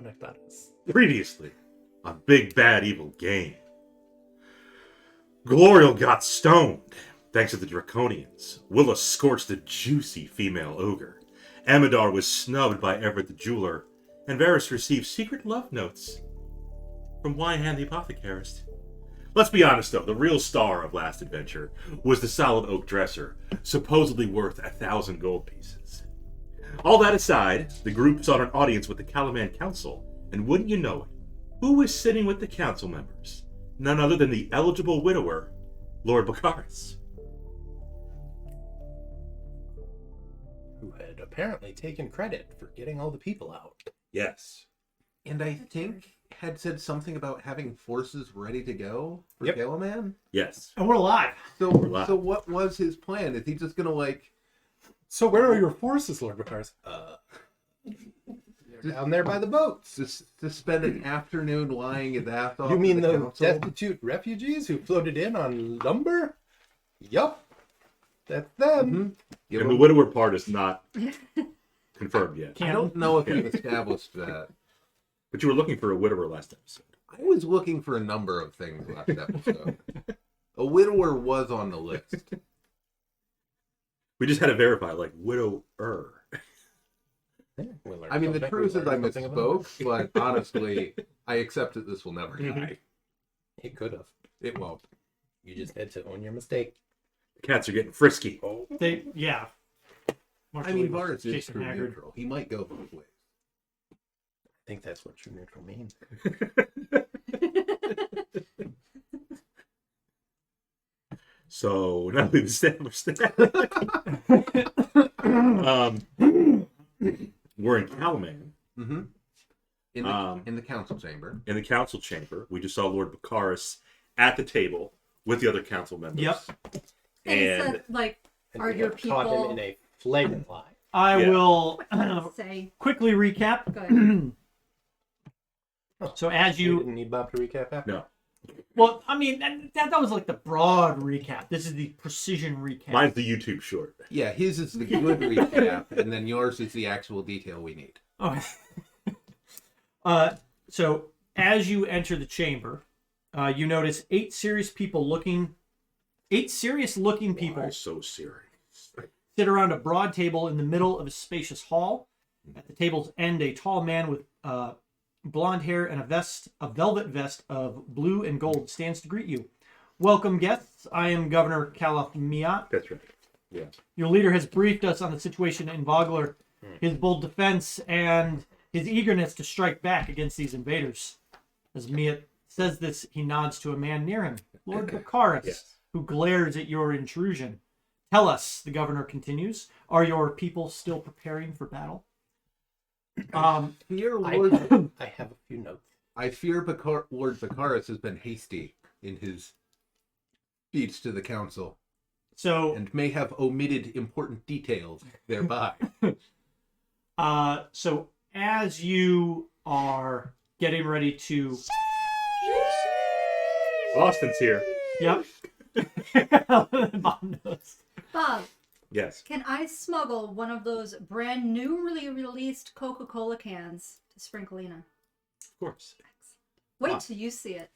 conectadas. Previously, on Big Bad Evil Game, Glorial got stoned. Thanks to the Draconians, Willa scorched a juicy female ogre. Amadar was snubbed by Everett the jeweler, and Varys received secret love notes from Wyhan the apothecarist. Let's be honest though, the real star of last adventure was the solid oak dresser, supposedly worth 1,000 gold pieces. All that aside, the group sought an audience with the Kalaman Council, and wouldn't you know it, who was sitting with the council members? None other than the eligible widower, Lord Bakaris. Who had apparently taken credit for getting all the people out. Yes. And I think had said something about having forces ready to go for Yep. Kalaman. Yes. And we're alive. So, alive. so what was his plan? Is he just gonna like So where are your forces, Lord Bakaris? They're down there by the boats. just spend an afternoon lying his ass off? You to mean the council? destitute refugees who floated in on lumber? Yup. That's them. Mhm. Give And the him- widower part is not confirmed yet. I don't know if we've established that. But you were looking for a widower last episode. I was looking for a number of things last episode. A widower was on the list. We just had to verify, like, widower. I mean, the truth is I misspoke, but honestly, I accept that this will never die. It could have. It won't. You just had to own your mistake. The cats are getting frisky. Oh. Yeah. I mean, Varys is Jason true Haggard. neutral. He might go both ways. I think that's what true neutral means. So, now we've established that. We're in Kalaman. Mm-hmm. In the council chamber. In the council chamber. We just saw Lord Bakaris at the table with the other council members. Yep. And he And said, like, And are we your have caught people... him in a flagrant lie. I Yeah. will say, quickly recap. go ahead. So as You you, didn't need Bob to recap after? no, well, I mean, that was like the broad recap. This is the precision recap. mine's the YouTube short. Yeah, his is the good recap, and then yours is the actual detail we need. Oh. So as you enter the chamber, you notice eight serious looking people Why so serious? sit around a broad table in the middle of a spacious hall. At the table's end, a tall man with blonde hair and a velvet vest of blue and gold stands to greet you. Welcome, guests. I am Governor Kalaman. That's right. Yeah. Your leader has briefed us on the situation in Vogler, his bold defense, and his eagerness to strike back against these invaders. As Miat says this, he nods to a man near him, Lord Bakaris, Yes. who glares at your intrusion. Tell us, the governor continues, are your people still preparing for battle? Fear Lord, I have a few notes. I fear Lord Bakaris has been hasty in his speech to the council So, and may have omitted important details thereby. so as you are getting ready to... Austin's here. Yep. Mom knows. Bob, Yes. can I smuggle one of those brand newly released Coca-Cola cans to Sprinklina? Of course. Wait till you see it.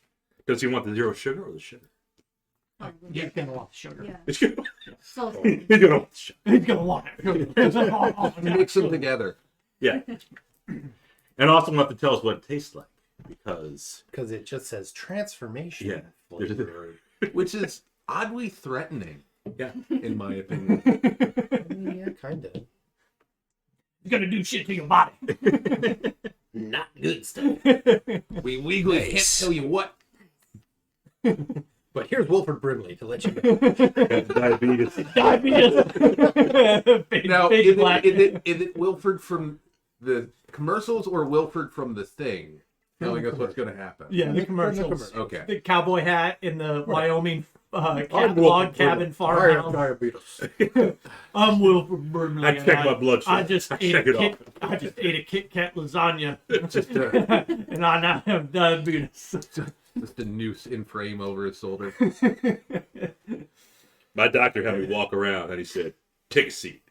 Does he want the zero sugar or the sugar? Oh, You're going to want the sugar. yeah. He's gonna So, he's gonna want the sugar. He's going to want it. Mix them together. Yeah. And also want to tell us what it tastes like. Because Because it just says transformation. Yeah. flavor. Which is oddly threatening, yeah. in my opinion. Yeah, kind of. He's going to do shit to your body. Not good stuff. We legally can't tell you what. But here's Wilford Brimley to let you know. Diabetes. Diabetes. Big, Now, big black. is it Wilford from the commercials or Wilford from the thing telling us what's going to happen? Yeah, the From the commercials. commercial. Okay. The cowboy hat in the Wyoming I'm log Wilford cabin Brimley. I have farmhouse. diabetes. I'm Wilford Brimley. I and check my blood sugar. I just I ate check a it Kit, off. I just ate a Kit Kat lasagna, Just and I now have diabetes. just a noose in frame over his shoulder. My doctor had me walk around and he said, take a seat.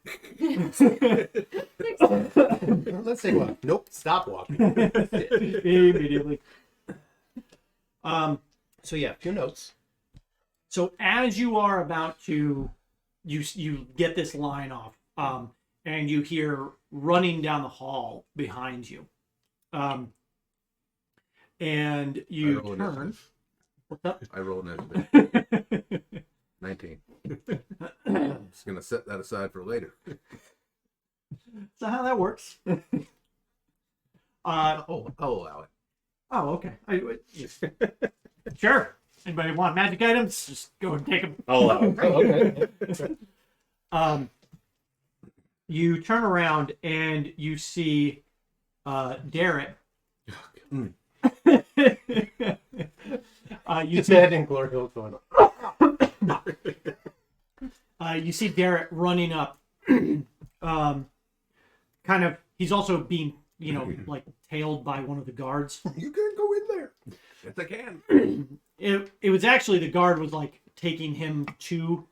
Let's let's take a walk. Nope, stop walking. Immediately. So yeah, a few notes. So as you are about to, you get this line off, and you hear running down the hall behind you, and you roll turn. initiative. What's up? I rolled initiative. 19. Just gonna set that aside for later. So how that works? I'll allow it. Oh, okay. Sure. Anybody want magic items? Just go and take them. Oh, Okay. You turn around and you see Derek. You Just see, adding Glorial going on. you see Derek running up. Kind of. He's also being, like tailed by one of the guards. You can't go in there. Yes, I can. It was actually the guard was like taking him to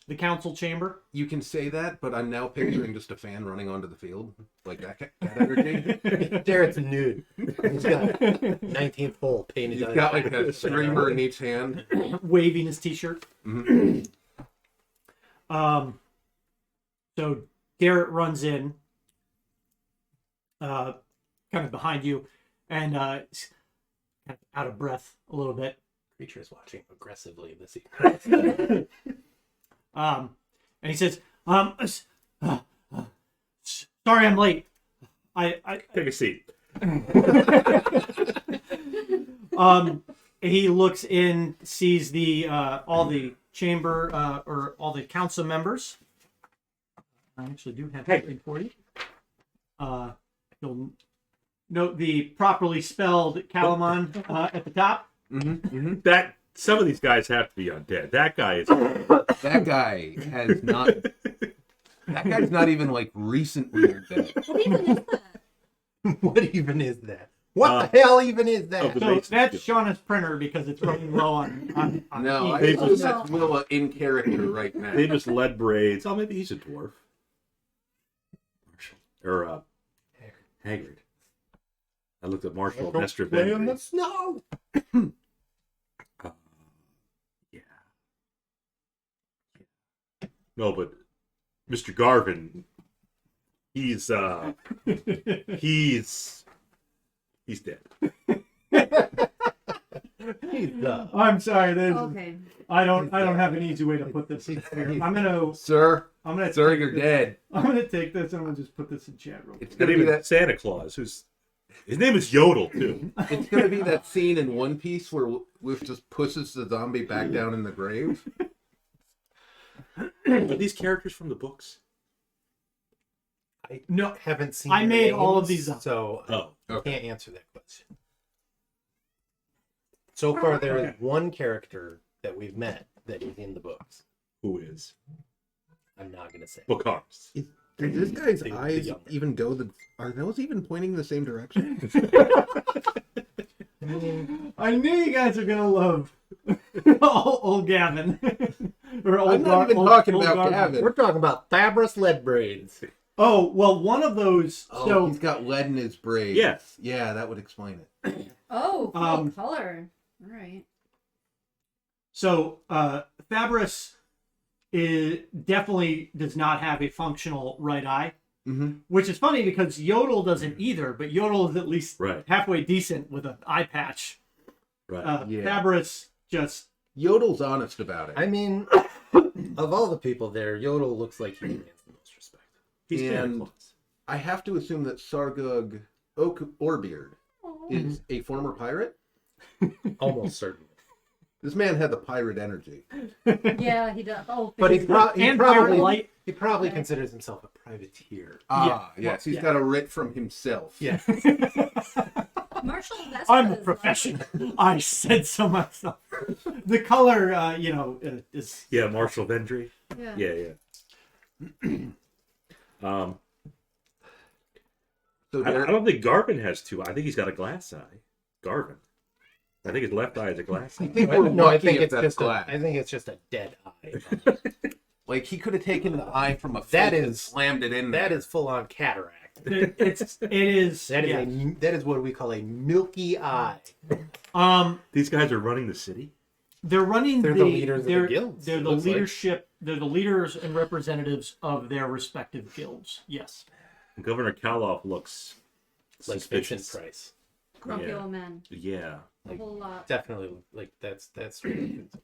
the council chamber. You can say that, but I'm now picturing just a fan running onto the field. Like that energy. Derek's nude. He's got 19th hole painted He's on got his like a streamer in each hand. Waving his t-shirt. Mhm. So Garrett runs in, kind of behind you, and he's kind of out of breath a little bit. Creature is watching aggressively this evening. And he says, sorry I'm late. I take a seat. He looks in, sees the all the chamber or all the council members. I actually do have something for you. You'll note the properly spelled Kalaman at the top. That some of these guys have to be undead. That guy is. That guy has not. That guy's not even like recently dead. What even is that? What even is that? What the hell even is that? the So basic that's skill. Shauna's printer because it's running low on No, I ink. think that's Willa in character right now. They just lead braids. Oh, maybe he's a dwarf. Marshall or Haggard. I looked at Marshall and Esther Play in Bentley. the snow. Yeah. No, but Mr. Garvin, he's dead. I'm sorry, Okay. I don't have an easy way to put this here. I'm gonna Sir, take you're this- dead. I'm gonna take this and I'm gonna just put this in chat real quick. It's And gonna be even that. Santa Claus, his name is Yodel too. It's gonna be that scene in One Piece where Wolf just pushes the zombie back down in the grave. Are these characters from the books? I No, haven't seen. I their made all of names, these up. so Oh, I Okay. can't answer that question. So far, there is one character that we've met that is in the books. who is I'm not gonna say. Bakaris? Does this guy's The eyes younger. even go the? Are those even pointing the same direction? I knew you guys are gonna love old Gavin. Or old I'm not even old- talking old about Garvin. Gavin. We're talking about fibrous lead braids. Oh well, one of those. Oh, So he's got lead in his braids. Yes. Yeah, that would explain it. Oh, full Um, color. All right. Fabris definitely does not have a functional right eye, Mm-hmm. which is funny because Yodel doesn't either. But Yodel is at least Right. halfway decent with an eye patch. Right. Yeah. Fabris just Yodel's honest about it. I mean, of all the people there, Yodel looks like he demands the most respect. He's Santa And- Claus. I have to assume that Sargug Orebeard is a former pirate. Almost certainly. This man had the pirate energy. Yeah, he does. Oh, But he because- and Pirate probably Light. he probably considers himself a privateer. Yes, he's yeah. got a writ from himself. Yeah. Marshall Vesta I'm a is professional. I said so myself. The color, is Yeah, Marshall Vendry. Yeah. Yeah. So I Derek, don't think Garvin has two. I think he's got a glass eye. Garvin. I think his left eye is a glass eye. No, I think if it's that's just glass. I think it's just a dead eye. Like he could have taken the eye from a That fish and is- slammed it in That there. is full on cataract. It is. That is yes. that is what we call a milky eye. These guys are running the city. They're running. They're the leaders of the guilds, They're it the looks like. leadership. They're the leaders and representatives of their respective guilds. Yes. Governor Kaloff looks Like Vincent suspicious. Price. Grumpy Yeah. old man. Yeah. A whole lot. Definitely, like that's really Vincent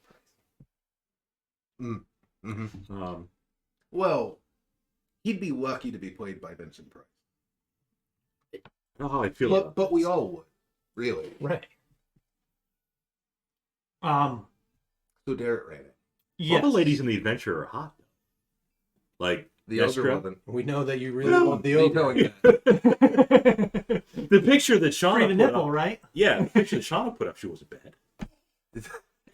Price. Mm-hmm. Well, he'd be lucky to be played by Vincent Price. I don't know how I feel about But we this. all would, really. Right. So Derek ran it. Yes. All the ladies in the adventure are hot. Like The ogre Nestra. wasn't. We know that you really No, want the Me ogre. telling you. The picture that Shauna Free the put nipple, up. right? Yeah, the picture that Shauna put up, she wasn't bad.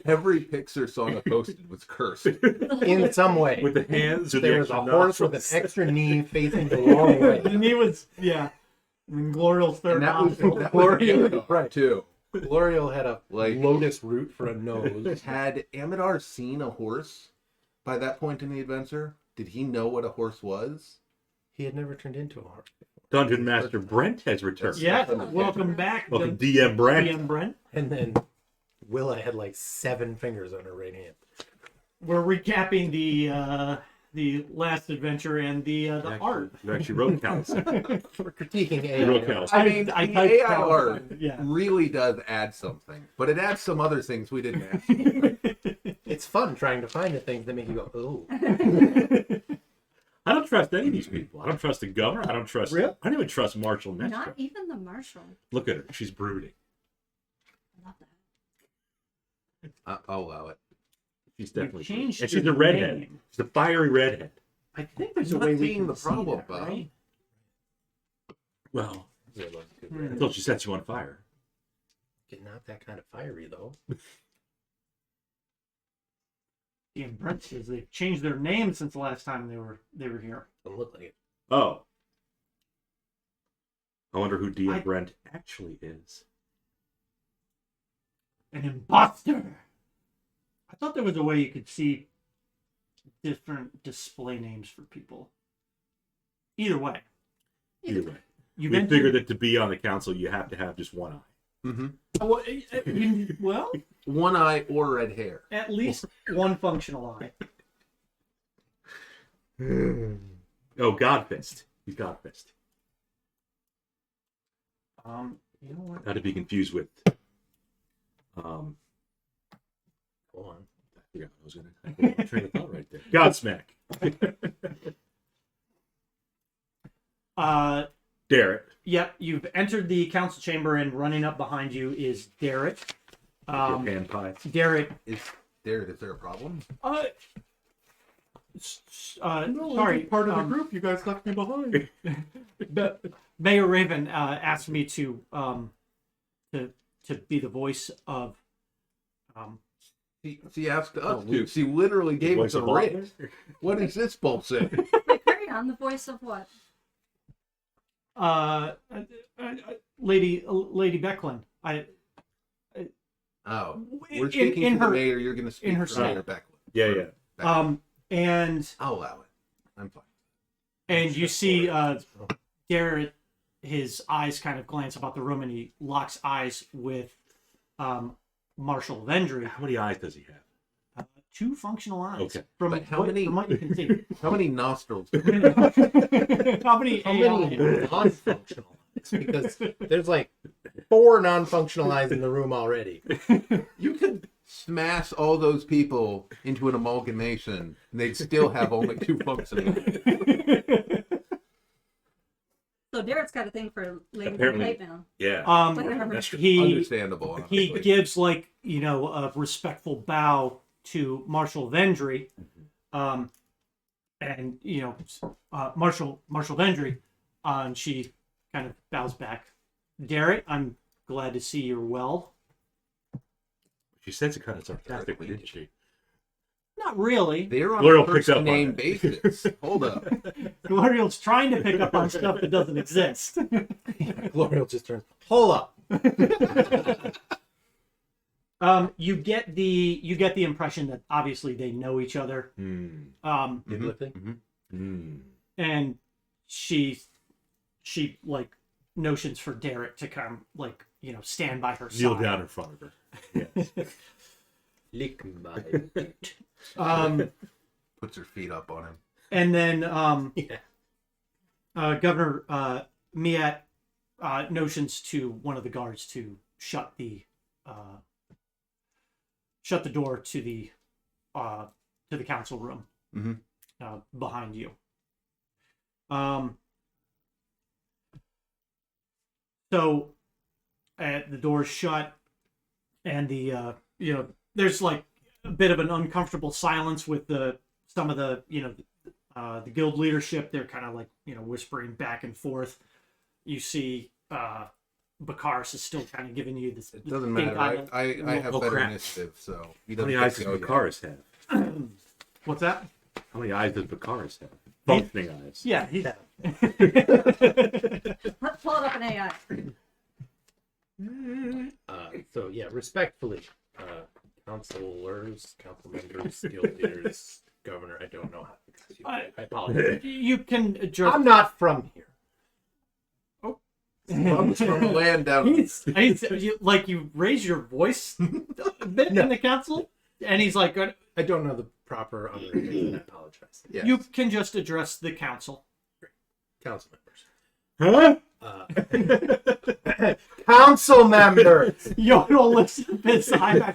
Every Pixar song I posted was cursed. In some way. With the hands or the There was a extra horse with an nostrils. extra knee facing the wrong way. And he was, yeah. And Glorial's third And that was nostril. Glorial, Right. too. Glorial had a Like- lotus root for a nose. Had Amadar seen a horse by that point in the adventure? Did he know what a horse was? He had never turned into a horse. Dungeon Master Brent has returned. Yeah, welcome back. Welcome, DM Brent. DM Brent. And then Willa had like 7 fingers on her right hand. We're recapping the last adventure and the art. You actually wrote counts. We're critiquing You wrote AI. counts. I mean, I the typed AI down- art yeah. really does add something, but it adds some other things we didn't add. It's fun trying to find the things that make you go, oh. I don't trust any of these people. I don't trust the governor. I don't trust. Really? I don't even trust Marshall Not Nestra. even the marshal. Look at her. She's brooding. I love that. I'll allow it. She's definitely brooding. changed And she's your a redhead. name. She's a fiery redhead. I think there's a I'm not way we seeing can the see problem, that, Bob. right? Well, Hmm. until she sets you on fire. Not that kind of fiery though. DM Brent says they've changed their name since the last time they were here. Doesn't look like it. Oh. I wonder who DM I- Brent actually is. An imposter. I thought there was a way you could see different display names for people. Either way, Either way. you've We entered- figured that to be on the council, you have to have just one eye. Mm-hmm. well, One eye or red hair. at least one functional eye. Oh, Godfist. He's Godfist. You know what? Not to be confused with. Go on. I forgot I was going to. I train of thought right there. Godsmack. Derek. Yep, you've entered the council chamber, and running up behind you is Derek. Pan pie. Derek. Is there a problem? Sorry, part of the group. You guys left me behind. Mayor Raven asked me to be the voice of. She asked us we- to. She literally gave us Voice a of writ. What is this bullshit? Wait, carry on. The voice of what? Lady Becklin. Oh, In- we're speaking in to her- the mayor. You're going to speak in her for seat. Mayor Becklin. Yeah. And I'll allow it. I'm fine. you see Garrett, his eyes kind of glance about the room, and he locks eyes with Marshal Vendry. How many eyes does he have? 2 functional eyes. Okay. From But how what, many- from what you can see. How many nostrils? How many How AI? many non-functional eyes? Because there's like 4 non-functional eyes in the room already. You could smash all those people into an amalgamation, and they'd still have only 2 functioning. So Derek's got a thing for ladies Apparently. in white now. Yeah. That's he Understandable. he Honestly. gives a respectful bow to Marshal Vendry, and Marshal Vendry, and she kind of bows back. Derek, I'm glad to see you're well. She says it kind of sarcastically, didn't she? Not really. They're on Glorial a picks up first on name it. basis. Hold up. Glorial's trying to pick up on stuff that doesn't exist. Glorial just turns. Hold up. You get the impression that obviously they know each other. Hmm. Biblically. Hmm. And she she like notions for Derek to come like stand by her Kneel side. down in front of her. Yes. Lick my feet. Puts her feet up on him. And then Yeah. Governor Miat notions to one of the guards to shut the door to the council room behind you. So the door's shut, and the there's like a bit of an uncomfortable silence with some of the the guild leadership. They're kind of like whispering back and forth. You see Bakaris is still kind of giving you this. It doesn't matter. I have better crap. initiative, so he How doesn't many get eyes to does go yet. Bakaris have? What's that? How many eyes does Bakaris have? Functioning eyes. Yeah, he's. Let's pull it up in AI. So yeah, respectfully, councilors, council members, guild leaders, governor. I don't know how to address you. I apologize. You can address. I'm not from here. Comes from a land down. You raise your voice a bit in the council, and he's like, I don't know the proper understanding. I apologize. Yes. you can just address the council. Council members. Huh? Council members. Yodel lifts up his eye.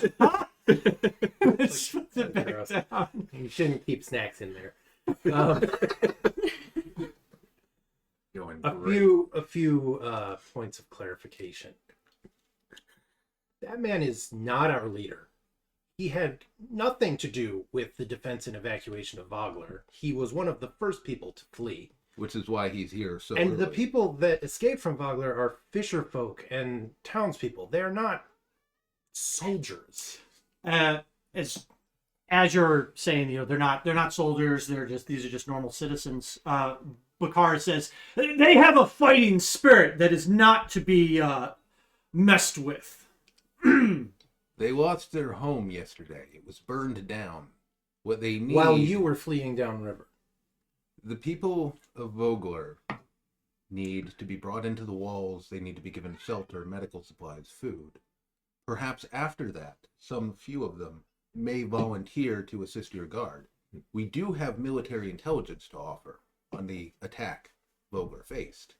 Puts it back down. You shouldn't keep snacks in there. Going A great. few points of clarification. That man is not our leader. He had nothing to do with the defense and evacuation of Vogler. He was one of the first people to flee. Which is why he's here so And the early. people that escaped from Vogler are fisher folk and townspeople. They're not soldiers. As you're saying, they're not soldiers. These are just normal citizens. Bakar says they have a fighting spirit that is not to be messed with. They lost their home yesterday. It was burned down. What they need... While you were fleeing downriver. The people of Vogler need to be brought into the walls. They need to be given shelter, medical supplies, food. Perhaps after that, some few of them may volunteer to assist your guard. We do have military intelligence to offer on the attack Vogler faced.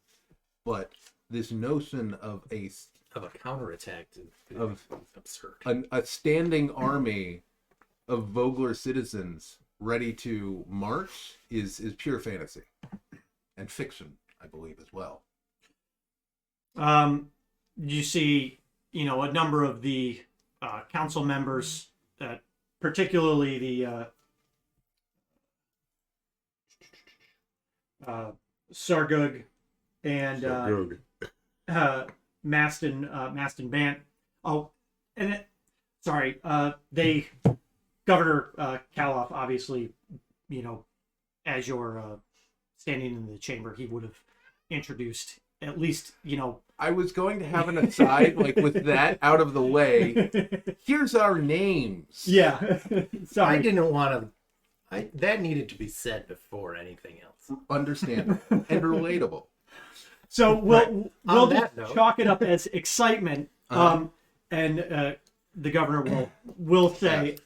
But this notion of a counterattack is absurd. a standing army of Vogler citizens ready to march is pure fantasy and fiction, I believe, as well. You see, a number of the council members, particularly the Sargug and Maston Bant. Oh, and Governor Kaloff, obviously, as you're standing in the chamber, he would have introduced at least, I was going to have an aside, like with that out of the way. Here's our names. Yeah. Sorry. I didn't want to. That needed to be said before anything else. Understandable and relatable. So we'll that just note. chalk it up as excitement, and the governor will say,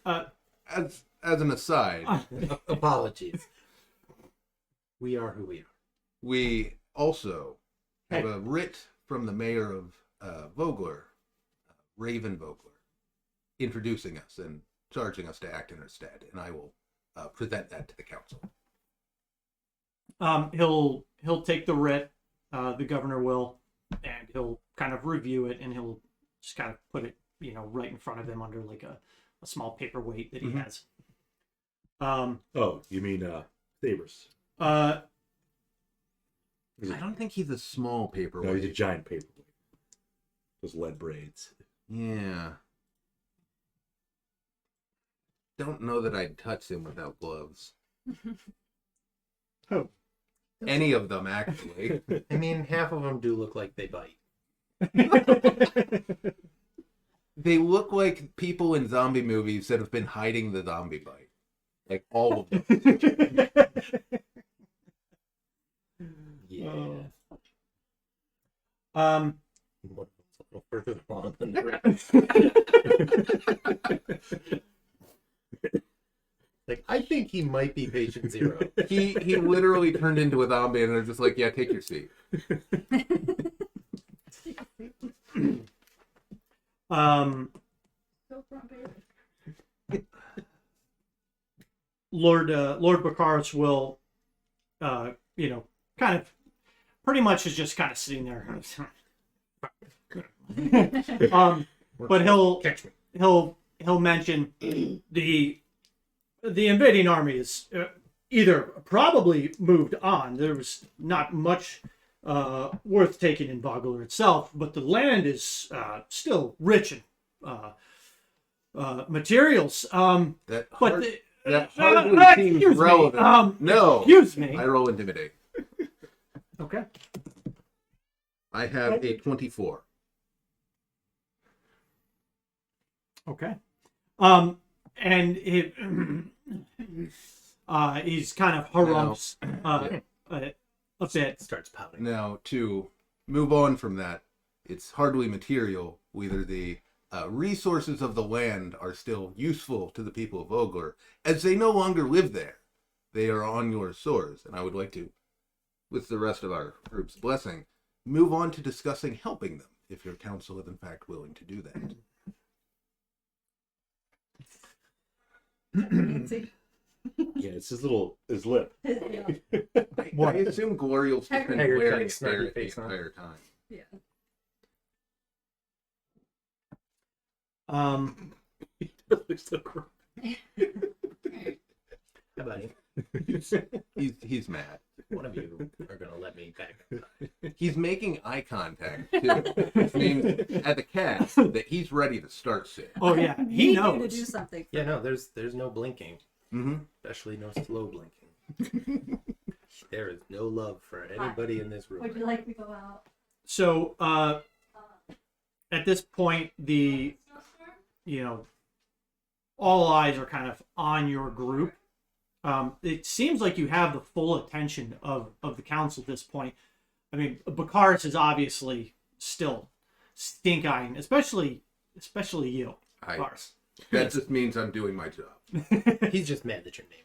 As an aside, Apologies. We are who we are. we also have a writ from the mayor of Vogler, Raven Vogler, introducing us and charging us to act in her stead, and I will present that to the council. He'll take the writ, the governor will, and he'll kind of review it, and he'll just kind of put it, right in front of him under like a small paperweight that he has. Oh, you mean Sabers? I don't think he's a small paperweight. No, he's a giant paperweight. Those lead braids. Yeah. Don't know that I'd touch him without gloves. Oh. Any of them, actually. I mean, half of them do look like they bite. They look like people in zombie movies that have been hiding the zombie bite. Like all of them. Yeah. Um, One a little further along than like, I think he might be patient zero. He literally turned into a zombie, and they're just like, "Yeah, take your seat." Lord Bakaris will, kind of, pretty much is just kind of sitting there. But Catch me. he'll mention the invading army is either probably moved on. There was not much worth taking in Vogler itself, but the land is still rich in materials. That hardly seems excuse me, relevant. No. Excuse me. I roll intimidate. Okay. I have a 24. Okay. And he's kind of harumphs a bit. Starts pouting. Now, to move on from that, it's hardly material. Whether the resources of the land are still useful to the people of Vogler, as they no longer live there. They are on your shores, and I would like to, with the rest of our group's blessing, move on to discussing helping them, if your council is in fact willing to do that. Yeah, it's his lip. I assume Glorial's just been Haggard wearing cutting his hair snarky the face on. entire time. Yeah. So gross. How about him? He's mad. One of you are gonna let me back. He's making eye contact too, which means at the cast that he's ready to start soon. Oh yeah, he Need you to knows. do something. Yeah, no, there's no blinking, Mm-hmm. especially no slow blinking. There is no love for anybody in this room. Would you like to go out? So at this point, all eyes are kind of on your group. It seems like you have the full attention of the council at this point. I mean, Bakaris is obviously still stink-eyeing, especially you, Bakaris. That just means I'm doing my job. He's just mad that your name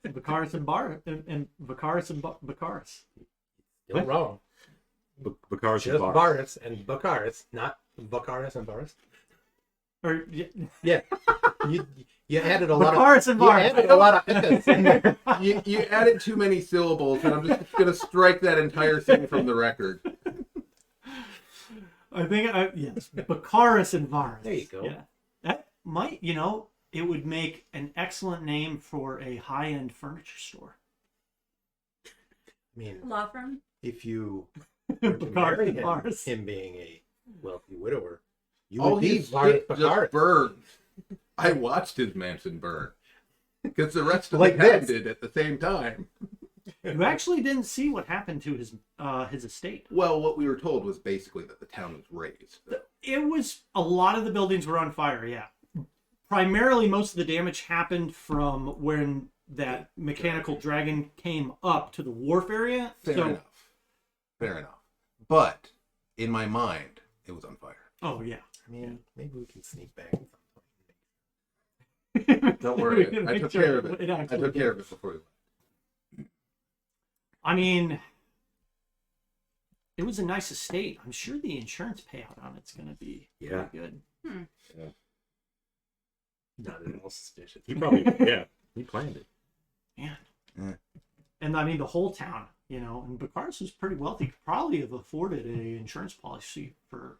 Bakaris and Bakaris and Bakaris. Still wrong. Bakaris Just and Bar. Baris and Bakaris, not Bakaris and Baris. Or Yeah, you added a lot Bakaris and of you Baris. added a lot of epics in there. You added too many syllables, and I'm just going to strike that entire thing from the record. I think yes, Bakaris and Varis. There you go. Yeah, that might it would make an excellent name for a high-end furniture store. I mean, Law firm? if you were to marry and Varis. him being a wealthy widower, you All would be his Varis shit just Bakaris. burned. I watched his mansion burn. Because the rest of Like the town this. did at the same time. You actually didn't see what happened to his estate. Well, what we were told was basically that the town was razed. It was a lot of the buildings were on fire. Yeah, primarily most of the damage happened from when that mechanical dragon came up to the wharf area. Fair enough. But, in my mind, it was on fire. Oh yeah. I mean, maybe we can sneak back. Don't worry, I took care of it. I took care of it before we left. I mean, it was a nice estate. I'm sure the insurance payout on it's going to be Yeah. pretty good. Not at all suspicious. He probably, he planned it. Man. Yeah. And I mean, the whole town, and Bakaris was pretty wealthy. Could probably have afforded a insurance policy for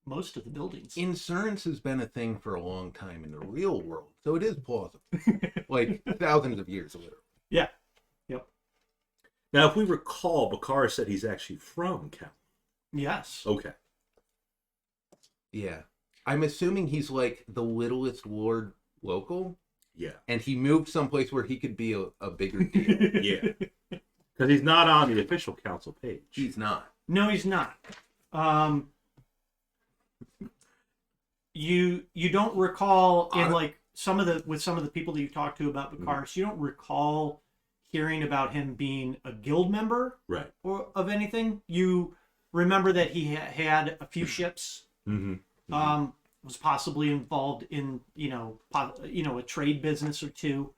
most of the buildings. Insurance has been a thing for a long time in the real world, so it is plausible. Like thousands of years, literally. Yeah. Yep. Now, if we recall, Bakaris said he's actually from Cal. Yes. Okay. Yeah. I'm assuming he's like the littlest lord local, Yeah. and he moved someplace where he could be a bigger deal. Yeah. Because he's not on the official council page. He's not. No, he's not. You don't recall in like some of the people that you talked to about Bakaris, you don't recall hearing about him being a guild member Right. or of anything. You remember that he had a few ships. Mm-hmm. Was possibly involved in a trade business or two.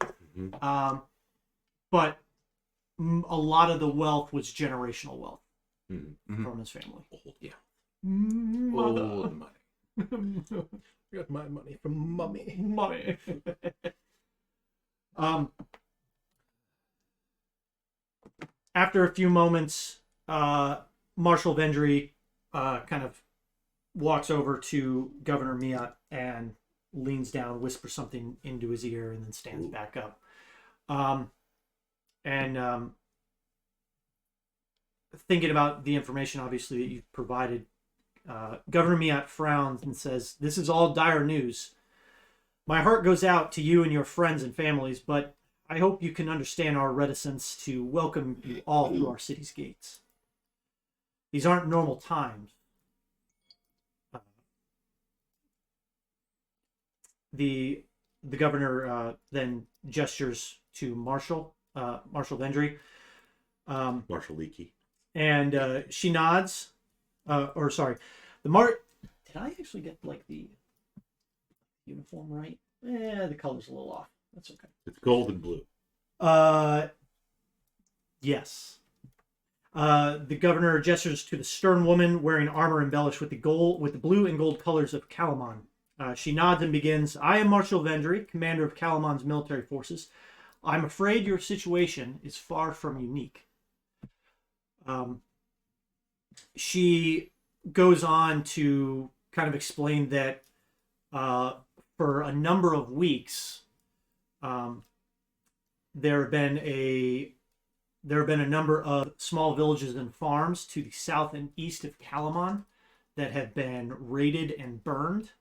But a lot of the wealth was generational wealth from his family. Old, yeah. Old money. Got my money from mummy. Money. After a few moments, Marshal Vendry kind of walks over to Governor Miat and leans down, whispers something into his ear, and then stands back up. Thinking about the information, obviously, that you've provided, Governor Miat frowns and says, "This is all dire news. My heart goes out to you and your friends and families, but I hope you can understand our reticence to welcome you all through our city's gates. These aren't normal times. The governor then gestures to Marshal Vendry. Marshal Leakey. And she nods. Did I actually get like the uniform right? The color's a little off. That's okay. It's gold and blue. Yes. The governor gestures to the stern woman wearing armor embellished with the blue and gold colors of Kalaman. She nods and begins, "I am Marshal Vendry, commander of Kalaman's military forces. I'm afraid your situation is far from unique." She goes on to kind of explain that for a number of weeks, there have been a number of small villages and farms to the south and east of Kalaman that have been raided and burned.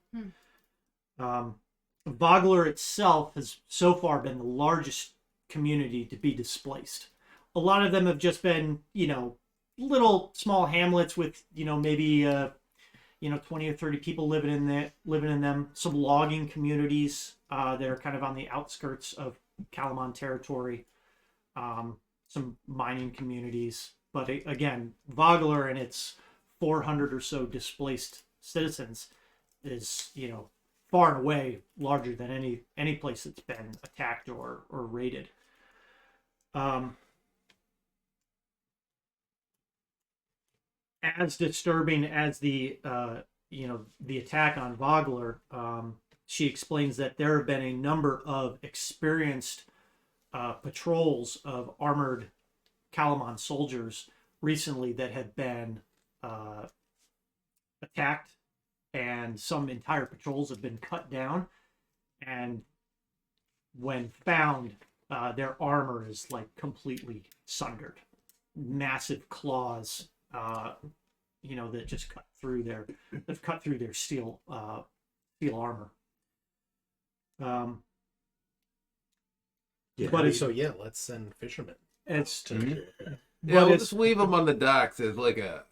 Vogler itself has so far been the largest community to be displaced. A lot of them have just been, little small hamlets with, maybe 20 or 30 people living in them. Some logging communities that are kind of on the outskirts of Kalaman territory. Some mining communities. But again, Vogler and its 400 or so displaced citizens is, far and away larger than any place that's been attacked or raided. As disturbing as the attack on Vogler, she explains that there have been a number of experienced patrols of armored Kalaman soldiers recently that have been attacked, and some entire patrols have been cut down, and when found, their armor is like completely sundered. Massive claws, that just cut through their steel armor. Let's send fishermen. It's Yeah, we'll just leave them on the docks as like a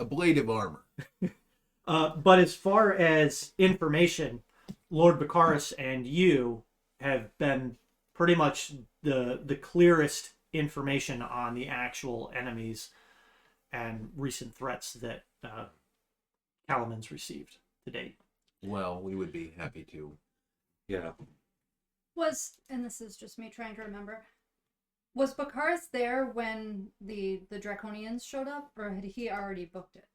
blade of armor. But as far as information, Lord Bakaris and you have been pretty much the clearest information on the actual enemies and recent threats that Kalaman's received to date. Well, we would be happy to. Yeah. And this is just me trying to remember, was Bakaris there when the Draconians showed up, or had he already booked it?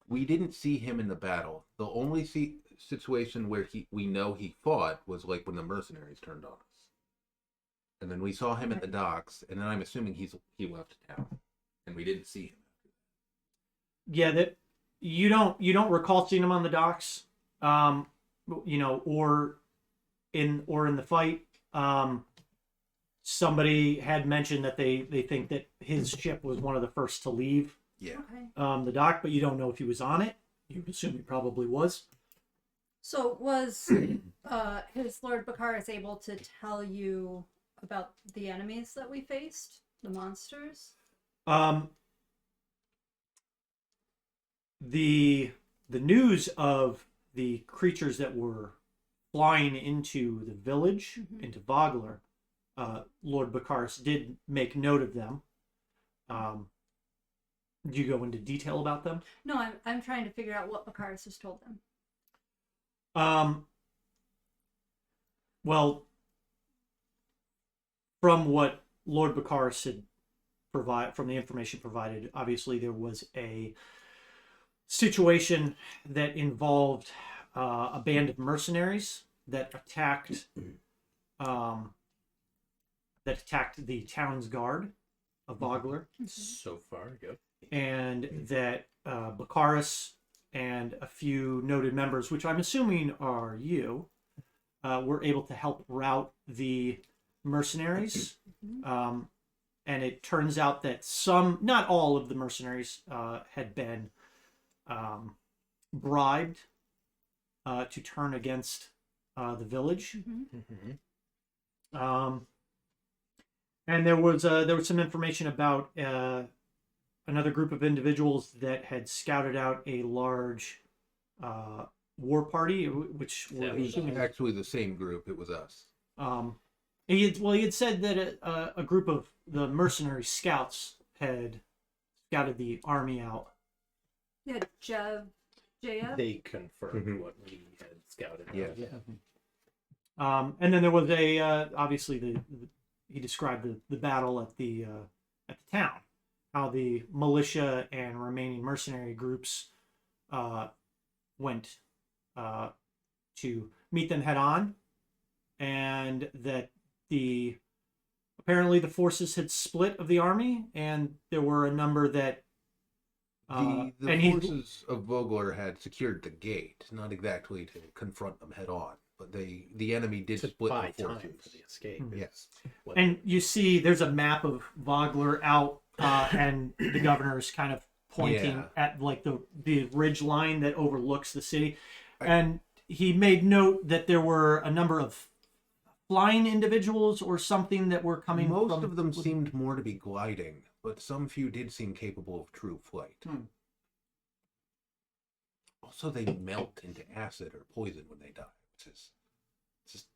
We didn't see him in the battle. The only situation where we know he fought was like when the mercenaries turned on us. And then we saw him at the docks, and then I'm assuming he left town, and we didn't see him. Yeah, that you don't recall seeing him on the docks, or in the fight. Somebody had mentioned that they think that his ship was one of the first to leave. Yeah. Okay. The dock, but you don't know if he was on it. You assume he probably was. So was his Lord Bakaris able to tell you about the enemies that we faced, the monsters? The news of the creatures that were flying into the village, into Vogler, Lord Bakaris did make note of them. Do you go into detail about them? No, I'm trying to figure out what Bakaris has told them. Well, from what Lord Bakaris had from the information provided, obviously there was a situation that involved a band of mercenaries that attacked the town's guard of Vogler, So far, good. and that Bakaris and a few noted members, which I'm assuming are you, were able to help rout the mercenaries. And it turns out that not all of the mercenaries had been bribed to turn against the village. And there was some information about another group of individuals that had scouted out a large war party, which It was actually the same group. It was us. he had said that a group of the mercenary scouts had scouted the army out. Yeah, Jaya. They confirmed what we had scouted. Yes. And then there was obviously he described the battle at the town, how the militia and remaining mercenary groups went to meet them head on, and that apparently the forces had split of the army, and there were a number that the forces of Vogler had secured the gate, not exactly to confront them head on, but the enemy did To split buy the time forces. for the escape. Yes. And you see there's a map of Vogler out, and the governor is kind of pointing at like the ridge line that overlooks the city. And he made note that there were a number of flying individuals or something that were coming. Most of them seemed more to be gliding, but some few did seem capable of true flight. Also, they melt into acid or poison when they die. It's just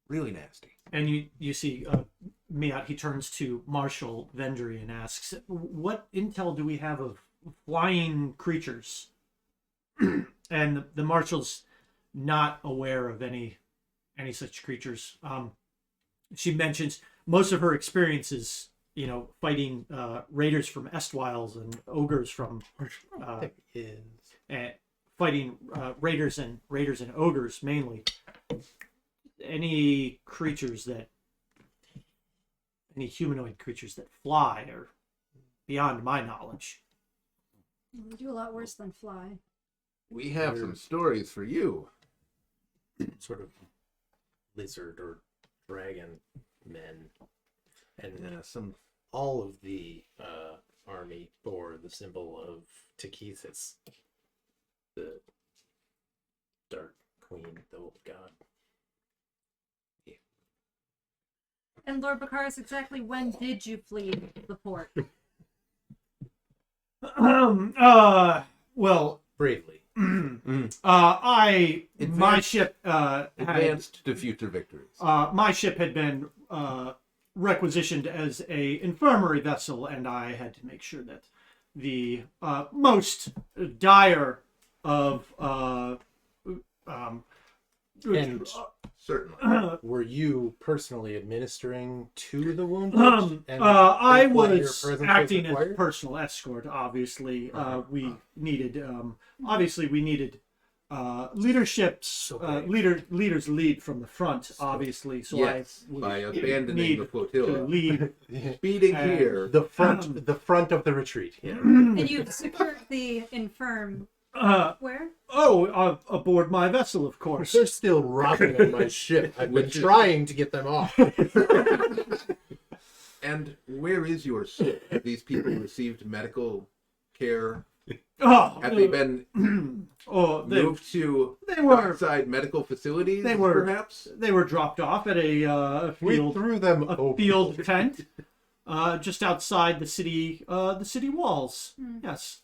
really nasty. And you see Miat, he turns to Marshal Vendry and asks, what intel do we have of flying creatures? And the Marshal's not aware of any such creatures. She mentions most of her experiences, fighting raiders from Estwiles and ogres from fighting raiders and ogres mainly. Any humanoid creatures that fly are beyond my knowledge. They do a lot worse than fly. We have some stories for you. Sort of lizard or dragon men, and all of the army bore the symbol of Takesis, the Dark Queen, the old god. And Lord Bakaris, exactly when did you flee the port? Well, Bravely. My ship Advanced to future victories. my ship had been requisitioned as a infirmary vessel, and I had to make sure that the most dire of And Certainly. were you personally administering to the wounded? And I that's why your was presence acting as required? personal escort. Obviously, we needed. Obviously, we needed leaderships. Leaders lead from the front. Obviously, so Yes, I by would abandoning need the to flotilla. lead. Speeding here. the front of the retreat. Yeah. And you've secured the infirm. Where? Aboard my vessel, of course. They're still rotting on my ship. I've been trying to get them off. And where is your ship? Have these people received medical care? Have they been moved to outside medical facilities, perhaps? They were dropped off at a We field, threw them a over. field tent, just outside the city walls. Yes.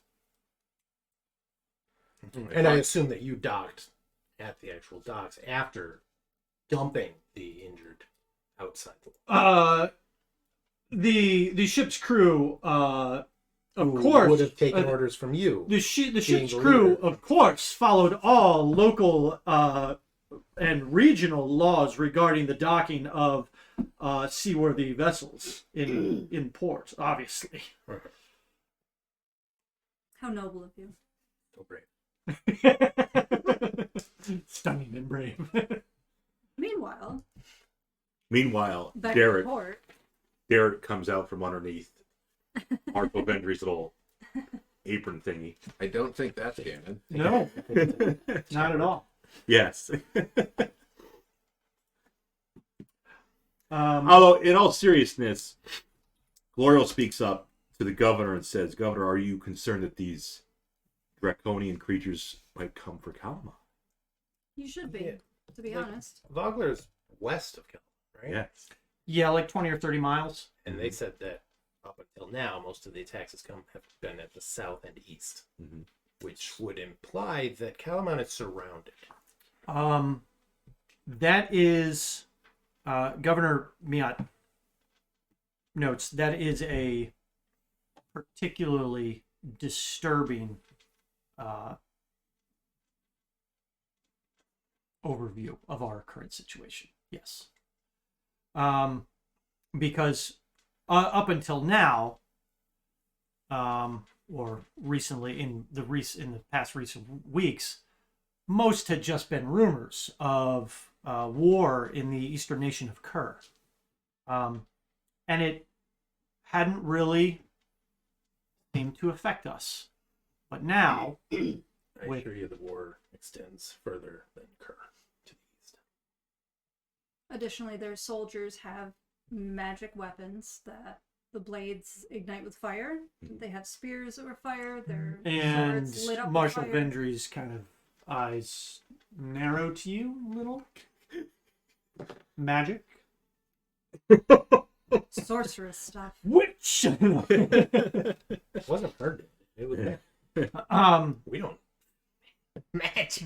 And I assume that you docked at the actual docks after dumping the injured outside the The ship's crew, of who course, would have taken orders from you. the ship's being the crew, leader. of course, followed all local and regional laws regarding the docking of seaworthy vessels in port. Obviously, How noble of you. So brave. stunning and brave. Meanwhile, back at the port. Derek comes out from underneath Marco Vendry's little apron thingy. I don't think that's canon. No, not at all. Yes. Although, in all seriousness, Glorial speaks up to the governor and says, "Governor, are you concerned that these draconian creatures might come for Kalaman?" You should be, Yeah. to be Like- honest. Vogler's west of Kalaman, right? Yes. Yeah, like 20 or 30 miles. And they said that up until now, most of the attacks have been at the south and east, Mhm. which would imply that Kalaman is surrounded. That is, Governor Miat notes, that is a particularly disturbing overview of our current situation. Yes. Because up until now, or recently in the past recent weeks, most had just been rumors of war in the eastern nation of Kerr, and it hadn't really seemed to affect us. But now, I Wait. assure you the war extends further than Kerr to the east. Additionally, their soldiers have magic weapons that the blades ignite with fire. They have spears that were fire. Their and swords lit up Marshal with fire. Vendry's kind of eyes narrow to you a little. Magic, Sorceress stuff. witch. It wasn't her. It was we don't magic.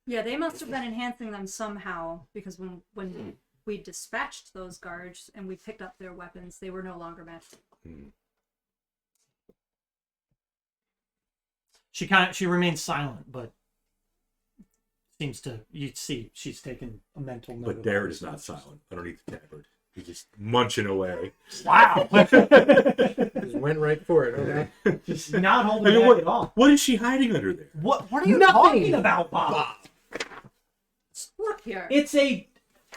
Yeah, they must have been enhancing them somehow because when we dispatched those guards and we picked up their weapons, they were no longer magic. She remains silent, but seems to, you see she's taken a mental note. But of Derek all is not this. silent underneath the tabard. He's just munching away. Wow. Just went right for it. Okay? Just not holding back what, at all. what is she hiding under there? What are you Nothing. talking about, Bob? Look here. It's a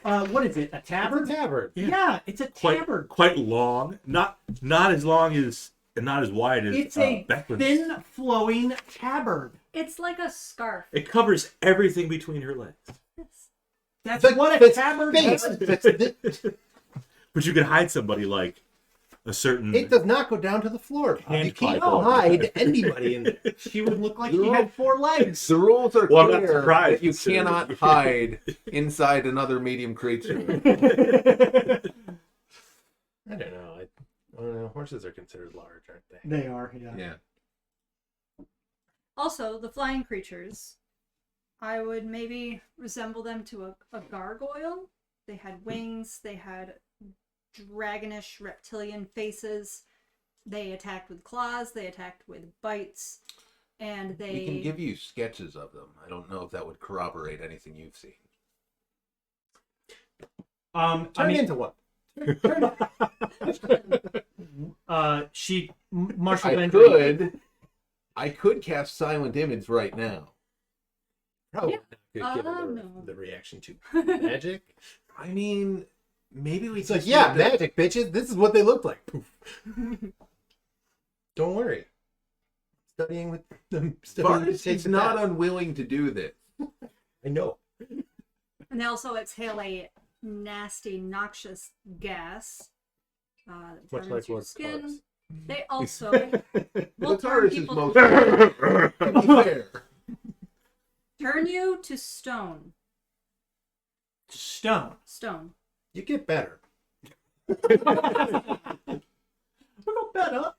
what is it? A tabard? It's a tabard. Yeah, it's a tabard. Quite long. Not as long as and not as wide as It's a Beckman's. thin flowing tabard. It's like a scarf. It covers everything between her legs. That's But what a it's tabard face. does. But you can hide somebody like a certain. It does not go down to the floor. Hand You can't pipe. hide anybody in there. She would look like she had 4 legs. The rules are Well, I'm not clear surprised, that you considering- cannot hide inside another medium creature. I don't know. I don't know. Horses are considered large, aren't they? They are, yeah. Yeah. Also, the flying creatures, I would maybe resemble them to a gargoyle. They had wings, they had dragonish reptilian faces. They attacked with claws, they attacked with bites, and they... We can give you sketches of them. I don't know if that would corroborate anything you've seen. Turn I mean, into one. Marshal I Vendry. could cast Silent Image right now. Probably Yeah. not good given No. the reaction to magic. I mean, maybe we It's just like, yeah, need to- magic, bitches. This is what they look like. Poof. Don't worry. Studying with them. Vargas is not unwilling to do this. I know. And they also exhale a nasty, noxious gas. That Much burns like your Lord skin. Bakaris. They also will turn Bakaris is people most to be fair. turn you to stone. Stone. Stone. You get better. We're not better.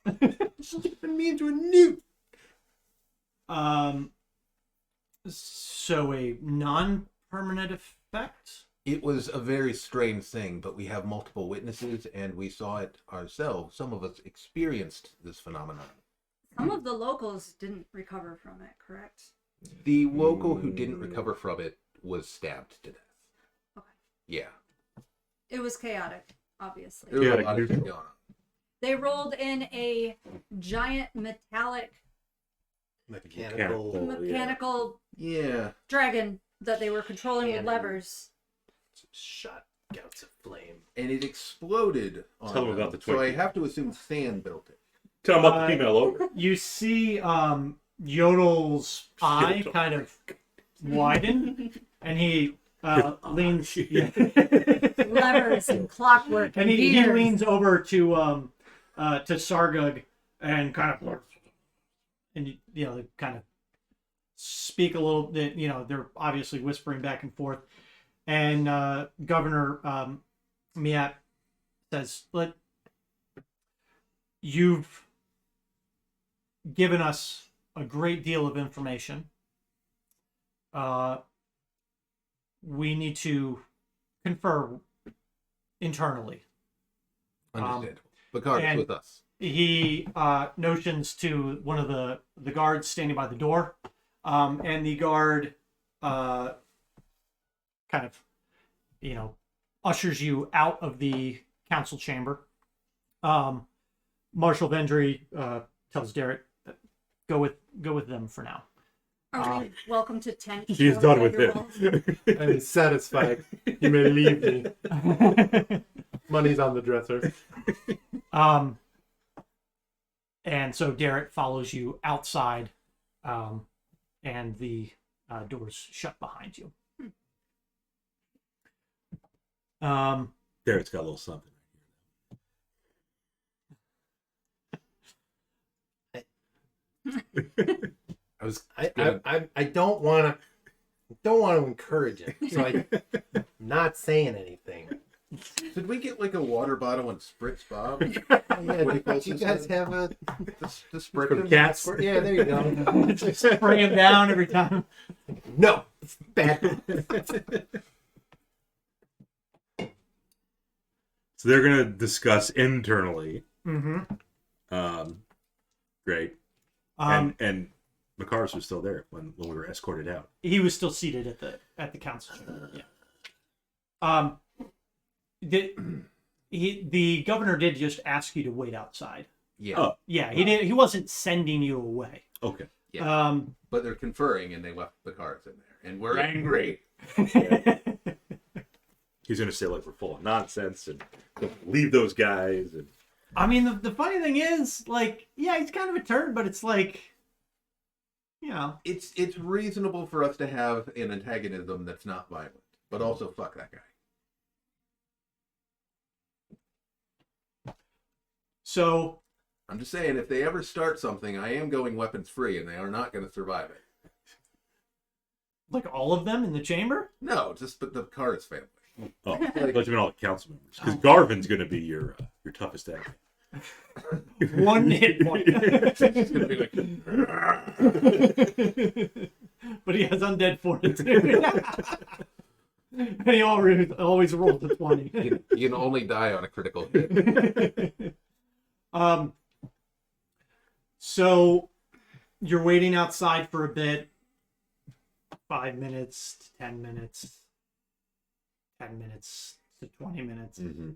Flipping me into a newt. So a non-permanent effect? It was a very strange thing, but we have multiple witnesses, and we saw it ourselves. Some of us experienced this phenomenon. Some of the locals didn't recover from it, correct? The local who didn't recover from it was stabbed to death. Okay. Yeah. It was chaotic, obviously. There was a Chaotic lot of shit neutral. going on. They rolled in a giant metallic mechanical Yeah. dragon that they were controlling with Cannon. levers. Shot gouts of flame. And it exploded on Tell them them. about the So I Twinkie. have to assume sand built it. Tell him about the female ogre. You see Yodel's eye Yodel. kind of widen, and he leans. Yeah. Levers and clockwork And and he gears. leans over to Sargug and kind of, and you know, they kind of speak a little bit. You know, they're obviously whispering back and forth. And Governor Miat says, "Look, you've given us a great deal of information. We need to confer internally." Understandable. Bakaris and- with us. He notions to one of the guards standing by the door, and the guard kind of, you know, ushers you out of the council chamber. Marshal Vendry tells Derek, "Go with them for now." Are we welcome to 10? She is done with walls? him. I'm satisfied. You may leave me. Money's on the dresser. And so Derek follows you outside, and the doors shut behind you. Derek's got a little something. I don't want to encourage it, so I'm not saying anything. Did we get like a water bottle and spritz Bob? Yeah, What do you call do you this guys thing? have a? The sprit For cats. Yeah, there you go. Just spray him down every time. No, it's bad. So they're gonna discuss internally. Mm-hmm. Great. And Bakaris was still there when we were escorted out. He was still seated at the council chamber. Yeah. The governor did just ask you to wait outside. Yeah. Oh. Yeah, he wasn't sending you away. Okay. Yeah. But they're conferring, and they left Bakaris in there, and we're angry. He's gonna say like we're full of nonsense and leave those guys. And I mean, the funny thing is, like, yeah, he's kind of a turd, but it's like, you know, It's reasonable for us to have an antagonism that's not violent, but also fuck that guy. so I'm just saying, if they ever start something, I am going weapons free, and they are not going to survive it. like all of them in the chamber. No, just but the Bakaris family. oh, I thought you meant all the council members because Garvin's gonna be your toughest enemy. One hit point. It's gonna be like, But he has undead fortitude. And he always rolls a 20. you can only die on a critical hit. So you're waiting outside for a bit. 5 minutes to 10 minutes. 10 minutes to 20 minutes. Mm-hmm.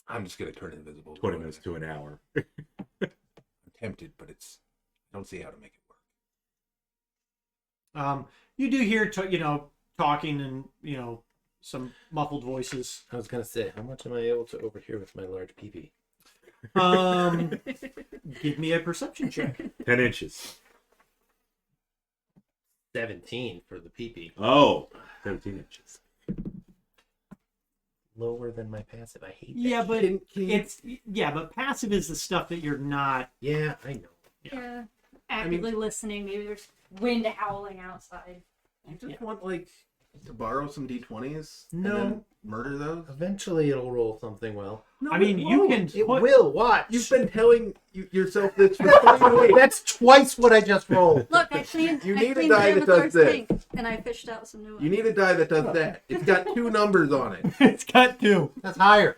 I'm just going to turn invisible. 20 minutes to an hour. I'm tempted, but I don't see how to make it work. You do hear, talking and, some muffled voices. I was gonna say, how much am I able to overhear with my large peepee? Give me a perception check. 10 inches. 17 for the peepee. Oh, 17 inches. Lower than my passive. I hate that. Yeah, but shit. but passive is the stuff that you're not. Yeah, I know. Actively listening. Maybe there's wind howling outside. You just want, like, To borrow some d20s? No. And then murder those? Eventually it'll roll something well. No, I mean, it you won't. can It put- will. Watch. You've been telling yourself this for 3 weeks. That's twice what I just rolled. Look, I cleaned. You I need a cleaned die that Grandma does Clark's this. tank, and I fished out some new ones. You need a die that does that. It's got 2 numbers on it. It's got 2. That's higher.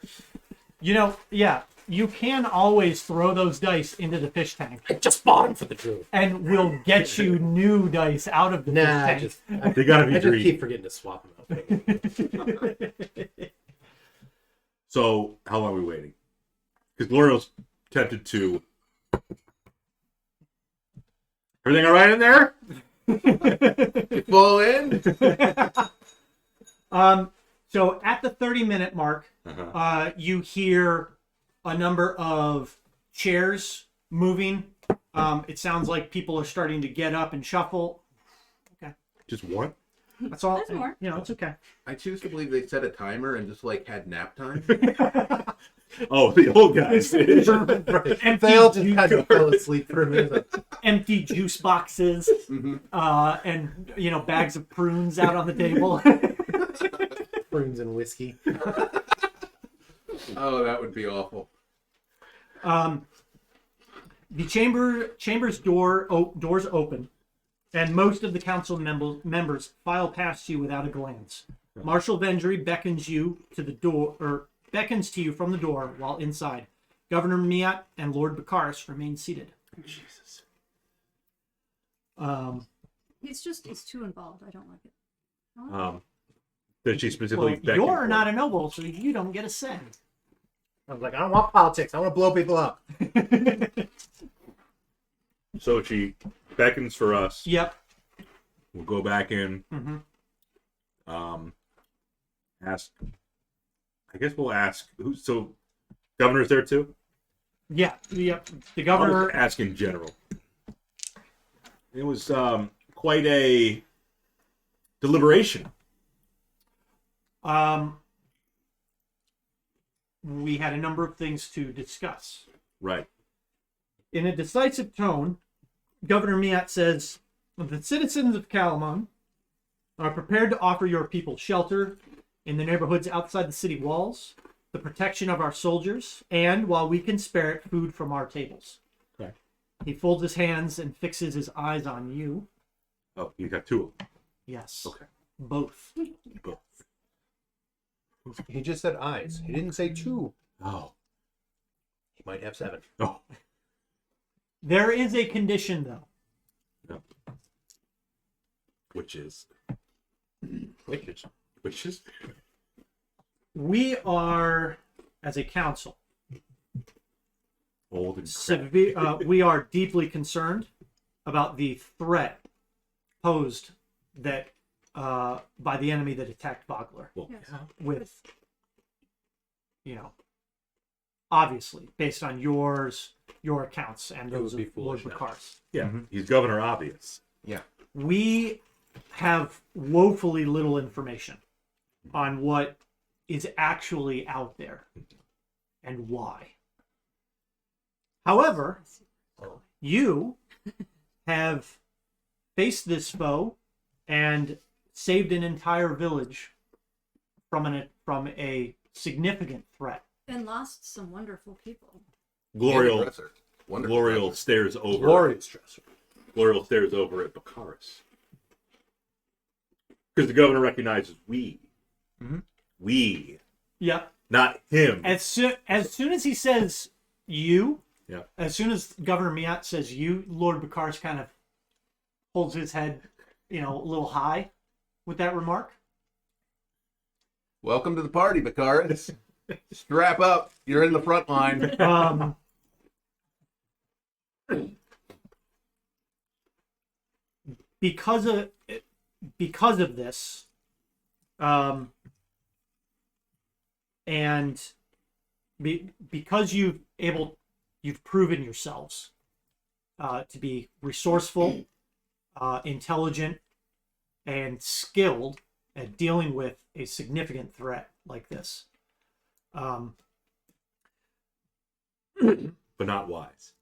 You know, yeah, you can always throw those dice into the fish tank, I just bought them for the druid. and we'll get you new dice out of the Nah, fish I tank. just, They gotta be I just greedy. keep forgetting to swap them out. So, how long are we waiting? Because Glorial's tempted to. Everything all right in there? Fall in? So at the 30-minute mark, you hear a number of chairs moving. It sounds like people are starting to get up and shuffle. Just one? That's all. There's more. You know, it's okay. I choose to believe they set a timer and just like had nap time. Oh, the old guys. And they all just kind of fell asleep for a minute. Empty juice boxes, Mhm. and bags of prunes out on the table. Prunes and whiskey. Oh, that would be awful. The chamber's doors open, and most of the council members file past you without a glance. Marshal Vendry beckons to you from the door while inside. Governor Miat and Lord Bakaris remain seated. Jesus. He's too involved. I don't like it. I don't like Does she specifically Well, beckon you're for not it? a noble, so you don't get a say. I was like, I don't want politics. I want to blow people up. So she beckons for us. Yep. We'll go back in. Mm-hmm. Ask. I guess we'll ask. So, governor's there too? Yeah. Yep. The I'll governor. just ask in general. It was quite a deliberation. We had a number of things to discuss. Right. In a decisive tone, Governor Miat says, the citizens of Kalaman are prepared to offer your people shelter in the neighborhoods outside the city walls, the protection of our soldiers, and, while we can spare it, food from our tables. Okay. He folds his hands and fixes his eyes on you. Oh, you got 2 of them. Yes. Okay. Both. Both. He just said eyes. He didn't say 2. Oh. He might have 7. Oh. There is a condition, though. No. Which is. We are, as a council, Old and crap. we are deeply concerned about the threat posed that by the enemy that attacked Vogler. Well, Yes. yeah. With, obviously, based on your accounts and It would those be of Lord foolish not. Bakaris. Yeah. He's governor obvious. Yeah. We have woefully little information on what is actually out there and why. However, you have faced this foe and saved an entire village from a significant threat. And lost some wonderful people. Glorial. Dresser. Wonderful Glorial dresser. stares over. Glorious dresser. Glorial stares over at Bakaris. Because the governor recognizes we. Mhm. We. Yep. Not him. As soon as he says you, Yeah. as soon as Governor Miat says you, Lord Bakaris kind of holds his head, a little high with that remark. Welcome to the party, Bakaris. Strap up. You're in the front line. Because of this, and because you've proven yourselves to be resourceful, intelligent, and skilled at dealing with a significant threat like this. But not wise.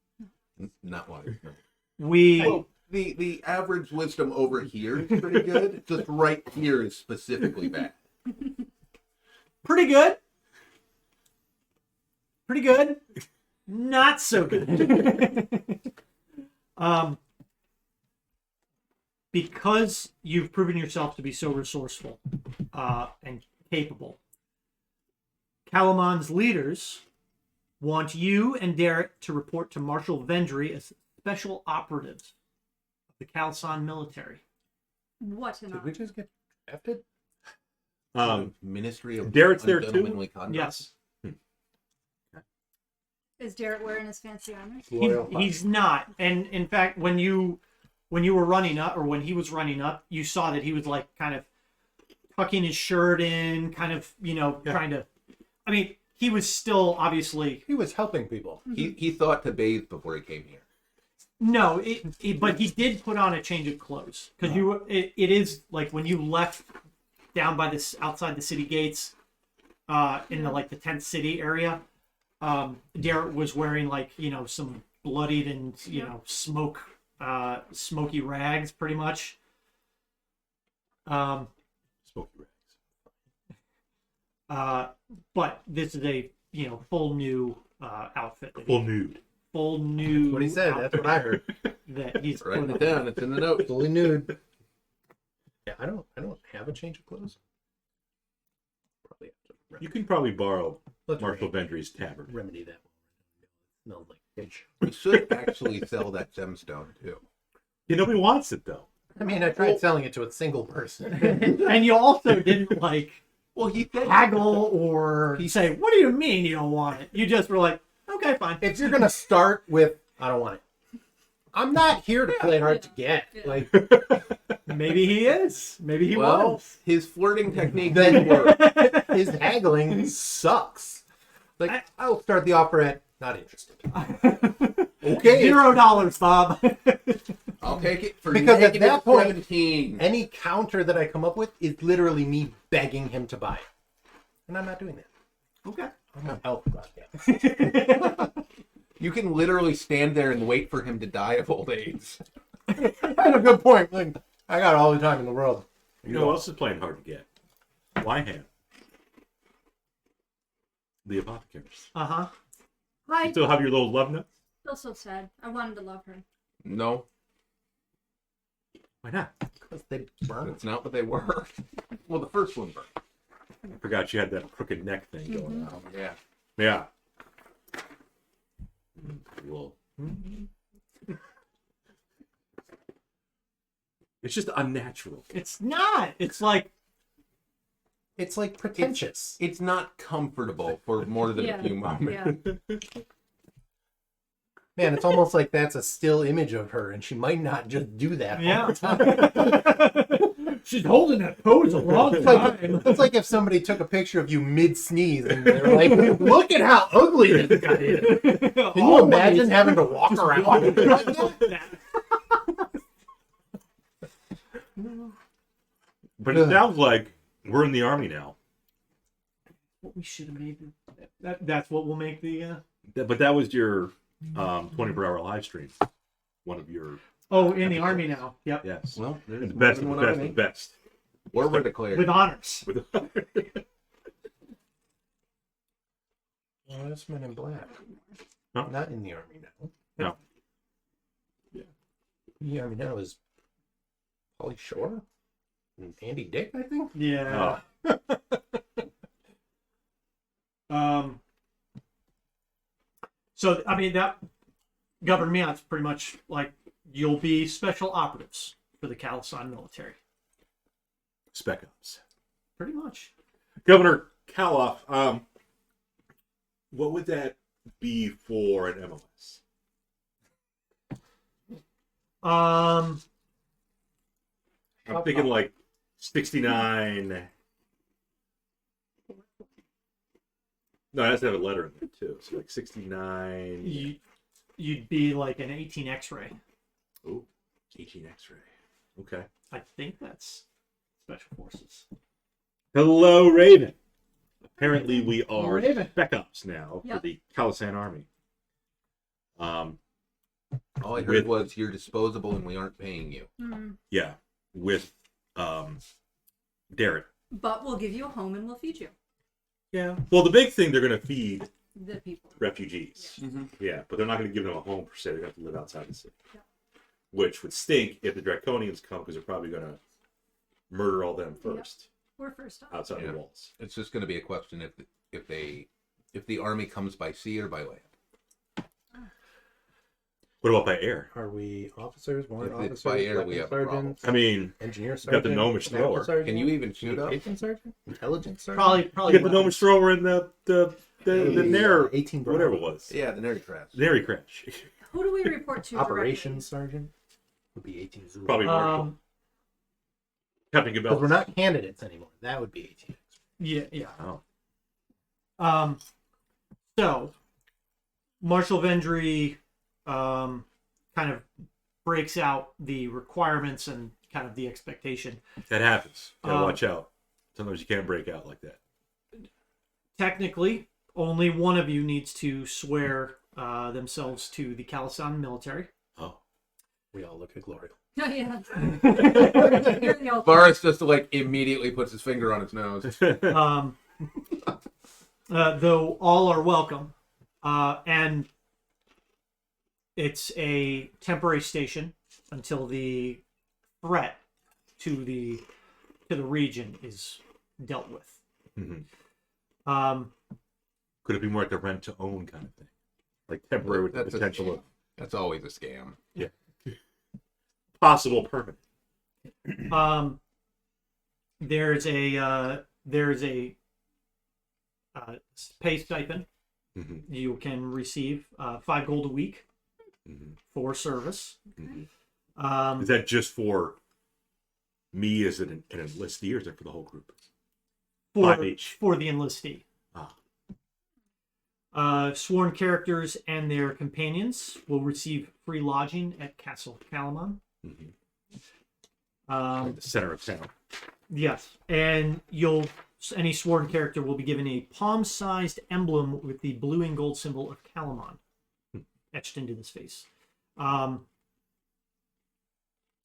Not wise. No. We Well, The average wisdom over here is pretty good. Just right here is specifically bad. Pretty good. Pretty good. Not so good. Because you've proven yourself to be so resourceful and capable, Kalaman's leaders want you and Derek to report to Marshal Vendry as special operatives of the Khalsan military. What an Did we just get drafted? Ministry of Derek's there too? Ungentlemanly Conduct. Yes. Is Derek wearing his fancy armor? He's not. And in fact, when you were running up, or when he was running up, you saw that he was like kind of tucking his shirt in, kind of, trying to. I mean, he was still obviously. He was helping people. He thought to bathe before he came here. No, but he did put on a change of clothes because it is like when you left down by this outside the city gates, in the tent city area. Derek was wearing some bloodied and smoky rags, pretty much. Smoky rags. But this is a full new outfit. Full nude. Full nude. That's what he said. That's what I heard. That he's Writing it down. It's in the notes. Fully nude. Yeah, I don't have a change of clothes. Probably have to You can probably borrow Let's Marshal Vendry's tabard. remedy that one. Smells like fish. We should actually sell that gemstone too. Nobody wants it though. I mean, I tried selling it to a single person. and you also didn't Well, he said haggle or say, "What do you mean you don't want it?" You just were like, "Okay, fine." If you're gonna start with, I don't want it. I'm not here to play hard to get. Yeah. Like, Maybe he is. Maybe he well, was. his flirting technique Then- didn't work. his haggling sucks. Like, I'll start the offer at not interested. Okay. $0, Bob. I'll take it for Because at negative that point- 17. Any counter that I come up with is literally me begging him to buy it. And I'm not doing that. Okay. I'm not help, goddamn. You can literally stand there and wait for him to die of old age. That's a good point. Like, I got all the time in the world. You know who else is playing hard to get? Wyham. The apothecaries. Uh-huh. Hi. You still have your little love notes? Feel so sad. I wanted to love her. No, Why not? Because they burn. that's not what they were. Well, the first one burned. I forgot you had that crooked neck thing going on. Yeah. Yeah. Cool. It's just unnatural. It's not. It's like, It's like pretentious. It's not comfortable for more than a few moments. Yeah. Man, it's almost like that's a still image of her, and she might not just do that all yeah. the time. She's holding that pose a long time. It's like if somebody took a picture of you mid-sneeze, and they're like, look at how ugly this guy is. Can you imagine having to walk around like that? But it sounds like we're in the army now. What we should have made. That's what will make the... But that was your 24-hour live stream. One of your... Oh, in the army now. Yep. Yes. Well, there's The more best, than the one best, the army. best. Or we're declared. With honors. With Oh, that's Men in Black. Huh? Not in the army now. No. Yeah. In the army now is Pauly Shore and Andy Dick, I think. Yeah. Oh. So, I mean, that governed me. It's pretty much like you'll be special operatives for the Khalsan military. Spec Ops. Pretty much. Governor Kaloff, what would that be for an MLS? I'm thinking like 69. No, it has to have a letter in there too. So like 69. You'd be like an 18 X-ray. Oh, 18 X-ray. Okay. I think that's special forces. Hello, Raven. Apparently, we are Raven. Spec Ops now for Yep. the Khalisan army. All I heard With- was you're disposable and we aren't paying you. Yeah, with Darren. But we'll give you a home and we'll feed you. Yeah. Well, the big thing, they're going to feed The people. refugees. Mm-hmm. Yeah, but they're not going to give them a home per se. They're going to have to live outside the city. Yeah. Which would stink if the Draconians come, because they're probably going to murder all them first We're first off. outside Yeah. the walls. It's just going to be a question if the army comes by sea or by land. What about by air? Are we officers, warrant If officers, it's by air, weapon we have a problem. sergeants, I mean, engineer got sergeant, the gnomish medical thrower. sergeant, Can you even shoot up? communication sergeant, intelligence sergeant? Probably. you get the gnomish thrower and the Nair, 18 whatever Bravo. it was. Yeah, the nerdy crash. Nary crash. Who do we report to? Operations sergeant would be 18 Zulu. Probably Marshall. Captain because we're Gabel. not candidates anymore. That would be 18. Yeah. Oh. So Marshal Vendry kind of breaks out the requirements and kind of the expectation. That happens. Gotta Um, watch out. Sometimes you can't break out like that. Technically, only one of you needs to swear themselves to the Kalasan military. Oh. We all look at Glorial. Oh, yeah. You're the ultimate. Boris just like immediately puts his finger on his nose. Though all are welcome, and it's a temporary station until the threat to the region is dealt with. Mhm. Could it be more like the rent to own kind of thing? Like temporary with the That's a- potential of That's always a scam. possible permanent. There's a pay stipend Mhm. you can receive 5 gold a week Mhm. for service. Mhm. Um, Is that just for me as an enlistee, or is that for the whole group? for 5 each. for the enlistee. Ah. Sworn characters and their companions will receive free lodging at Castle Kalaman. Mhm. Um, The center of town. yes, and any sworn character will be given a palm-sized emblem with the blue and gold symbol of Kalaman etched into his face.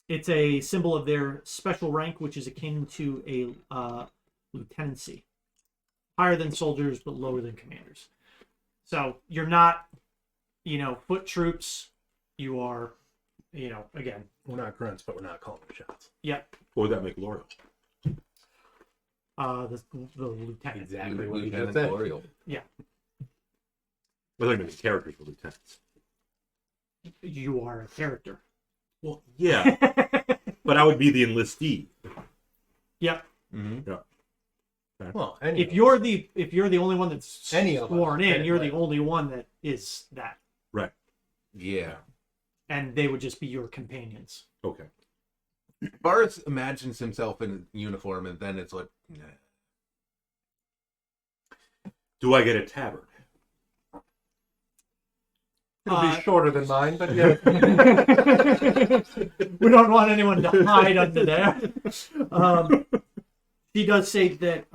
It's a symbol of their special rank, which is akin to a lieutenancy, higher than soldiers but lower than commanders. So you're not, foot troops. You are, again, We're not grunts, but we're not calling the shots. yep. What would that make L'Oreal? The lieutenant. Exactly what you just Lieutenant said. Glorial. I think the characters for lieutenants. You are a character. Well, yeah, but I would be the enlistee. Yep. Mm-hmm. Well, any If you're the only one that's Any of us, sworn in, you're the technically. only one that is that, Right. Yeah. and they would just be your companions. Okay. Boris imagines himself in a uniform, and then it's like, nah. Do I get a tabard? It'll be shorter than mine, but yeah. We don't want anyone to hide under there. He does say that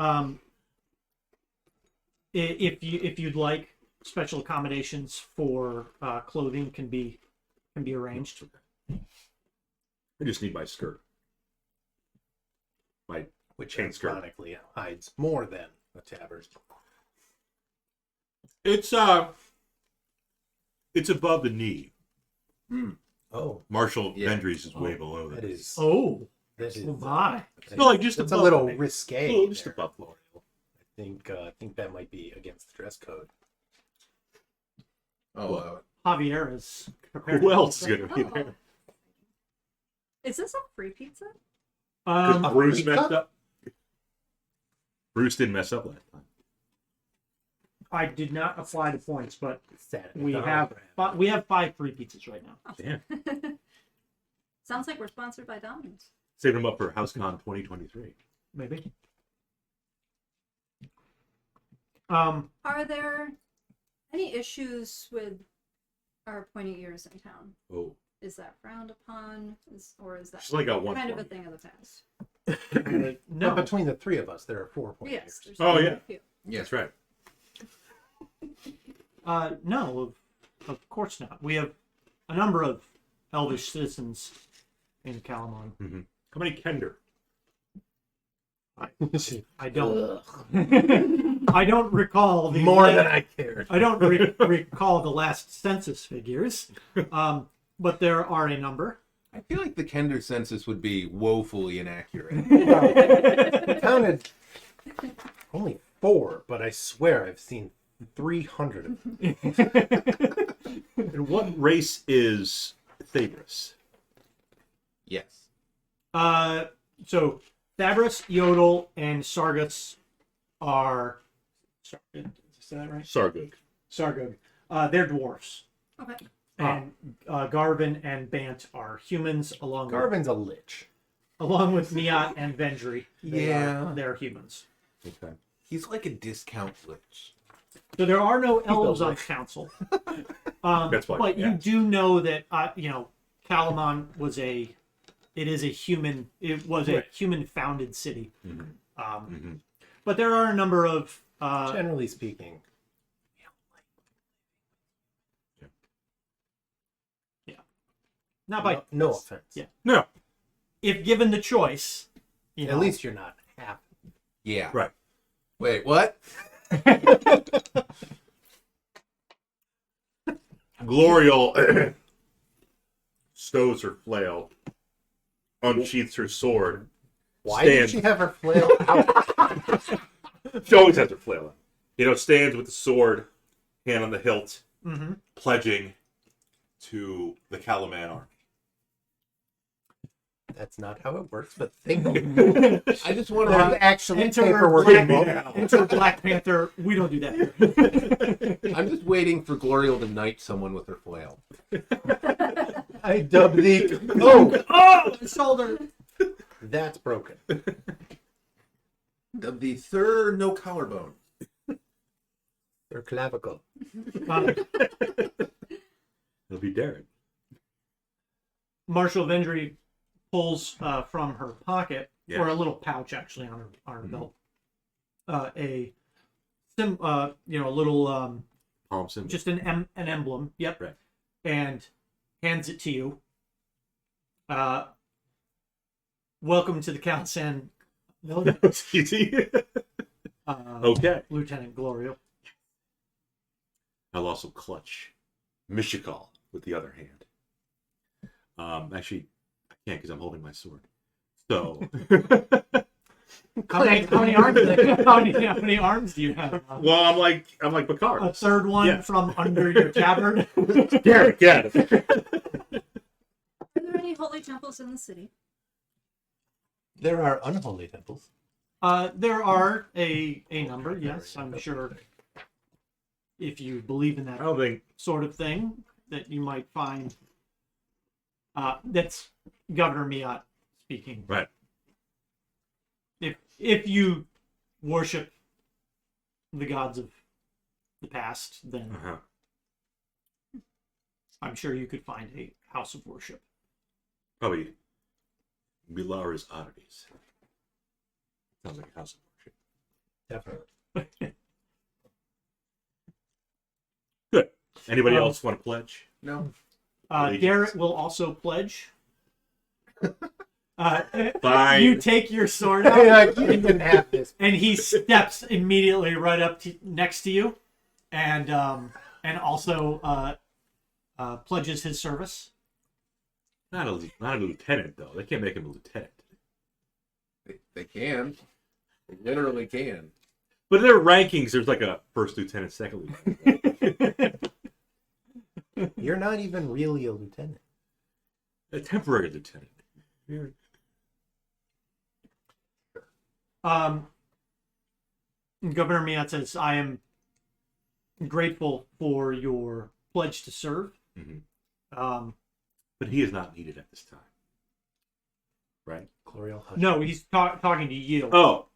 if you'd like, special accommodations for clothing can be arranged. I just need my skirt. My which chain skirt. ironically hides more than a tabard. It's above the knee. Oh, Marshall Yeah. Vendry's is way below that. that is. Oh, That is. oh my! No, like just it's a above little it. risque. Oh, just there, above. L'Oreal. I think that might be against the dress code. Oh, Javier is prepared. Who else is going to be there? Is this a free pizza? Because Bruce pizza? messed up. Bruce didn't mess up last time. I did not apply the points, but Saturday. we have 5 free pizzas right now. Damn. Sounds like we're sponsored by Domino's. Saving him up for HouseCon 2023. Maybe. Are there any issues with our pointy ears in town? Oh. Is that frowned upon? Or is that She's only got one kind of a point. thing of the past? No, No, between the three of us, there are 4 points. Yes. There's Oh, a yeah. few. yeah. That's right. no, of course not. We have a number of elvish citizens in Kalaman. Mm-hmm. How many Kender? I don't. I don't recall the More than I cared. I don't recall the last census figures, but there are a number. I feel like the Kender census would be woefully inaccurate. I counted only 4, but I swear I've seen 300 of them. And what race is Thabris? Yes. So Thabris, Yodel, and Sargus are. Did I say that right? Sargug. Sargug. They're dwarfs. Okay. And Garvin and Bant are humans, along Garvin's a lich. with Miat and Vendry. They're humans. Okay. He's like a discount lich. So there are no elves on council. That's why. But you do know that Kalaman was it was a human founded city. Mm-hmm. But there are a number of Generally speaking. not by No offense. Yeah. No. if given the choice, At least you're not half. Yeah. Right. Wait, what? Glorial stows her flail, unsheaths her sword. Why stands. did she have her flail out? She always has her flail out. Stands with the sword, hand on the hilt, pledging to the Kalaman army. That's not how it works, but thank you. I just want There's to. actually Enter paperwork Black, involved. enter Black Panther. We don't do that. I'm just waiting for Glorial to knight someone with her flail. I dub thee. Oh, Oh, the shoulder. that's broken. Dub thee Sir No Collarbone. Or clavicle. It'll be Darren. Marshal Vendry pulls from her pocket, Yeah. or a little pouch actually on her belt, a little Palm symbol. just an emblem. Yep. Right. And hands it to you. Welcome to the Kalsan military. Easy. Okay. Lieutenant Glorial. I'll also clutch Mishikal with the other hand. Actually, I can't because I'm holding my sword. So, How many arms? How many arms do you have? well, I'm like A Bakaris. third one Yeah. from under your tabard. Derek, get it. Are there any holy temples in the city? There are unholy temples. There are a number, yes, I'm sure. If you believe in that I don't think. sort of thing, that you might find. That's Governor Miat speaking. Right. If you worship the gods of the past, then Uh-huh. I'm sure you could find a house of worship. Probably Milara's oddities. Sounds like a house of worship. Definitely. Good. Anybody else want to pledge? No. Allegiance. Garrett will also pledge. Fine. You take your sword Hey, out, like, you can have this. and he steps immediately right up next to you, and also pledges his service. Not a lieutenant, though. They can't make him a lieutenant. They can. They literally can. But in their rankings, there's like a first lieutenant, second lieutenant. You're not even really a lieutenant. A temporary lieutenant. Governor Miat says, "I am grateful for your pledge to serve." Mhm. But But he is not needed at this time. Right? Glorial hush. no, he's talking to you. Oh.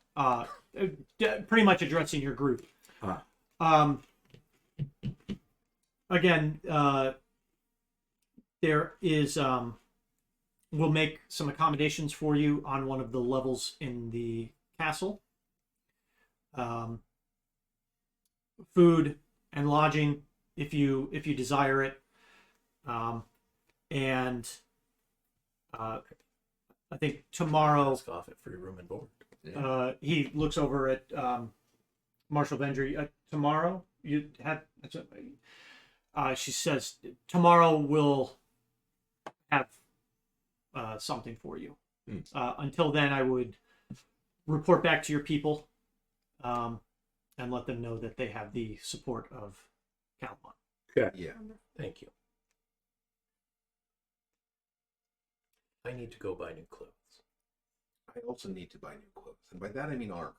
Pretty much addressing your group. Ah. Again, there is. We'll make some accommodations for you on one of the levels in the castle. Food and lodging, if you desire it. and I think tomorrow Ask off at free room and board. he looks over at Marshal Vendry. Tomorrow you have. She says tomorrow we'll have something for you. Until then, I would report back to your people and let them know that they have the support of Kalaman. Yeah. Thank you. I need to go buy new clothes. I also need to buy new clothes, and by that I mean armor.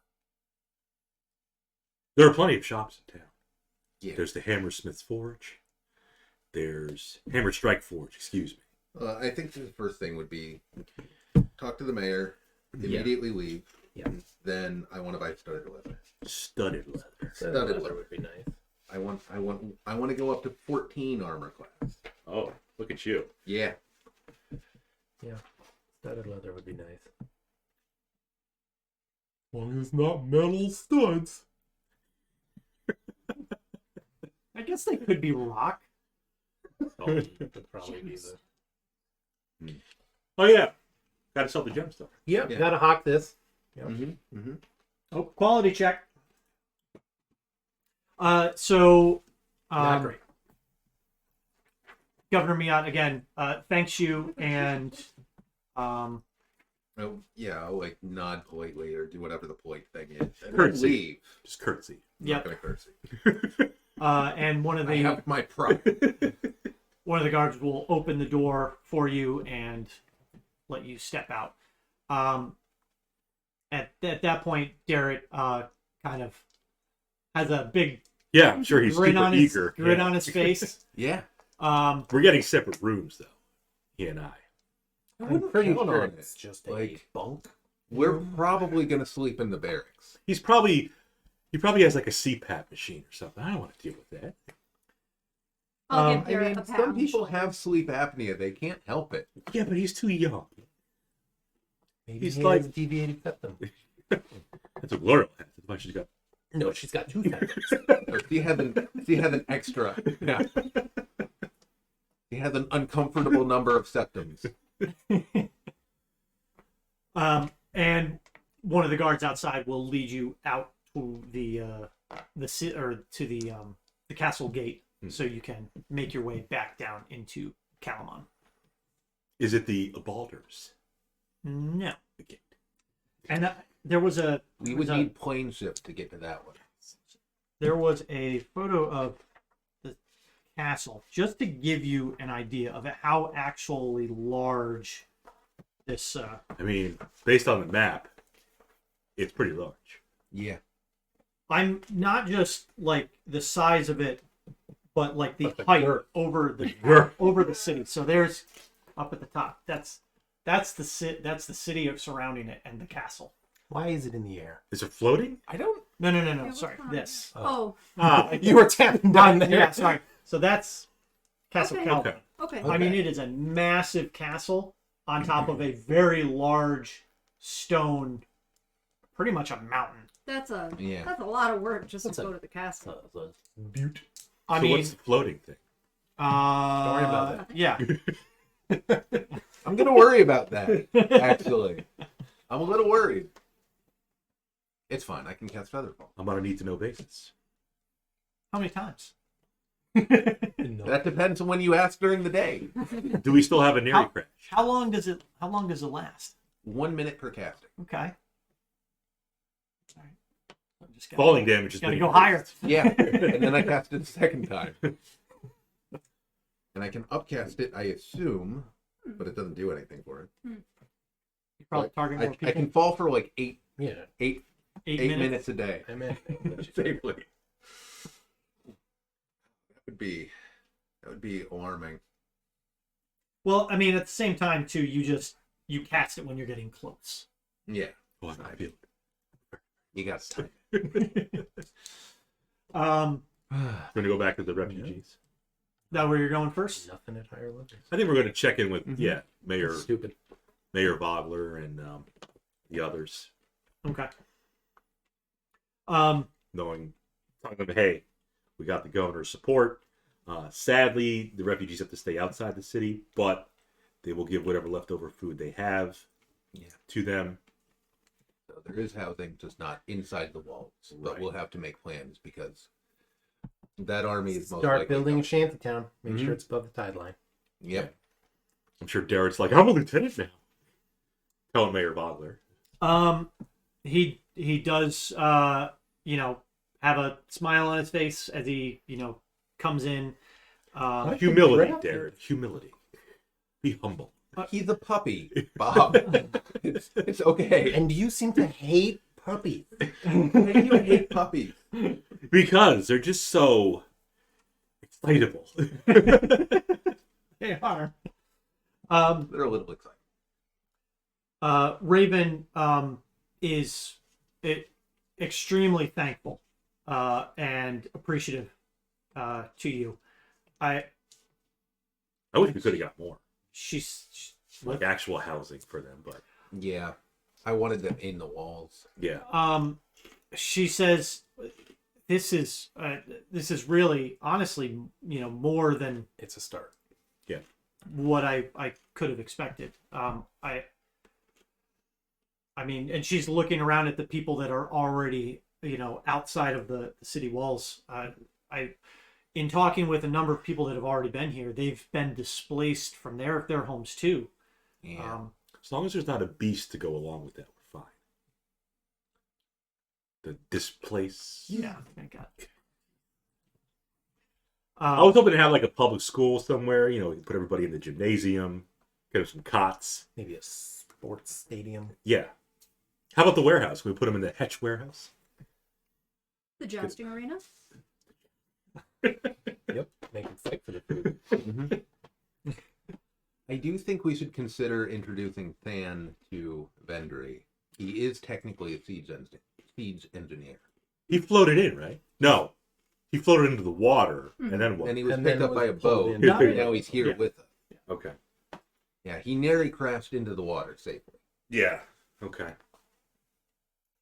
There are plenty of shops in town. Yeah. There's the Hammersmith's Forge. There's Hammer Strike Forge, excuse me. I think the first thing would be talk to the mayor, immediately leave. Yeah. Then I want to buy studded leather. Studded leather. Studded leather would be nice. I want to go up to 14 armor class. Oh, look at you. Yeah. Yeah. Studded leather would be nice. As long as it's not metal studs. I guess they could be rock. Would probably be the. Oh, yeah. Got to sell the gemstone. Yep, Yeah. gotta hawk this. Yep. Mm-hmm. Mm-hmm. Oh, quality check. So Not great. Governor Miat again thanks you, and Oh, yeah, I'll like nod politely or do whatever the polite thing is. And then Courtesy. leave. Just courtesy. I'm Yep. not going to curtsy. And one of I the have my pride. guards will open the door for you and let you step out. At that point, Derek kind of has a big Yeah, I'm sure he's grin super on his eager. grin Yeah. on his face. Yeah. We're getting separate rooms, though. He and I. I'm pretty count sure on it's just a like bunk. we're probably going to sleep in the barracks. He probably has like a CPAP machine or something. I don't want to deal with that. I'll Um, give Derek a some pound. people have sleep apnea. They can't help it. Yeah, but he's too young. Maybe He's he like- has deviated septum. That's what Glorial has. That's why she's got. No, she's got two septums. Or she has an extra. Yeah. He has an uncomfortable number of septums. And one of the guards outside will lead you out to the castle gate, so you can make your way back down into Kalaman. Is it the Balders? No, The gate. and there was a We would need plane ships to get to that one. there was a photo of the castle just to give you an idea of how actually large this. I mean, based on the map, it's pretty large. Yeah. I'm not just like the size of it, but like the But the height girth. over the girth. over the city. So there's up at the top. That's the city of surrounding it and the castle. Why is it in the air? Is it floating? I don't. No. Yeah, Sorry, what's on this. Oh, Ah, You were tapping down there. Yeah, sorry. So that's Castle Okay. Kalaman. okay. okay. I mean, it is a massive castle on top of a very large stone, pretty much a mountain. That's a Yeah. lot of work just That's to a- go to the castle. Butte. I So mean, what's the floating thing? don't worry about that. Yeah. I'm going to worry about that, actually. I'm a little worried. It's fine. I can cast Featherfall. I'm on a need-to-know basis. How many times? No. That depends on when you ask during the day. Do we still have a Neri crash? How long does it last? 1 minute per casting. Okay. All right. I'm just Falling damage is Gotta being go higher. increased. Yeah. And then I cast it a second time. And I can upcast it, I assume, but it doesn't do anything for it. You probably Like, target more I people. can fall for like eight Yeah. Eight minutes a day. I meant. Safely. That would be alarming. Well, I mean, at the same time, too, you cast it when you're getting close. Yeah. Oh, I feel You got time. Going to go back to the refugees. That where you're going first? Nothing at higher levels. I think we're going to check in with Mhm. Mayor Stupid. Vogler and the others, Okay. telling them, hey, we got the governor's support. Sadly, the refugees have to stay outside the city, but They will give whatever leftover food they have to them. So there is housing, just not inside the walls. But Right. we'll have to make plans because that army is most Start likely building a coming. shantytown. Make Mhm. sure it's above the tide line. Yep. I'm sure Darrett's like, I'm a lieutenant now. Telling Mayor Vogler. He does you know, have a smile on his face as he, you know, comes in. Humility, drafted. Darrett. Humility. Be humble. He's a puppy, Bob. it's okay. And you seem to hate puppies. Why do you hate puppies? Because they're just so excitable. They are. They're a little excited. Raven is extremely thankful and appreciative to you. I wish we could have got more. She's Like actual housing for them, but Yeah. I wanted them in the walls. yeah. She says this is really honestly, you know, more than It's a start. what I could have expected. I mean, and she's looking around at the people that are already, you know, outside of the city walls. In talking with a number of people that have already been here, they've been displaced from their homes too. Yeah. As long as there's not a beast to go along with that, we're fine. The displace. Yeah, I got it. I was hoping to have like a public school somewhere. You know, we can put everybody in the gymnasium, get them some cots. Maybe a sports stadium. Yeah. How about the warehouse? Can we put them in the Hetch warehouse? The jousting arena. Yep. Make them fight for the food. Mhm. I do think we should consider introducing Than to Vendry. He is technically a siege engineer. He floated in, right? No. He floated into the water, and then what? And he was And picked then up by a was pulled boat, in. and now he's here Yeah. with us. Okay. Yeah, he nearly crashed into the water safely. Yeah. Okay.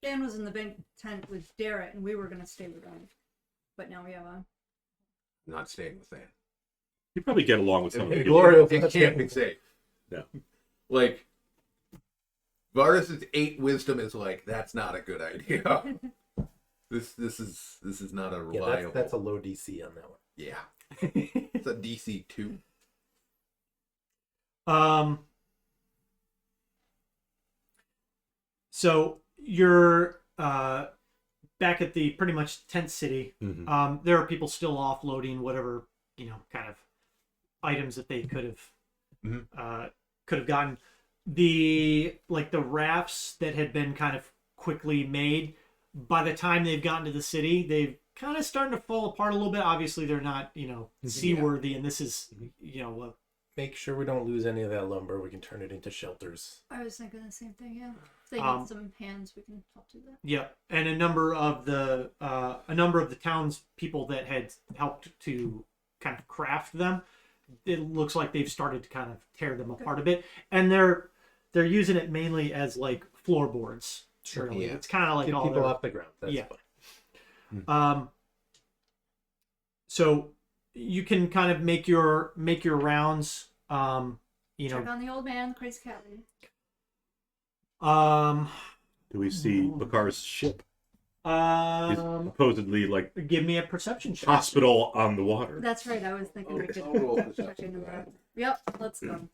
Dan was in the big tent with Darrett, and we were gonna stay with him, but now we have a. Not staying with Than. You probably get along with some of the Glorial. It can't be safe. No. Like, Varus's 8 wisdom is like, that's not a good idea. This is not a Yeah, reliable. that's a low DC on that one. Yeah. It's a DC 2. So you're back at the pretty much tent city. Mhm. There are people still offloading whatever, you know, kind of items that they could have gotten. The rafts that had been kind of quickly made, by the time they've gotten to the city, they've kind of starting to fall apart a little bit. Obviously, they're not, you know, seaworthy, and this is, you know, Make sure we don't lose any of that lumber. We can turn it into shelters. I was thinking the same thing. Yeah. If they Um, need some hands, we can help do that. yeah, and a number of the town's people that had helped to kind of craft them, it looks like they've started to kind of tear them apart a bit, and they're using it mainly as like floorboards. Surely, Yeah. it's kind of like Get all people their, off the ground. That's Yeah. fine. So you can kind of make your rounds. You Check know, on the old man, crazy cat lady. Do we see Bakaris' ship? He's supposedly like give me a perception check. hospital on the water. That's right. I was thinking we could I'll roll check perception into for that. that. Yep. Let's go.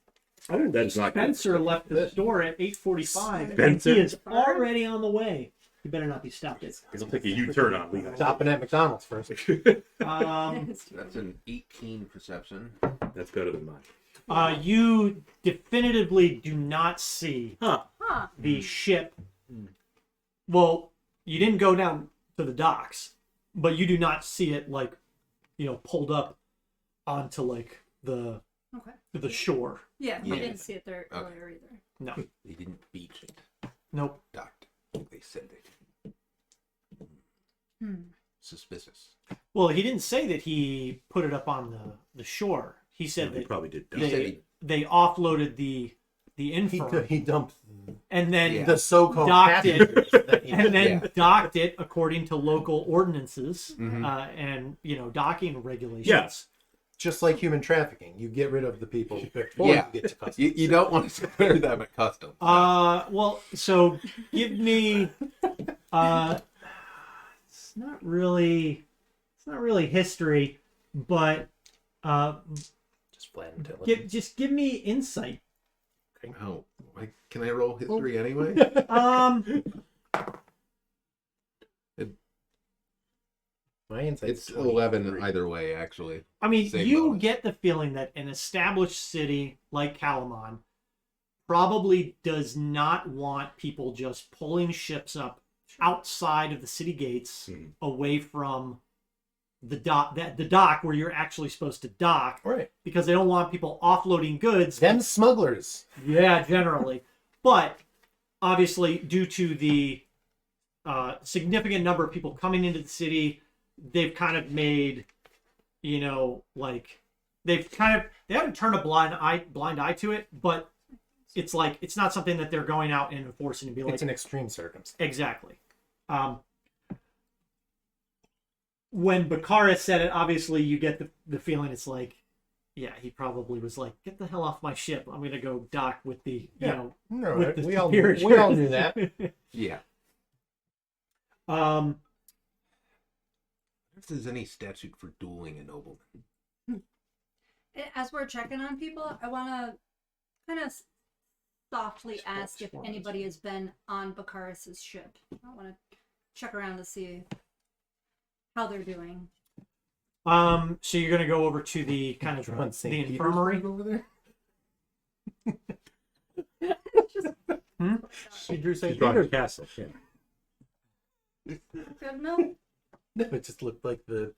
Oh, that's not good. Spencer left the store at 8:45. Spencer? He is already on the way. You better not be stopped. He'll take a U-turn on Levi. Stopping at McDonald's first. That's an 18 perception. That's better than mine. You definitively do not see Huh. Huh. the ship. Well, you didn't go down to the docks, but you do not see it like, you know, pulled up onto like the Okay. shore. Yeah, we Yeah. didn't see it there Okay. earlier either. No, They didn't beach it. nope. Docked. They said it. Suspicious. Well, he didn't say that he put it up on the shore. He said He that probably did. He said they offloaded the He, infirm he dumped and then Yeah. the so-called Docked it. passengers that he and then Yeah. docked it according to local ordinances Mhm. and, you know, docking regulations. Yes. Just like human trafficking, you get rid of the people before Yeah. you get to customs. You don't want to declare them at customs. Well, so give me. It's not really history, but Just flat intelligence. just give me insight. Oh, can I roll history anyway? My insight. It's 11 either way, actually. I mean, Same you bonus. get the feeling that an established city like Kalaman probably does not want people just pulling ships up outside of the city gates, away from the dock where you're actually supposed to dock, Right. because they don't want people offloading goods. Them smugglers. Yeah, generally. But obviously, due to the significant number of people coming into the city, they've kind of made, like they haven't turned a blind eye to it, but it's like it's not something that they're going out and enforcing to be like It's an extreme circumstance. exactly. When Bakaris said it, obviously you get the feeling it's like, yeah, he probably was like, get the hell off my ship. I'm gonna go dock with the No, with the we all superior knew that. Yeah. If there's any statute for dueling a nobleman. As we're checking on people, I want to kind of softly ask if anybody has been on Bakaris's ship. I want to check around to see how they're doing. So you're gonna go over to the kind of Drawn St. the Petersburg infirmary. over there. Hmm? She drew St. She's drawing a Petersburg. castle. Yeah. Good, no? No, it just looked like the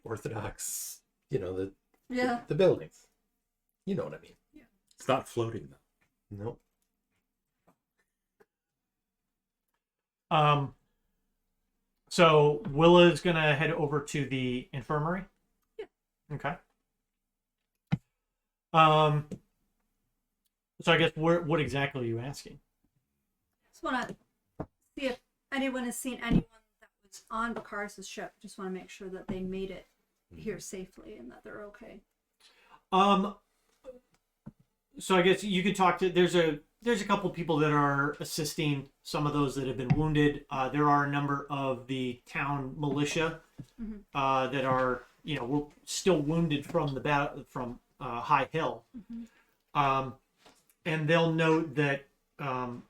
Orthodox, the Yeah. the buildings. You know what I mean? It's not floating though. Nope. So Willa's gonna head over to the infirmary. Yeah. Okay. So I guess what exactly are you asking? Just want to see if anyone has seen anyone that was on Bakaris's ship. Just want to make sure that they made it here safely and that they're okay. So I guess you could talk to. There's a couple people that are assisting some of those that have been wounded. There are a number of the town militia that are were still wounded from the battle from High Hill. And they'll note that, and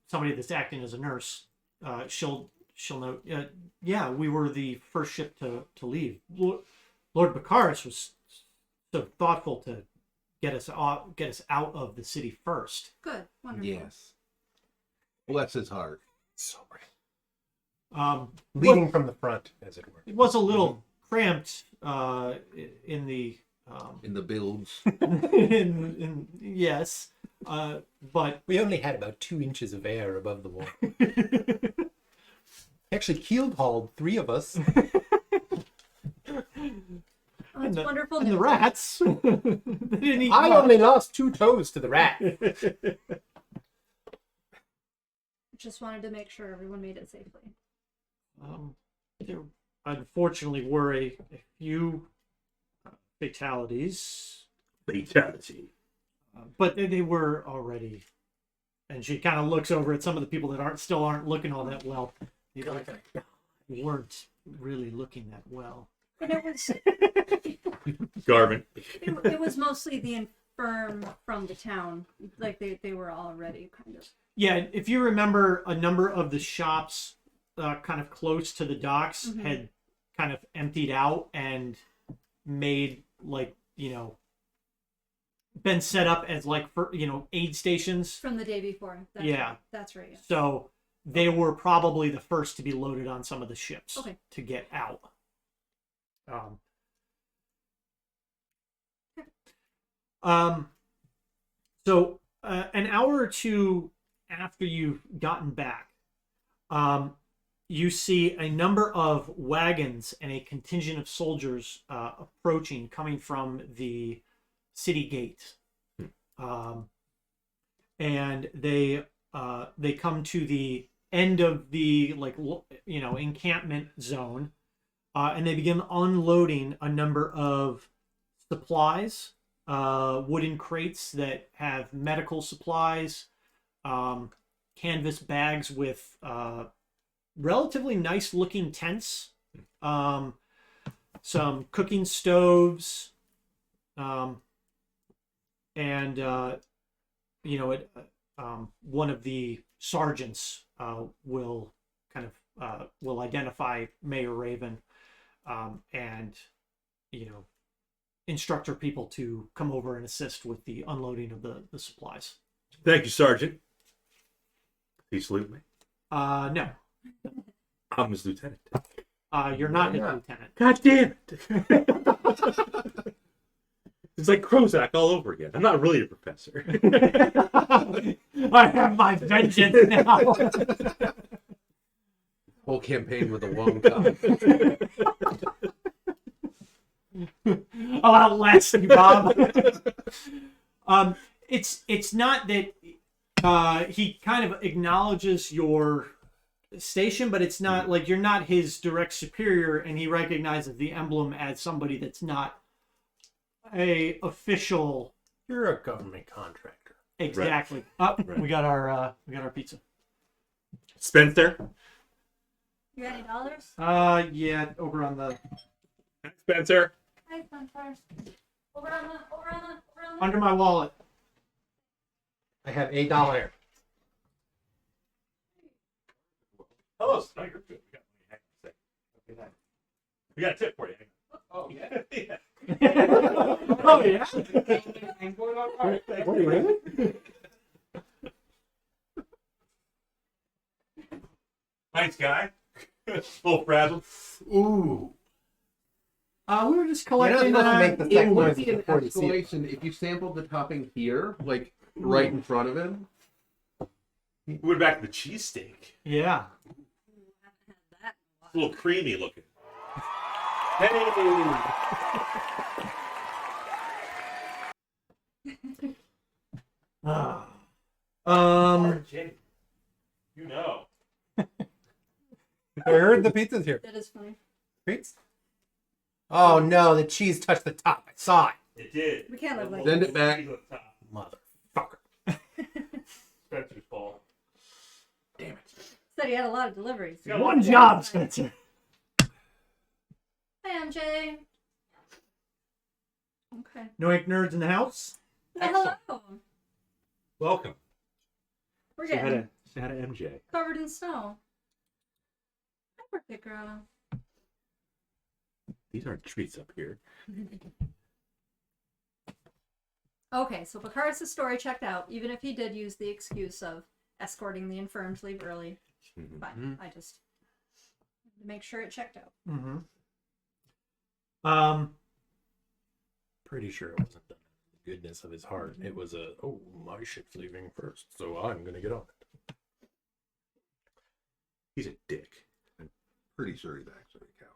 somebody that's acting as a nurse, she'll note, yeah, we were the first ship to leave. Lord Bakaris was so thoughtful to get us out of the city first. Good, wonderful. Yes. Bless his heart. So leading from the front, as it were. It was a little cramped in the In the builds. yes, but We only had about 2 inches of air above the wall. Actually, keeled hauled 3 of us. Oh, it's wonderful and the news. rats. They didn't eat I much. only lost 2 toes to the rat. Just wanted to make sure everyone made it safely. There unfortunately were a few fatalities, Fatality. but they were already. And she kind of looks over at some of the people that still aren't looking all that well. They weren't really looking that well. And it was Garvin. it was mostly the infirm from the town. Like they were already kind of. Yeah, if you remember, a number of the shops kind of close to the docks had kind of emptied out and made been set up as for aid stations. From the day before. That's right. Yeah. So they were probably the first to be loaded on some of the ships to get out. So an hour or two after you've gotten back, you see a number of wagons and a contingent of soldiers approaching, coming from the city gate, and they come to the end of the encampment zone, and they begin unloading a number of supplies, wooden crates that have medical supplies, canvas bags with relatively nice looking tents, some cooking stoves, and one of the sergeants will will identify Mayor Raven, and instruct her people to come over and assist with the unloading of the supplies. Thank you, Sergeant. Please salute me. No, I'm his lieutenant. you're not his lieutenant. God damn it! It's like Prozac all over again. I'm not really a professor. I have my vengeance now. Whole campaign with a long time. I'll outlast you, Bob. It's not that he kind of acknowledges your station, but it's not like you're not his direct superior, and he recognizes the emblem as somebody that's not a official. You're a government contractor. Exactly. Right. We got our pizza. Spencer? You got any dollars? Yeah, over on the Spencer? Hi, Spencer. Over on the. under my wallet. I have $1. Hello. No, you're good. We got a tip for you. Oh, yeah. Yeah. Oh yeah. Wait, really? Nice guy. Little frazzled. Ooh. We were just You're not collecting. supposed to make the It second would noise be an before you see it. escalation if you sampled the topping here, like right in front of him. We went back to the cheesesteak. Yeah. A little creamy looking. Hey! Jenny, you know. I heard the pizza's here. That is funny. Treats? Oh no, the cheese touched the top. I saw it. It did. We can't live like Send it back. Motherfucker. Spencer's fault. Damn it. Said he had a lot of deliveries. Yeah. One job, Spencer. Hi, MJ. Okay. No ink nerds in the house. Well, hello. Welcome. We're Say hi getting to MJ. covered in snow. Hi, birthday girl. These aren't treats up here. Okay, so Bakaris' story checked out, even if he did use the excuse of escorting the infirm to leave early. Fine. I just wanted to make sure it checked out. Mm-hmm. Pretty sure it wasn't done out of the goodness of his heart. It was my ship's leaving first, so I'm gonna get on it. He's a dick. Pretty sure he's actually a coward.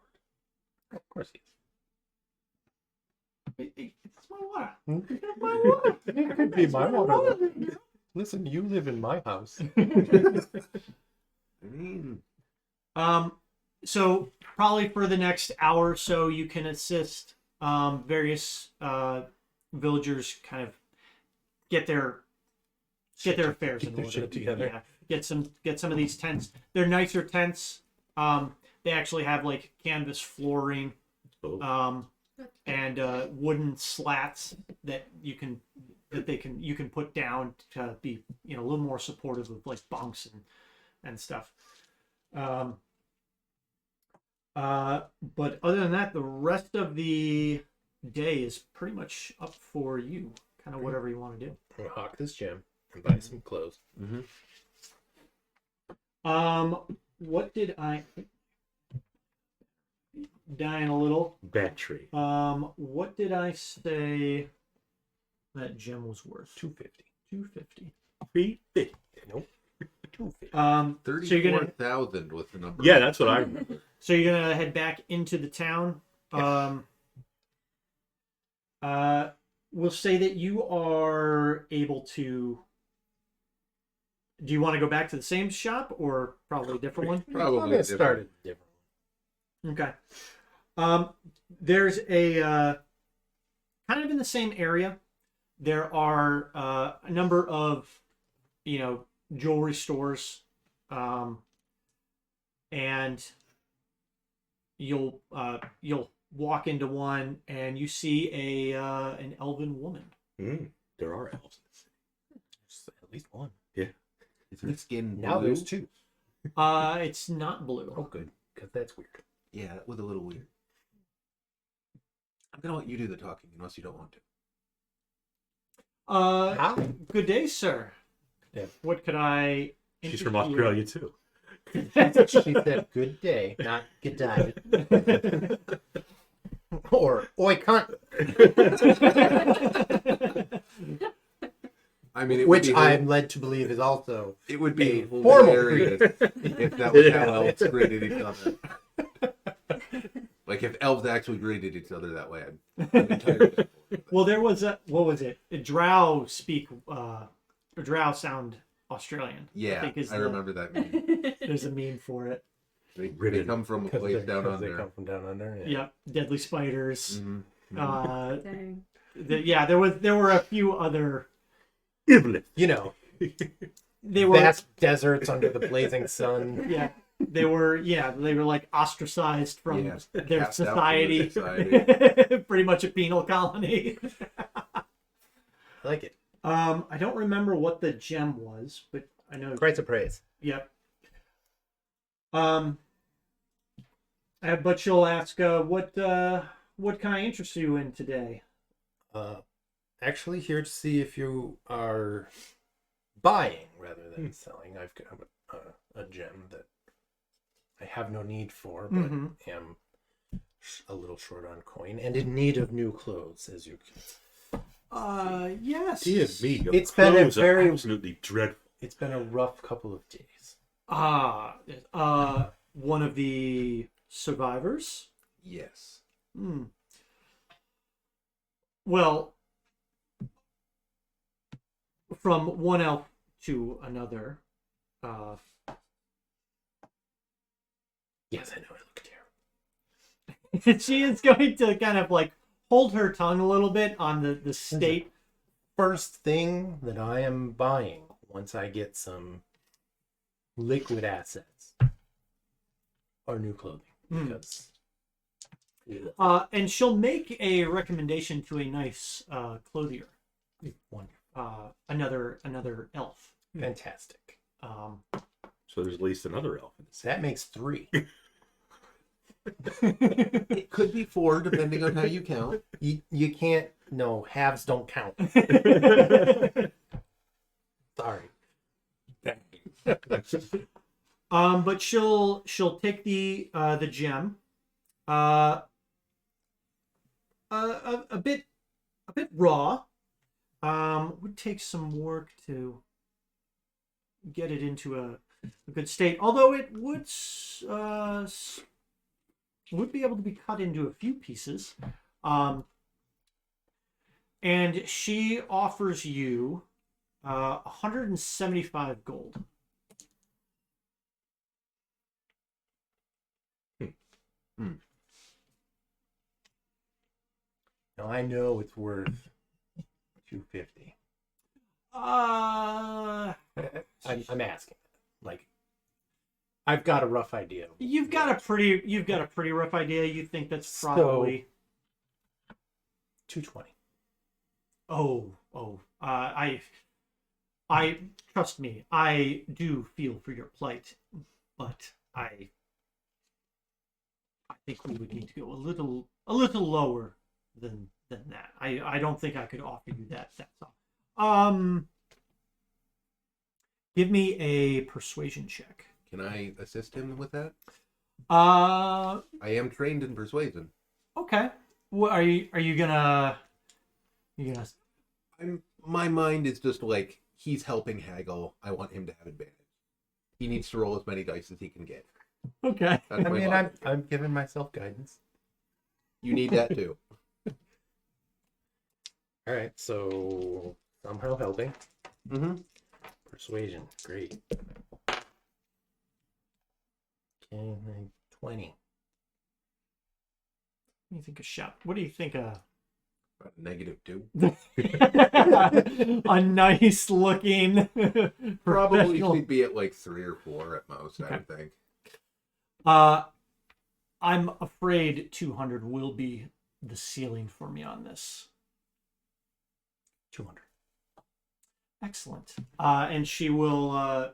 Of course he It's my water. is. My water. It could be my water. though. Listen, you live in my house. I mean, So probably for the next hour or so, you can assist various villagers kind of get their affairs in Get their order. shit together. Yeah, get some of these tents. They're nicer tents. They actually have like canvas flooring, Oh. and wooden slats that you can put down to be a little more supportive of like bunks and stuff. But other than that, the rest of the day is pretty much up for you. Kind of whatever you want to do. I'm gonna hawk this gem and buy some clothes. What did I dying a little? Battery. What did I say that gem was worth? 250. 250. 350. Nope. 250. So you're gonna 34,000 was the number. Yeah, that's what I remember. So you're gonna head back into the town. We'll say that you are able to. Do you want to go back to the same shop or probably a different one? Probably I'm gonna different. start it different. Okay. There's a kind of in the same area. There are a number of, jewelry stores, and you'll walk into one and you see an elven woman. There are elves in the city. There's at least one. Is her skin Now blue? there's two. It's not blue. Oh, good, because that's weird. Yeah, that was a little weird. I'm gonna let you do the talking, unless you don't want to. How? Good day, sir. Yeah. What could I? She's from interest you in? Australia too. She said, "Good day, not good day." Or "Oi, cunt," I mean, it which would be I'm led to believe is also it would be a formal hilarious if that was how elves greeted each other. Like if elves actually greeted each other that way, I'm entirely. Well, there was what was it? A drow speak, drow sound Australian. Yeah, think is I the- remember that meme. There's a meme for it. They come from a place down they under. come from down under. Yeah. Yep, deadly spiders. Mhm. Dang. There were a few other. Iblis. You know, They were vast deserts under the blazing sun. yeah. They were like ostracized from Yes, their cast out from society. their Pretty much a penal colony. I like it. I don't remember what the gem was, but I know. Price of praise. Yep. But she'll ask, what can I interest you in today? Actually, here to see if you are buying rather than selling. I've got a gem that I have no need for, but am a little short on coin and in need of new clothes, as you can. Yes. Dear me, your It's been a clothes are very- absolutely dreadful. It's been a rough couple of days. One of the survivors. Yes. Well, from one elf to another. Yes, I know. I look terrible. She is going to kind of like hold her tongue a little bit on the state. First thing that I am buying once I get some liquid assets are new clothing. Because And she'll make a recommendation to a nice clothier. wonderful. Another elf. Fantastic. So there's at least another elf in the city. That makes 3. It could be 4, depending on how you count. You can't. No, halves don't count. Sorry. But she'll take the gem. A bit raw. Would take some work to get it into a good state. Although it would be able to be cut into a few pieces. And she offers you 175 gold. Now I know it's worth 250. I'm asking. Like, I've got a rough idea. You've got a pretty rough idea. You think that's probably 220. I trust me. I do feel for your plight, but I think we would need to go a little lower than that. I don't think I could offer you that. That's all. Give me a persuasion check. Can I assist him with that? Uh, I am trained in persuasion. okay. What are you gonna? My mind is just like, he's helping haggle. I want him to have advantage. He needs to roll as many dice as he can get. Okay. That's I my mean, logic. I'm giving myself guidance. You need that too. All right, so somehow helping. Mm-hmm. Persuasion, great. Okay, 20. What do you think of shop? What do you think of About -2. a nice looking Probably professional? she'd be at like 3 or 4 at most, I would think. I'm afraid 200 will be the ceiling for me on this. 200. Excellent. And she will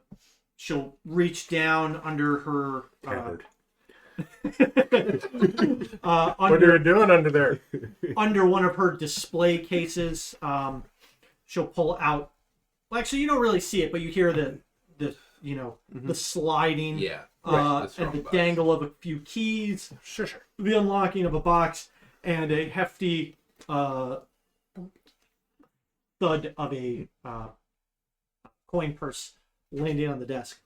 she'll reach down under her Tethered. What are under you doing under there? under one of her display cases. She'll pull out. Well, actually, you don't really see it, but you hear the the sliding. Yeah. And the the strong box. dangle of a few keys, Sure. the unlocking of a box, and a hefty thud of a coin purse landing on the desk.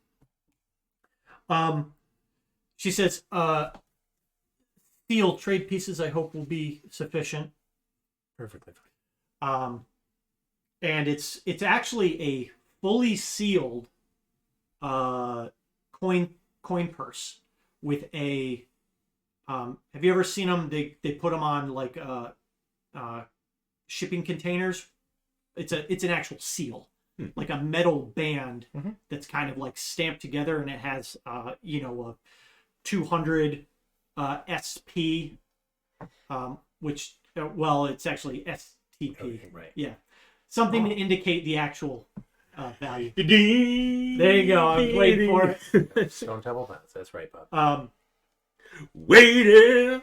She says, "Steel trade pieces, I hope, will be sufficient." Perfectly fine. And it's actually a fully sealed coin purse with a have you ever seen them? They put them on like shipping containers. It's an actual seal, like a metal band that's kind of like stamped together, and it has a 200 SP, which it's actually STP. Okay, right. Yeah, something to indicate the actual value. There you go. I'm waiting for it. Stone Temple Fence. That's right, Bob. Waiting.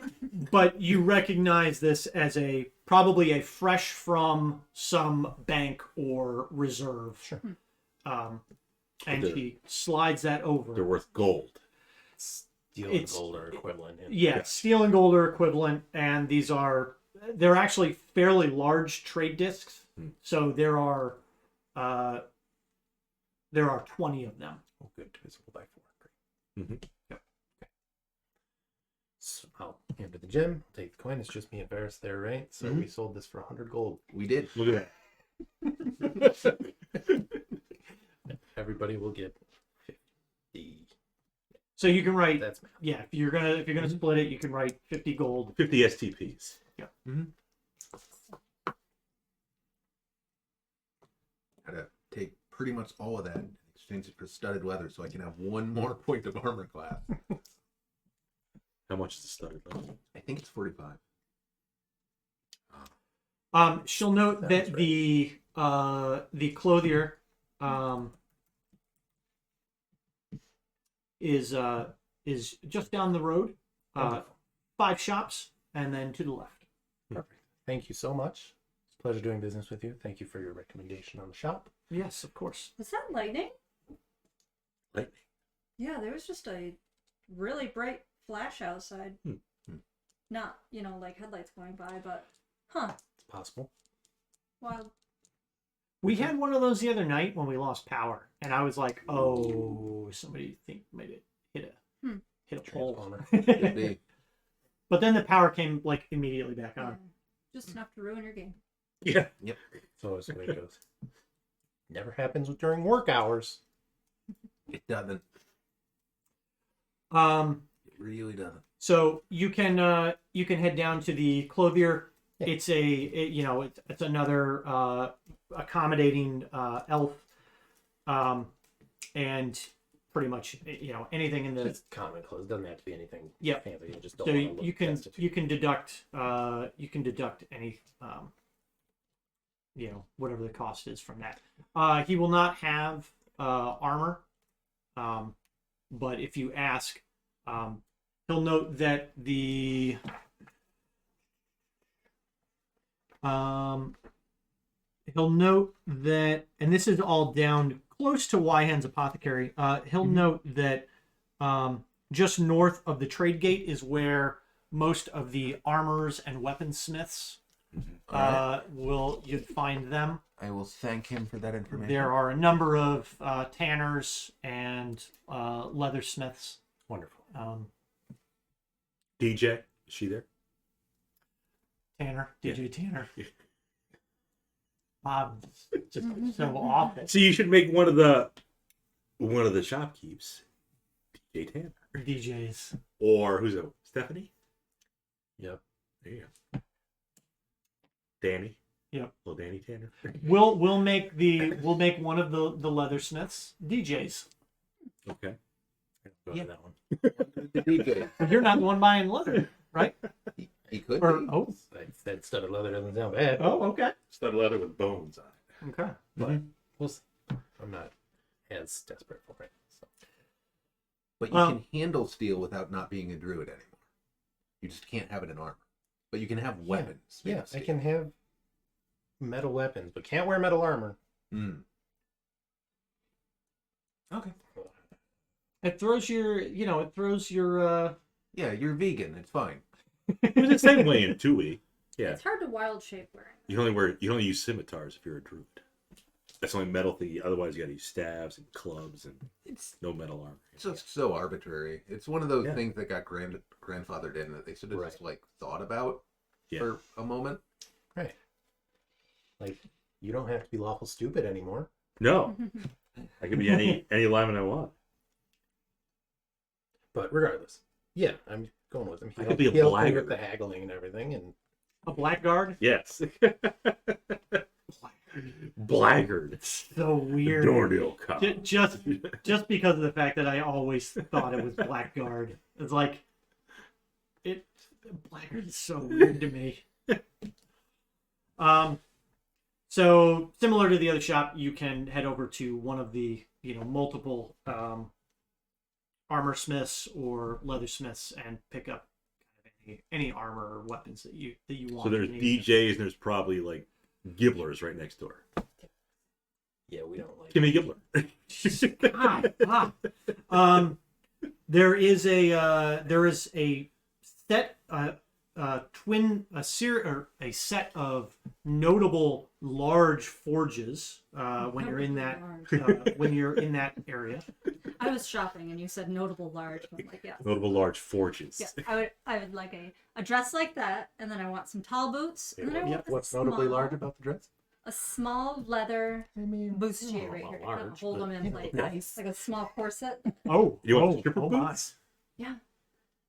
But you recognize this as probably a fresh from some bank or reserve. Sure. And They're- she slides that over. They're worth gold. Steel and gold are equivalent. Yeah, steel and gold are equivalent, and they're actually fairly large trade discs. So there are 20 of them. Oh, good. Divisible by 4. Great. Mhm. Yep. Okay. So I'll hand to the gym. I'll take the coin. It's just me and Varys there, right? So we sold this for 100 gold. We did. Look at Everybody will get 50. So you can write. That's math. Yeah, if you're gonna split it, you can write 50 gold. 50 STPs. Gotta take pretty much all of that and exchange it for studded leather so I can have 1 more point of armor class. How much is the studded leather? I think it's 45. She'll note that Sounds the clothier is just down the road, Wonderful. 5 shops, and then to the left. Perfect. Thank you so much. It's a pleasure doing business with you. Thank you for your recommendation on the shop. Yes, of course. Was that lightning? Lightning. Yeah, there was just a really bright flash outside. Not, like headlights going by, but It's possible. wild. We had one of those the other night when we lost power, and I was like, "Oh, somebody might have hit a pole." Transformer. Could be. But then the power came like immediately back Yeah. on. Just enough to ruin your game. Yeah. It's always the way it goes. Never happens during work hours. It doesn't. It really doesn't. So you can head down to the clothier. Yeah. It's it's another accommodating elf, and pretty much anything in the It's common clothes. Doesn't have to be anything Yep. fancy. You just don't so want to look you can destitute. deduct any whatever the cost is from that. He will not have armor, but if you ask, he'll note that and this is all down close to Wyhand's apothecary. He'll note that just north of the trade gate is where most of the armors and weaponsmiths you'd find them. I will thank him for that information. There are a number of tanners and leathersmiths. Wonderful. DJ, is she there? Tanner, Yeah. DJ Tanner. Just so awful. So you should make one of the shopkeepers, DJ Tanner, DJs. or who's it? Stephanie? Yep. There you go. Danny. Yep. Little Danny Tanner. We'll make one of the leathersmiths DJs. Okay. Go Yeah. to that one. The DJ. But you're not the one buying leather, right? He could Or be. oh, That studded leather doesn't sound bad. oh, okay, Stud leather with bones on it. okay. But we'll see. I'm not as desperate for it. So. But you can handle steel without not being a druid anymore. You just can't have it in armor. But you can have weapons. made Yeah, of I steel. can have metal weapons, but can't wear metal armor. Mm. Okay. It throws your, Yeah, you're vegan. It's fine. It was the same way in 2E. Yeah. It's hard to wild shape wearing. You only use scimitars if you're a druid. That's the only metal thing. Otherwise, you got to use staves and clubs and no metal armor. It's just so arbitrary. It's one of those Yeah. things that got grandfathered in that they should have Right. just like thought about Yeah. for a moment. Right. Like, you don't have to be lawful stupid anymore. No, I can be any alignment I want. But regardless, yeah, I'm going with him. I could be a He helped me blackguard. with the haggling and everything, and a blackguard. Yes. Blackguard. So weird. Dornil cop. Just because of the fact that I always thought it was blackguard. It's like blackguard is so weird to me. So similar to the other shop, you can head over to one of the multiple armor smiths or leathersmiths and pick up any armor or weapons that you want. So there's DJs and there's probably like Gibblers right next door. yeah, we don't like. Give me a Gibbler. God. There is a set a set of notable large forges when you're in that area. I was shopping and you said notable large. I'm like, yes. Notable large forges. Yeah, I would like a dress like that, and then I want some tall boots, and then I want What's notably large about the dress? a small leather bustier right well, here to kind of large, hold but, them in you know, place, nice. like a small corset. Oh, You want stripper my. boots? Yeah,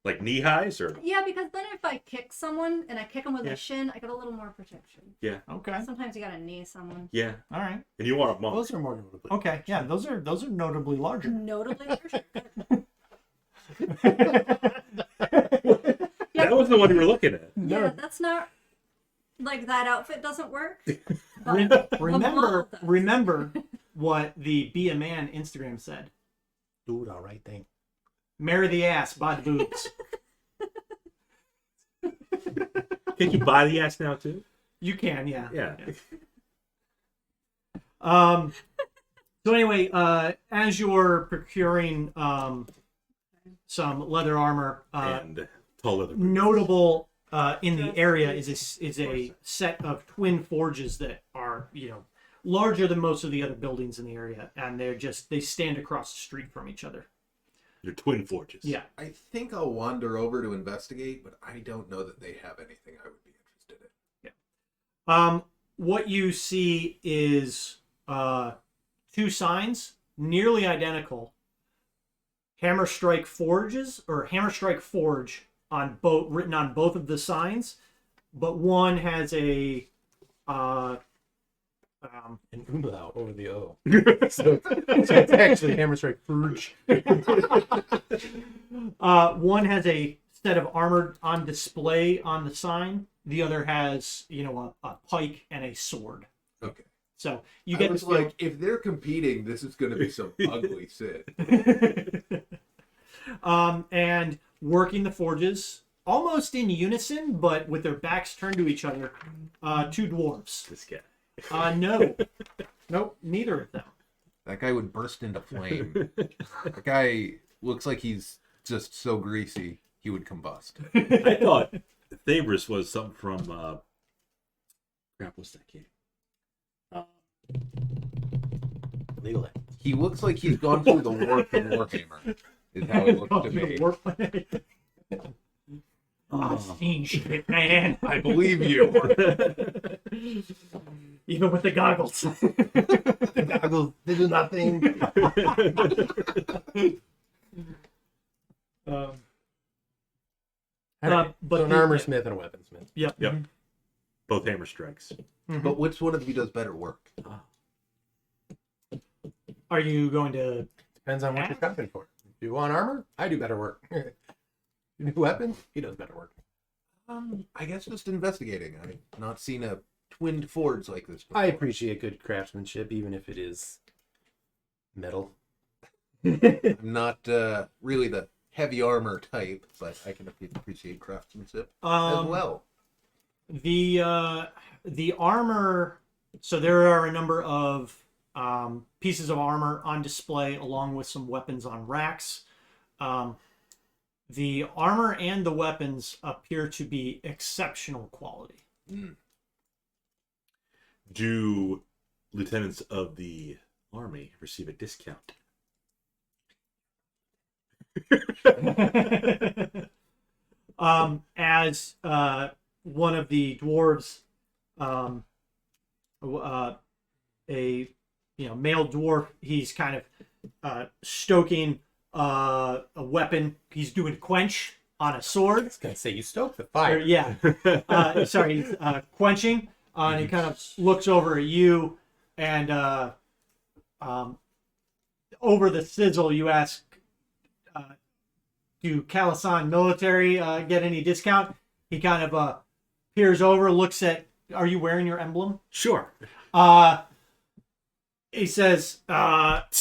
Like knee highs or? yeah, because then if I kick someone and I kick them with Yeah. a shin, I get a little more protection. Okay. Sometimes you gotta knee someone. Yeah. All right. And you want a monk. Those are more notably. Okay. Yeah. Those are notably larger. Notably larger. That was the one you were looking at. Yeah, that's not like that outfit doesn't work. But Remember what the Be a Man Instagram said. Do the right thing. Marry the ass, buy the boobs. Can you buy the ass now too? You can, yeah. Yeah. So anyway, as you're procuring some leather armor, And tall leather boots. notable in the area is a set of twin forges that are larger than most of the other buildings in the area, and they stand across the street from each other. They're twin forges. Yeah. I think I'll wander over to investigate, but I don't know that they have anything I would be interested in. What you see is two signs, nearly identical. Hammer Strike Forges or Hammer Strike Forge written on both of the signs, but one has a An umlaut over the O. so it's actually Hammer Strike Forge. one has a set of armor on display on the sign. The other has a pike and a sword. Okay. So you I get was the feel- like, if they're competing, this is going to be some ugly shit. and working the forges almost in unison, but with their backs turned to each other. Two dwarves. This guy. No, nope, neither of them. That guy would burst into flame. That guy looks like he's just so greasy, he would combust. I thought Thabris was something from crap, what's that game? Legal. He looks like he's gone through the warp of Warhammer, is how he looks to me. I've seen shit, man. I believe you. Even with the goggles. The goggles, they do nothing. But so an the- armor smith and a weaponsmith. Yep. Yep. Both hammer strikes. But which one of you does better work? Are you going to? Depends on what you're shopping for. If you want armor, I do better work. You do weapons, he does better work. I guess just investigating. I've not seen a twinned forge like this before. I appreciate good craftsmanship, even if it is metal. I'm not really the heavy armor type, but I can appreciate craftsmanship as well. The armor. So there are a number of pieces of armor on display, along with some weapons on racks. The armor and the weapons appear to be exceptional quality. Do lieutenants of the army receive a discount? As one of the dwarves, a male dwarf, he's kind of stoking a weapon. He's doing quench on a sword. I was gonna say you stoked the Or, fire. yeah. Sorry, he's quenching. And he kind of looks over at you, and over the sizzle, you ask, do Kalaman military get any discount? He kind of peers over, looks at, are you wearing your emblem? Sure. He says, What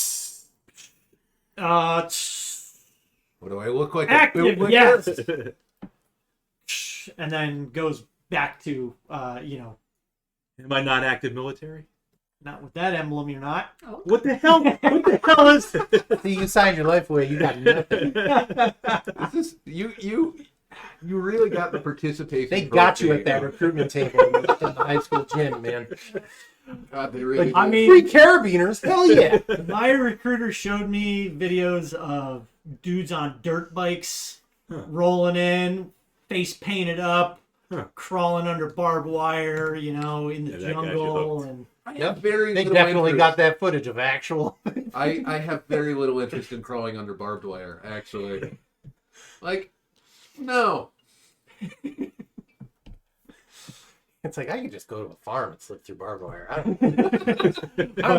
do I look like? active, a yes. And then goes back to, Am I not active military? not with that emblem, you're not. Oh, What the hell? What the hell is this? See, you signed your life away. You got nothing. This is you really got the participation. They got you trophy. at that recruitment table in the high school gym, man. God, they really. I did. mean, Free carabiners, hell yeah! my recruiter showed me videos of dudes on dirt bikes rolling in, face painted up, crawling under barbed wire, in the Yeah, that got you jungle. hooked. And I have very They little definitely interest. got that footage of actual. I have very little interest in crawling under barbed wire, actually. Like, no. It's like I could just go to a farm and slip through barbed wire. I don't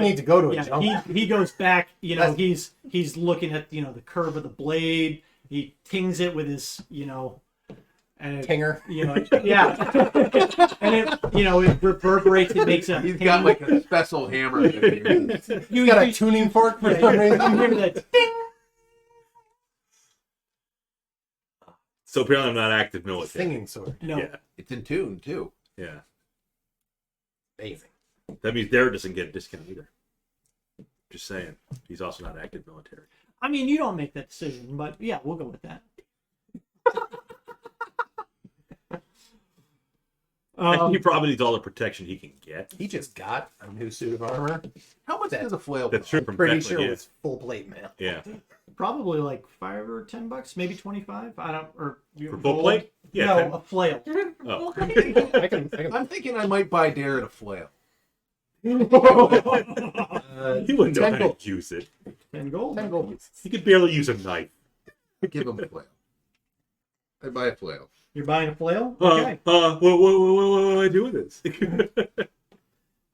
need to go to a yeah, jungle. he goes back. That's- He's looking at the curve of the blade. He tings it with his and it, Tinger. yeah, and it reverberates. It makes a He's ting. got like a special hammer. That You got a tuning fork for some you reason. hear that ding. So apparently I'm not active military. Singing sword. No, Yeah. it's in tune too. Yeah. Amazing. That means Derek doesn't get a discount either. Just saying. He's also not active military. I mean you don't make that decision, but yeah, we'll go with that. He probably needs all the protection he can get. He just got a new suit of armor. How much does a flail That's cost? true from Pretty Bethlehem, sure yeah. it's full plate mail. Yeah. Probably like $5 or $10, maybe 25. I don't. Or For full plate? Yeah. no, 10. a flail. Oh. I can I'm thinking I might buy Darren a flail. He wouldn't know 10 how gold. to use it. 10 gold. 10 gold pieces. He could barely use a knife. Give him a flail. I'd buy a flail. You're buying a flail? Okay. What do I do with this?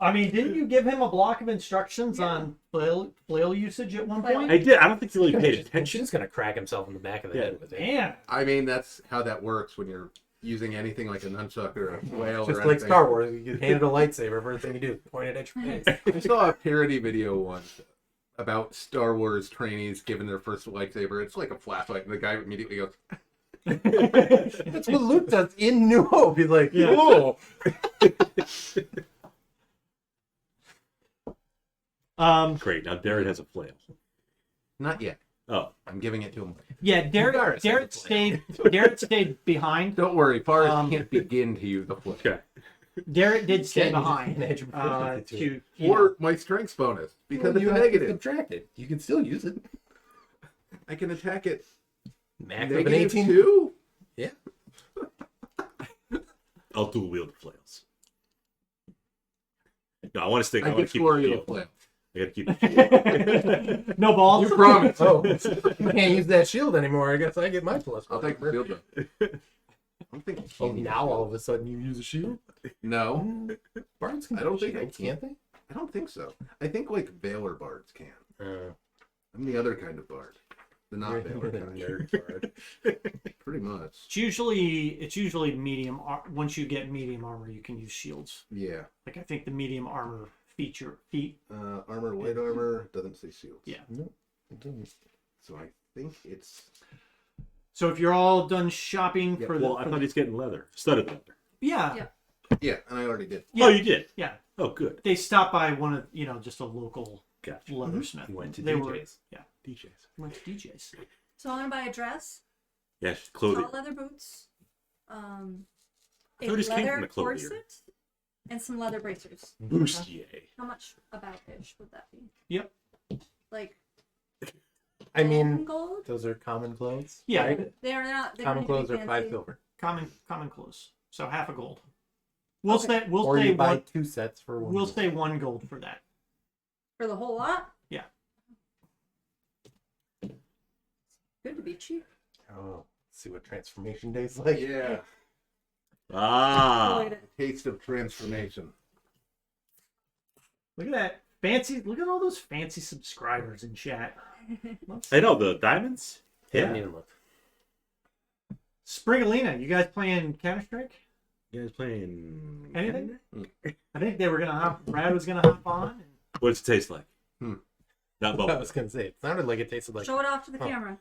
I mean, didn't you give him a block of instructions on flail usage at one point? I did. I don't think he really paid He's attention. just gonna crack himself in the back of the Yeah. head with it. Man. I mean, that's how that works when you're using anything like a nunchuck or a flail Just or like anything. Star Wars, you get handed a lightsaber. First thing you do, point it at your face. I saw a parody video once about Star Wars trainees giving their first lightsaber. It's like a flashlight, and the guy immediately goes, That's what Luke does in New Hope. He's like, Yeah. whoa. Great. Now Derek has a flail. "Not yet. Oh. I'm giving it to him." Yeah, Derek stayed behind. Don't worry, Forrest Um, can't begin to use the flail. Okay. Derek did stay Yeah, you behind can add your proficiency to it. to Or my strengths bonus, because it's you a have to negative. subtract it. You can still use it. I can attack it Max of an negative 18. 2. Yeah. I'll dual wield the flails. No, I want to stick. I I want get to keep the Glorial shield. flail. I got to keep the shield. no balls. You promise. Oh, you can't use that shield anymore. I guess I get my plus I'll one. take the shield though. don't think. Oh, now all of a sudden you use a shield? No, Bards can I don't use think I shields, can't they? I don't think so. I think like Valor bards can. I'm the other kind of bard, the not Valor the kind. nerd bard. Pretty much. It's usually medium. Once you get medium armor, you can use shields. Yeah. Like I think the medium armor feat. Armor, white armor doesn't say shields. Yeah. No, it doesn't. So I think it's. So if you're all done shopping Yeah, for Well, the, I thought he's getting leather, studded leather. yeah, Yeah. Yeah, and I already did. Yeah. Oh, you did. yeah, Oh, good. they stopped by one of just a local Gotcha. leathersmith. He went to They DJ's. DJs. Went to DJs. So I want to buy a dress, Yes, clothing. tall leather boots, a I thought it just came from leather the clothier. corset, and some leather bracers. Bustier. How much about ish would that be? Yep. Like I mean, gold? those are common clothes. Yeah, right? They are not. They're Common gonna be clothes are 5 fancy. silver. common clothes. So half a gold. We'll Okay. stay. We'll Or stay you buy one. 2 sets for 1. We'll stay 1 gold for that. For the whole lot? Yeah. Good to be cheap. Oh, see what transformation day's like. Yeah. Ah. Taste of transformation. Look at that fancy. Look at all those fancy subscribers in chat. I know, the diamonds? Haven't Yeah. even looked. Sprigalina, you guys playing Counter Strike? You guys playing Anything? I think they were gonna hop. Brad was gonna hop on. And What does it taste like? Hmm. Not I bubble. was gonna say it sounded like it tasted like. Show it off to the Oh. camera.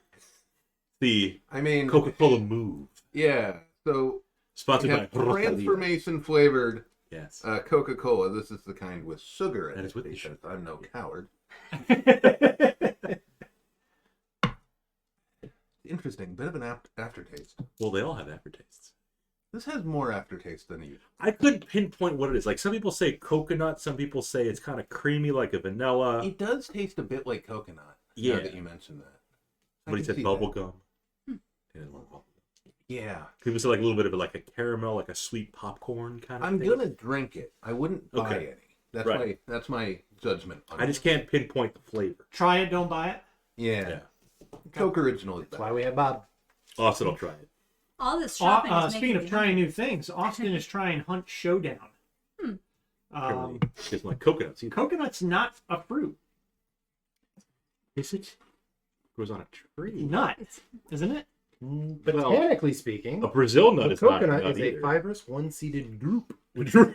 The I mean, Coca-Cola Move. yeah. So Sponsored we by have Rosalía. transformation flavored Yes. Coca-Cola. This is the kind with sugar in That it is with the because I'm no coward. Interesting. Bit of an aftertaste. Well, they all have aftertastes. This has more aftertaste than you. I couldn't pinpoint what it is. Like, some people say coconut, some people say it's kind of creamy like a vanilla. It does taste a bit like coconut. Yeah. Now that you mentioned that. I Somebody can said see bubble that. gum. Yeah, bubble gum. Yeah. People say like a little bit of like a caramel, like a sweet popcorn kind of I'm thing. gonna drink it. I wouldn't buy Okay. any. That's Right. my judgment. On I just can't pinpoint the flavor. Try it, don't buy it. Yeah. Yeah. Coke original is That's better. why we have Bob. Austin will try it. All this shopping is Speaking making of me trying hungry. new things, Austin is trying Hunt Showdown. It's like coconuts. Either. Coconut's not a fruit. Is it? Grows on a tree. Nut, isn't it? But Well, technically speaking, A Brazil nut the is not coconut nut is either. a fibrous, one-seeded group, which Which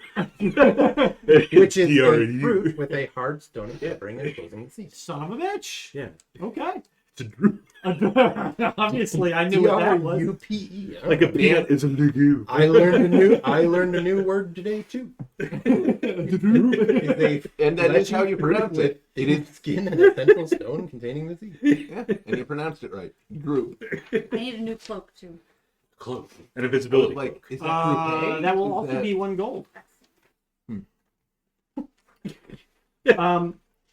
is a fruit with a hard stony covering enclosing the seed. Son of a bitch. Yeah. Okay. It's a drupe. Obviously, I knew what that was. D-R-U-P-E. Like a peanut is a legume. I learned a new word today too. And that is how you pronounce it. It is skin and a central stone containing the seed. Yeah, and you pronounced it right. Group. I need a new cloak too. Cloak. An invisibility Like, cloak. is that group A? That will Is also that- be 1 gold. Hmm.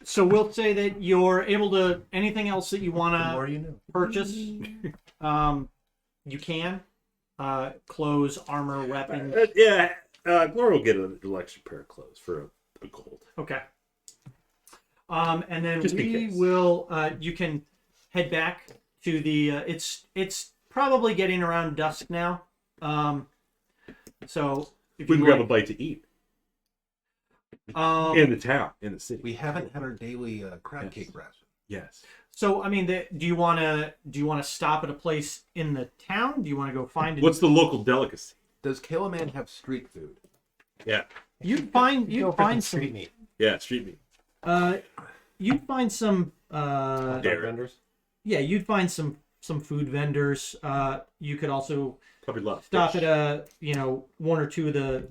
So we'll say that you're able to anything else that you want The more to you know. purchase. You can clothes, armor, weapons. Yeah. Glorial will get an extra pair of clothes for a gold. Okay. And then Just in we case. will. You can head back to the. It's probably getting around dusk now. So if We you can grab a like, bite to eat um, in the town, in the city. We haven't had our daily crab Yes. cake ration. Yes. so I mean, do you want to stop at a place in the town? Do you want to go find it? What's the local delicacy? Does Kalaman have street food? Yeah. You'd Go find for some street some. meat. Yeah, street meat. You'd find some. Dairy. Vendors. Yeah, you'd find some food vendors. You could also Probably a lot of stop fish. at one or two of the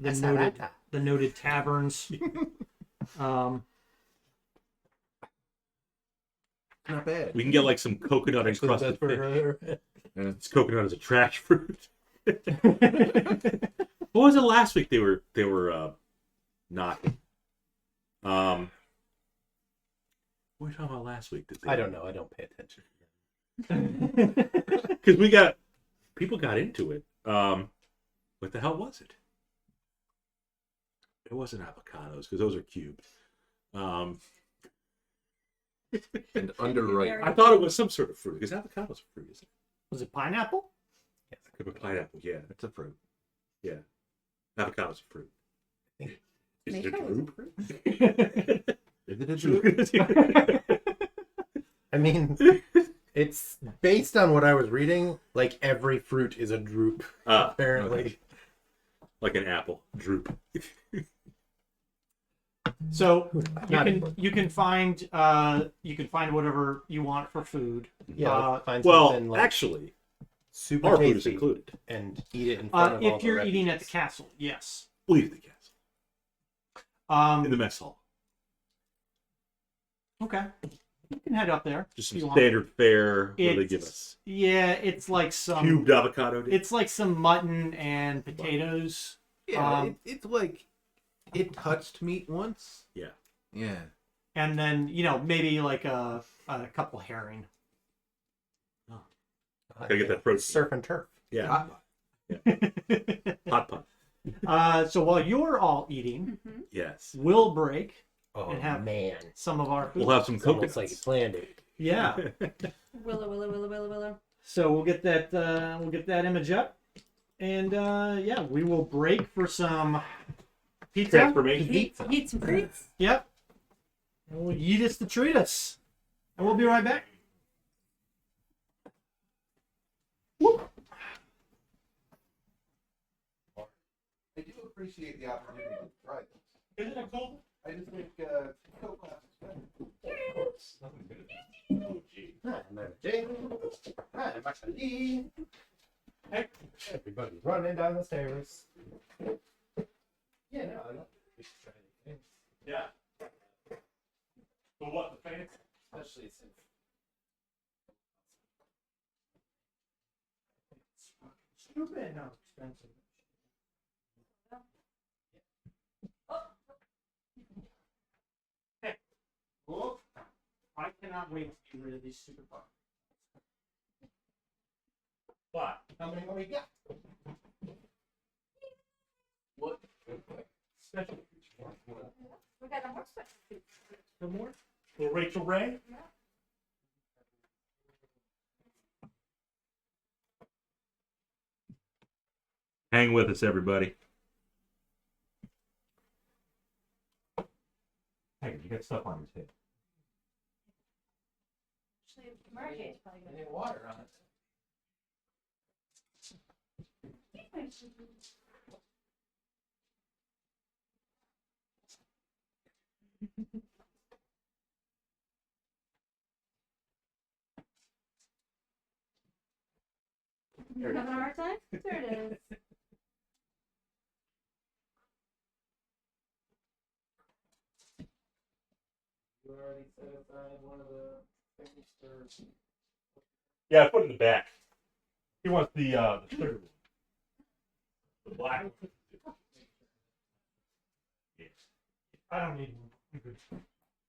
noted taverns. Not bad. We can get like some coconut Actually, encrusted that's fish. where It's coconut as a trash fruit. What was it last week? They were knocking. What were we talking about last week? I don't know. I don't pay attention. Because people got into it. What the hell was it? It wasn't avocados because those are cubed. And underripe. I thought it was some sort of fruit because avocados are fruit, isn't it? Was it pineapple? Could be pineapple, yeah. It's a fruit. Yeah. Avocado's a fruit. Is it a Tomato is a droop? Is it a droop? I mean, it's based on what I was reading. Like every fruit is a droop, Ah, apparently. okay. Like an apple. Droop. So Not you can find whatever you want for food. Yeah, find Well, something like actually, super our food is tasty included. and eat it in front of all If the you're eating at the refugees. castle, yes. Leave the castle. In the Um, mess hall. okay, you can head up there. Just if you some want. standard fare. What do they give It's- us? Yeah, it's like some Cubed avocado dip? It's like some mutton and potatoes. Yeah, it's like it touched meat once. Yeah. Yeah. And then, maybe like a couple herring. Gotta get that protein. Surf and turf. Yeah. Hot pot. So while you're all eating, Mm-hmm. Yes. we'll break Oh And have- man, some of our food. We'll have some it's almost coconuts. like planned it. Yeah. Willow. So we'll get that image up. And we will break for some pizza. Transformation. Eat some fruits. Yep. And we'll eat us to treat us. And we'll be right back. I do appreciate the opportunity to try this. Isn't it cold? I just think Coke glass is better. Hi, I'm Jay. Hi, I'm Ashley. Hey, everybody's running down the stairs. Yeah, no, I love it. Yeah. For what, the fans? Especially since Stupid. No, expensive. Hey, look. I cannot wait to get rid of these stupid bugs. But how many more we got? What? Special feature. We got a more special food. No more? For Rachel Ray? Hang with us, everybody. Hey, you got stuff on your head. Actually, Marjorie's probably I gonna need water on it. You having a hard time? There it is. You already set aside one of the things for. Yeah, I put it in the back. He wants the sugar one. The black one. I don't need one. I'm good.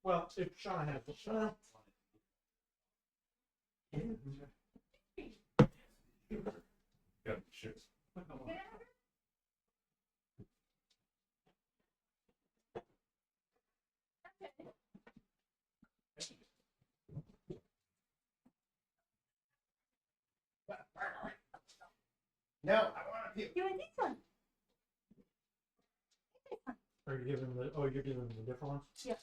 Well, if Sean has the Sean. Yeah, sure. No, I want to. You want this one? Are you giving the? Oh, you're giving the different ones. Yeah.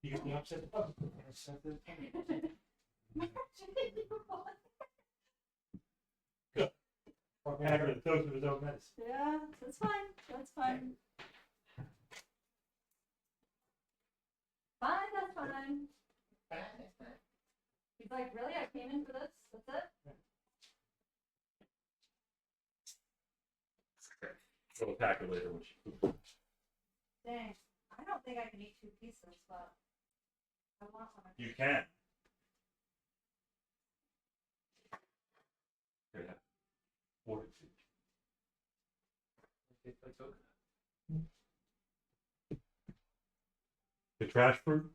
You get the upset. And I got a dose of his own medicine. Yeah, that's fine. That's fine. Fine, that's fine. He's like, really? I came in for this? That's it? So we'll tackle later when she poops. Dang. I don't think I can eat 2 pieces, but I want one. You can. Here, have fortitude. The trash fruit?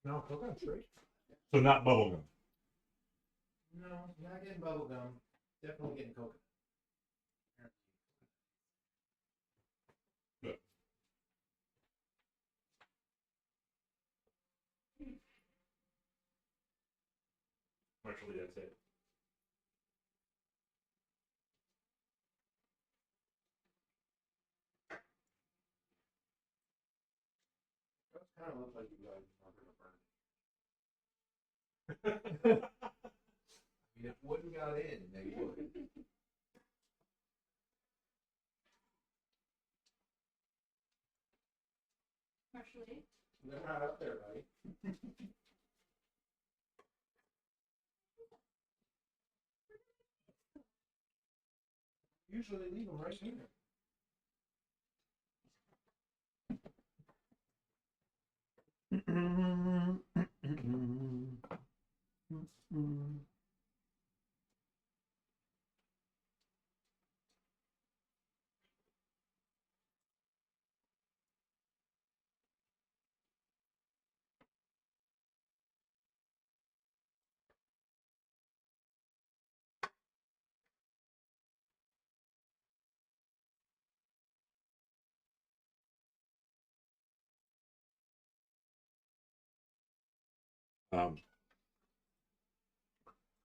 No, coconut straight. So not bubblegum. No, not getting bubble gum. Definitely getting coconut. Eventually, that's it. That kind of looks like you guys are going to burn. I mean, if wooden got in, they would. Partially. They're not up there, right? Usually leave them right here.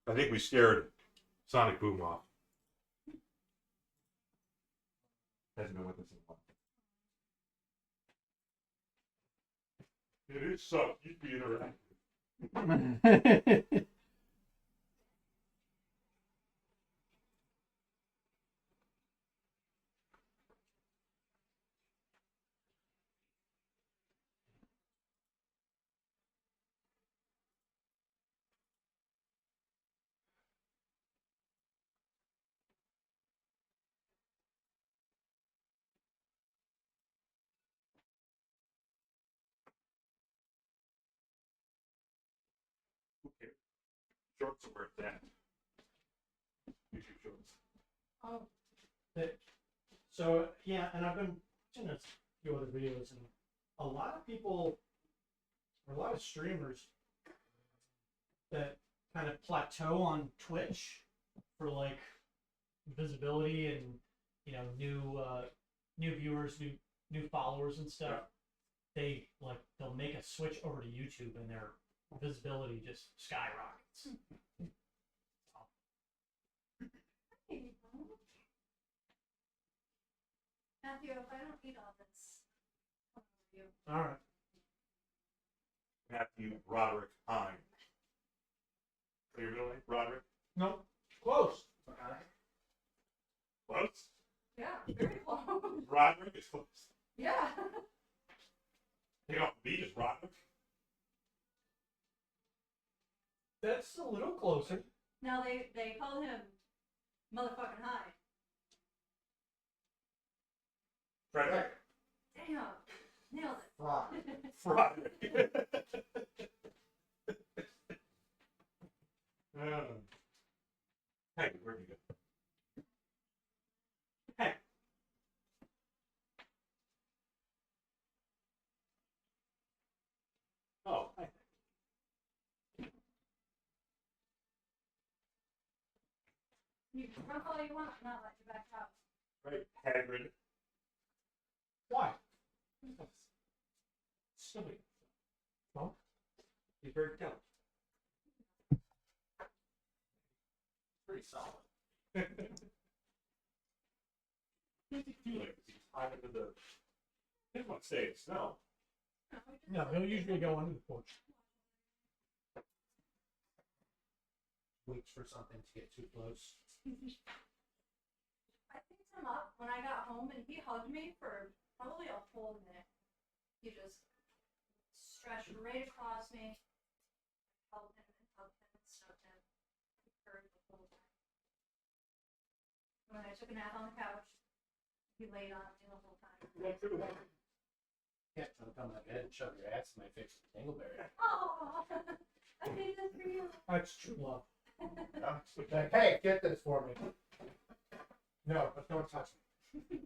I think we scared Sonic Boom off. Hasn't been with us in a while. It is suck. You'd be interactive. Okay. Shorts are where it's at. YouTube shorts. Oh. So yeah, and I've been watching a few other videos, and a lot of people, or a lot of streamers that kind of plateau on Twitch for like visibility and new viewers, new followers and stuff. They'll make a switch over to YouTube and their visibility just skyrockets. Matthew, if I don't eat all this, I'll love you. All right. Matthew Roderick Hine. Say your middle name? Roderick? Nope. Close. Close? Yeah, very close. Roderick is close. Yeah. Take off the B is Roderick. That's a little closer. Now they call him motherfucking high. Frederick. Damn. Nailed it. Roderick. Hey, where'd you go? Hey. Oh, hi. You can run all you want, not let you back out. Right, Hagrid. Why? Silly. Well, he's very talented. Pretty solid. I feel like he's hiding into the. I didn't want to say it snow. No, he'll usually go under the porch. Waits for something to get too close. I picked him up when I got home and he hugged me for probably a full minute. He just stretched right across me, held him and snubbed him. He purred the whole time. When I took a nap on the couch, he laid on me the whole time. Yeah, trying to come on my bed and shove your ass in my face with dingleberry. Oh, I did this for you. That's true love. Like, hey, get this for me. No, but don't touch me.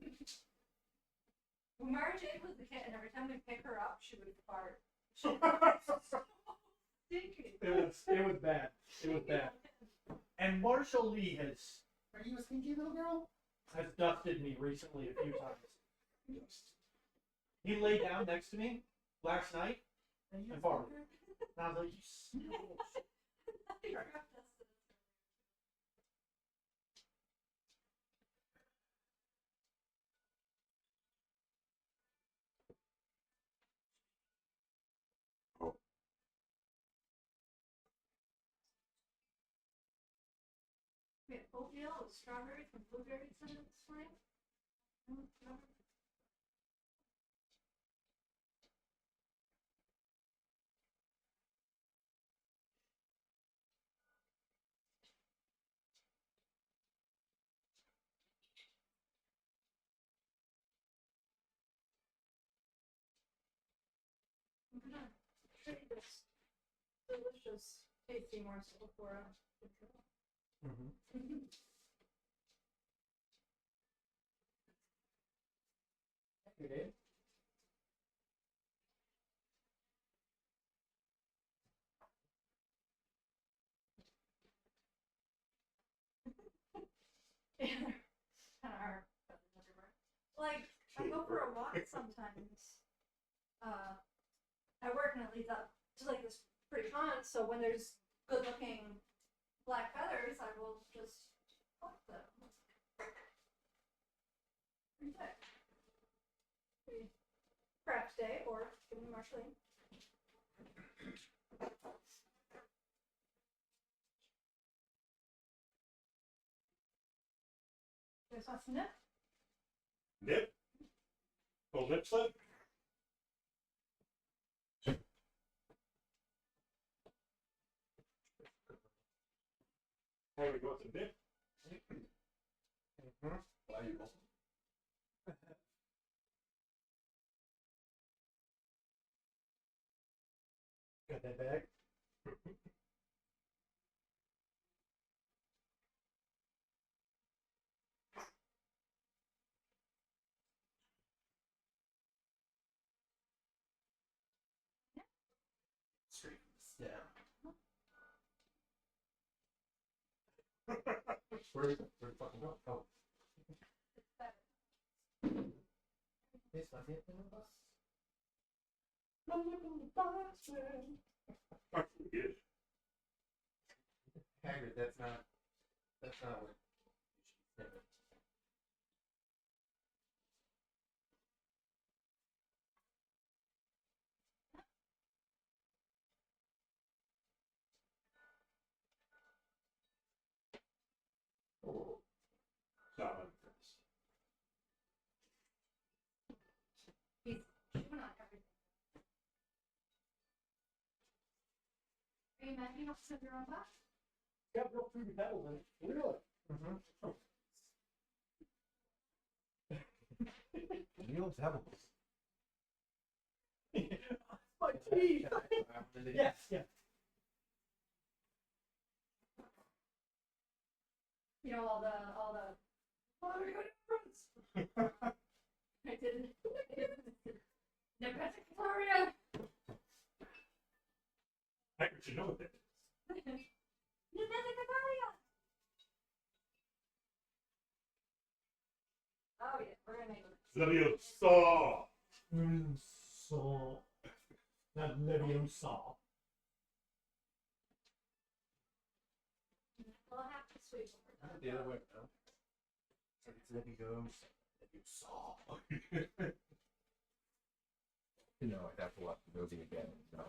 When Mara Jade was the kitten, every time we pick her up, she would fart. Stinky. It was bad. It was bad. And Marshall Lee has Are you a stinky little girl? dusted me recently a few times. He laid down next to me last night and farted. And I was like, you smell. You're dusted. get oatmeal with strawberries and blueberries in it this morning. I'm gonna trade this delicious tasty morsel for a intro. Okay. Kind of hard. Like, I go for a walk sometimes. I work and it leads up to like this pretty pond, so when there's good looking black feathers, I will just pluck them. Pretty sick. Pretty craft day or give me marshalling. You guys want some nip? Nip? Full nip slip? Hey, we got some nip. Valuable. Got that bag? Straight from the stem. Where'd it fucking go? Oh. This my nip in the bus? My nip in the bus, man. Good. Hagrid, that's not what you should think. Oh. Stop it first. He's chewing on everything. Are you mad you don't sip your own box? Got real fruity pebbles in it. Really? Real pebbles. My teeth. Yes, yeah. You know all the oh my god difference. I did Nebraska Gloria. Heck, you know what that is. Nebraska Gloria. Oh yeah, we're gonna make it. Leviosa! So, not Leviosa. We'll have to sweep over The other way around. It's Leviosa. You know, I'd have to watch the movie again. No.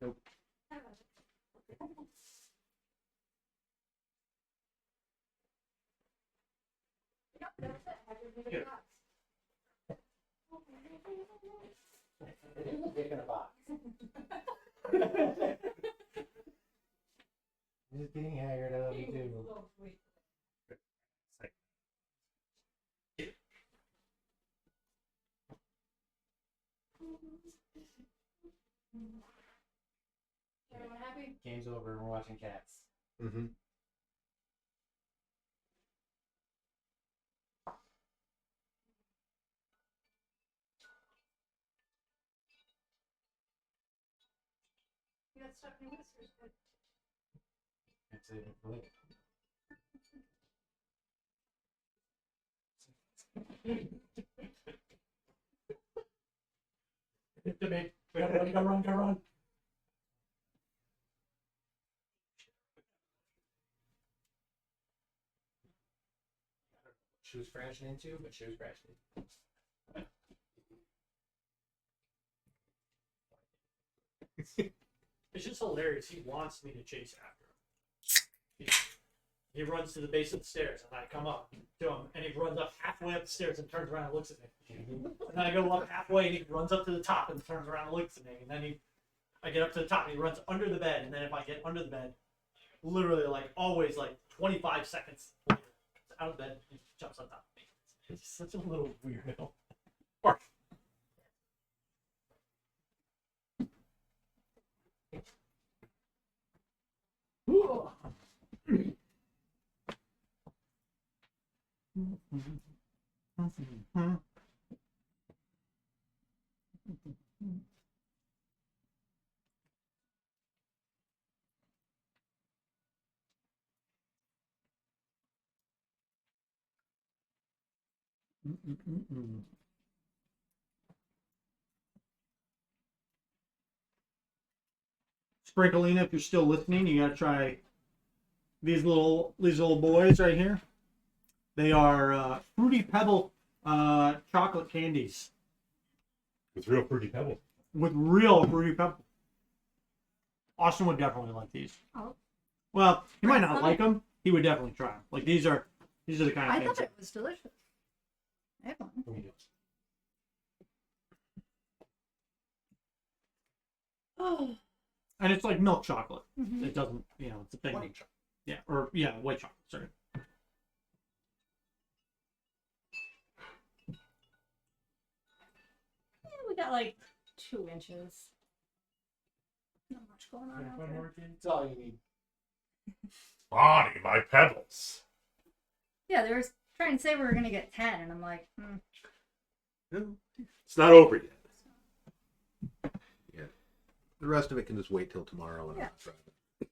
Nope. Yep, that's it. Have your video box. It is a dick in a box. Just getting haggard, I love you too. Oh, sweet. Everyone happy? Game's over, we're watching cats. Mm-hmm. You got stuck in your whiskers, but It's a blink. Hit the bait. Gotta run. She was crashing into, but she was crashing into. It's just hilarious. He wants me to chase after him. He runs to the base of the stairs, and I come up to him, and he runs up halfway up the stairs and turns around and looks at me. And then I go up halfway, and he runs up to the top and turns around and looks at me. And then I get up to the top, and he runs under the bed. And then if I get under the bed, literally like always like 25 seconds later, out of bed, he jumps on top of me. It's such a little weirdo. Sprinklina, if you're still listening, you gotta try these little boys right here. They are fruity pebble chocolate candies With real fruity pebble. with real fruity pebble. Austin would definitely like these. Oh. Well, he might not like them. He would definitely try them. Like these are the kind of I things. thought it was delicious. I had one. Oh. And it's like milk chocolate. Mhm. It doesn't, it's a thing. White chocolate. Yeah, white chocolate. Sorry. Yeah, we got like 2 inches. Not much going on out there. That's all you need. Bonnie, my pebbles. Yeah, they were trying to say we were gonna get 10, and I'm like, It's not over yet. The rest of it can just wait till tomorrow. And Yeah. I'll try it.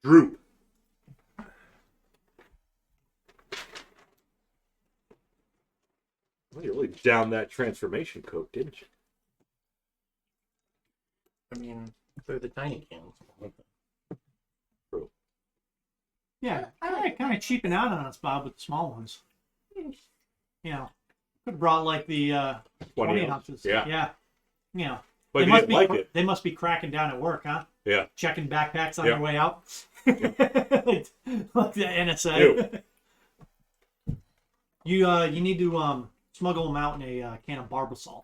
Droop. Well, you really downed that transformation coat, didn't you? I mean, they're the tiny cans. Yeah, I like kind of cheaping out on us, Bob, with the small ones. Could have brought like the 20 ounces. Yeah. Yeah. But They you must didn't be like it. They must be cracking down at work, huh? Yeah. Checking backpacks on Yeah. their way out. Like the NSA. You need to smuggle them out in a can of barbasol.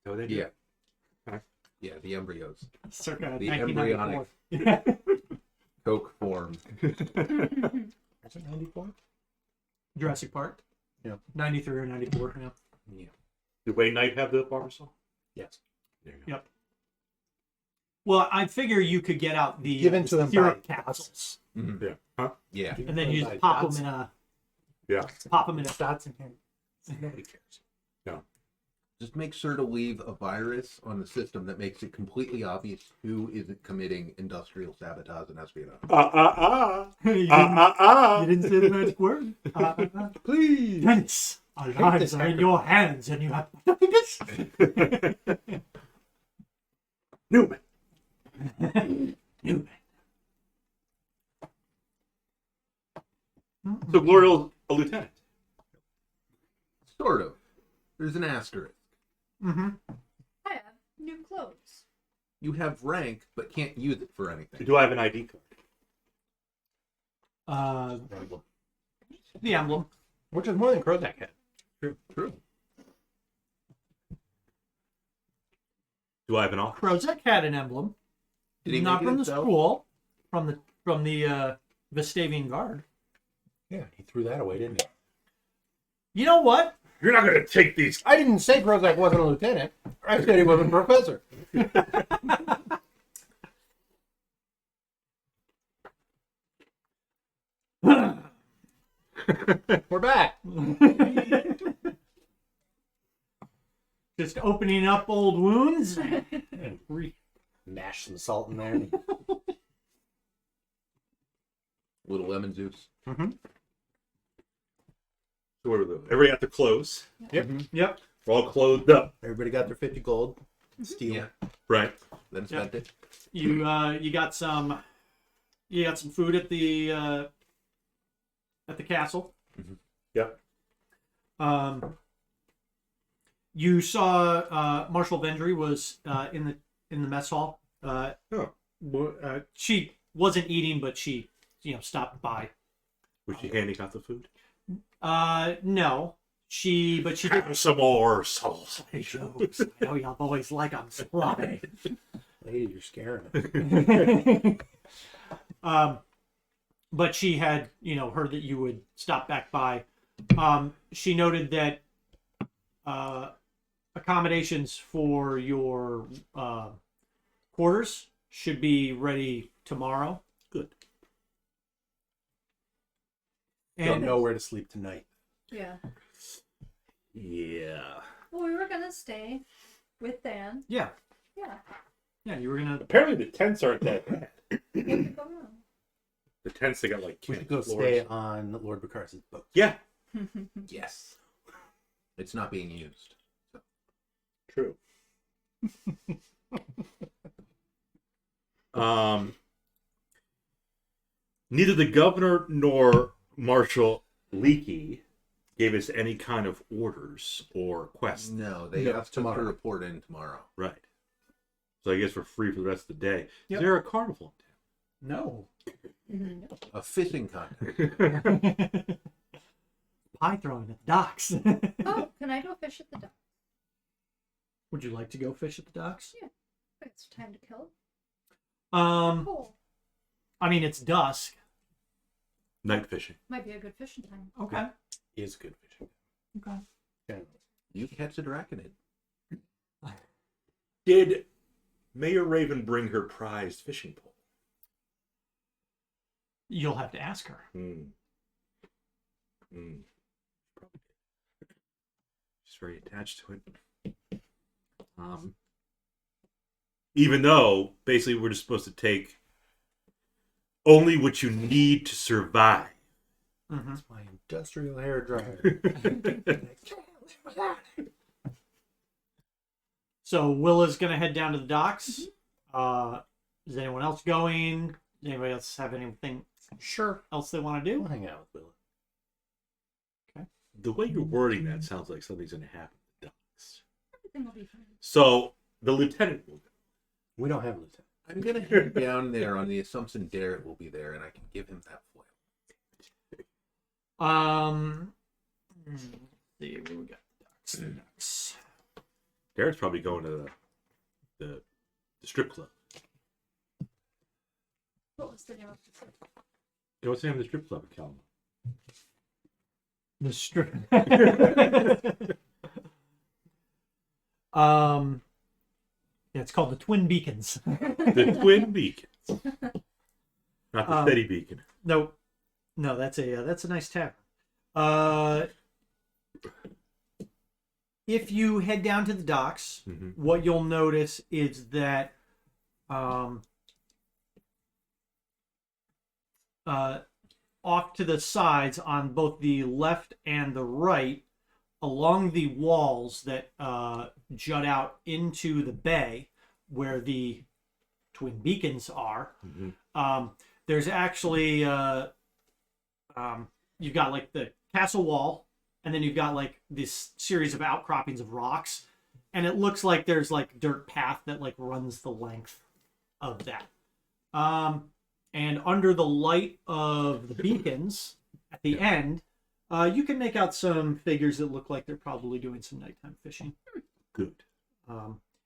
Oh, they do. Yeah. Huh? Yeah, the embryos. Circa The 1994. embryonic. Coke form. Is it 94? Jurassic Park. Yeah. 93 or 94. Yeah. Did Wayne Knight have the barbasol? Yes. There you go. Yep. Well, I figure you could get out the Given to them syrup by capsules, Mhm. Yeah. Huh? Yeah. and then you just pop them in a Dots in here. Nobody cares. Just make sure to leave a virus on the system that makes it completely obvious who isn't committing industrial sabotage and espionage. You didn't say the magic word. Please. Dennis, our lives are in your hands, and you have this. Newman. Newman. So Glorial's a lieutenant. Sort of. There's an asterisk. Mm-hmm. I have new clothes. You have rank, but can't use it for anything. Do I have an ID card? The emblem. Which is more than Krozak had. True. Do I have an offer? Krozak had an emblem. Did he Not make it from the himself? school, from the Vestavian Guard. Yeah, he threw that away, didn't he? You know what? You're not going to take these. I didn't say Krozak wasn't a lieutenant. I said he wasn't a professor. We're back. Just opening up old wounds. Mash some salt in there. Little lemon juice. Sort of. Everybody got their clothes. Yep. Yep. We're all clothed up. Everybody got their 50 gold. Steel. Yeah. Right. Then spent it. You got some food at the castle. Yep. You saw Marshal Vendry was in the mess hall. She wasn't eating, but she, stopped by. Was she handing out the food? No, she did. Some more souls. Jokes. I know y'all boys like I'm sloppy. Lady, you're scaring us. But she had, heard that you would stop back by. She noted that accommodations for your quarters should be ready tomorrow. Good. Don't And know where to sleep tonight. Yeah. Yeah. Well, we were gonna stay with Dan. yeah, you were gonna. Apparently the tents aren't that bad. What could go wrong? The tents, they got like We could go floors. stay on Lord Bakaris' boat. Yeah. Yes. It's not being used. True. Neither the governor nor Marshal Leakey gave us any kind of orders or quests. No, they No, asked us tomorrow. to report in tomorrow. Right. So I guess we're free for the rest of the day. Yep. Is there a carnival No. A fishing contest. in town? Pie throwing at the docks. Oh, can I go fish at the dock? Would you like to go fish at the docks? It's time to kill. Um, Cool. I mean, it's dusk. Night fishing. Might be a good fishing time. Okay. He is good fishing. Okay. Yeah. You catch a draconid. Did Mayor Raven bring her prized fishing pole? You'll have to ask her. Probably. She's very attached to it. Even though basically we're just supposed to take only what you need to survive. Mm-hmm. That's my industrial hair dryer. So Willa's gonna head down to the docks. Is anyone else going? Does anybody else have anything else they want to We'll do? hang out with Willa. The way you're wording that sounds like something's going to happen at the docks. Everything will be fine. So the lieutenant will go. We don't have a lieutenant. I'm gonna head down there on the assumption Derek will be there, and I can give him that foil. Let's see what we got. Docks. Derek's probably going to the strip club. What was the name of the trip? What's the name of the strip club in Kalaman? The strip. Yeah, it's called the Twin Beacons. The Twin Beacons. Not the Steady Beacon. No, that's a nice tavern. If you head down to the docks, what you'll notice is that off to the sides on both the left and the right, along the walls that jut out into the bay where the Twin Beacons are, there's actually you've got like the castle wall, and then you've got like this series of outcroppings of rocks, and it looks like there's like dirt path that like runs the length of that. And under the light of the beacons at the end, you can make out some figures that look like they're probably doing some nighttime fishing. Good.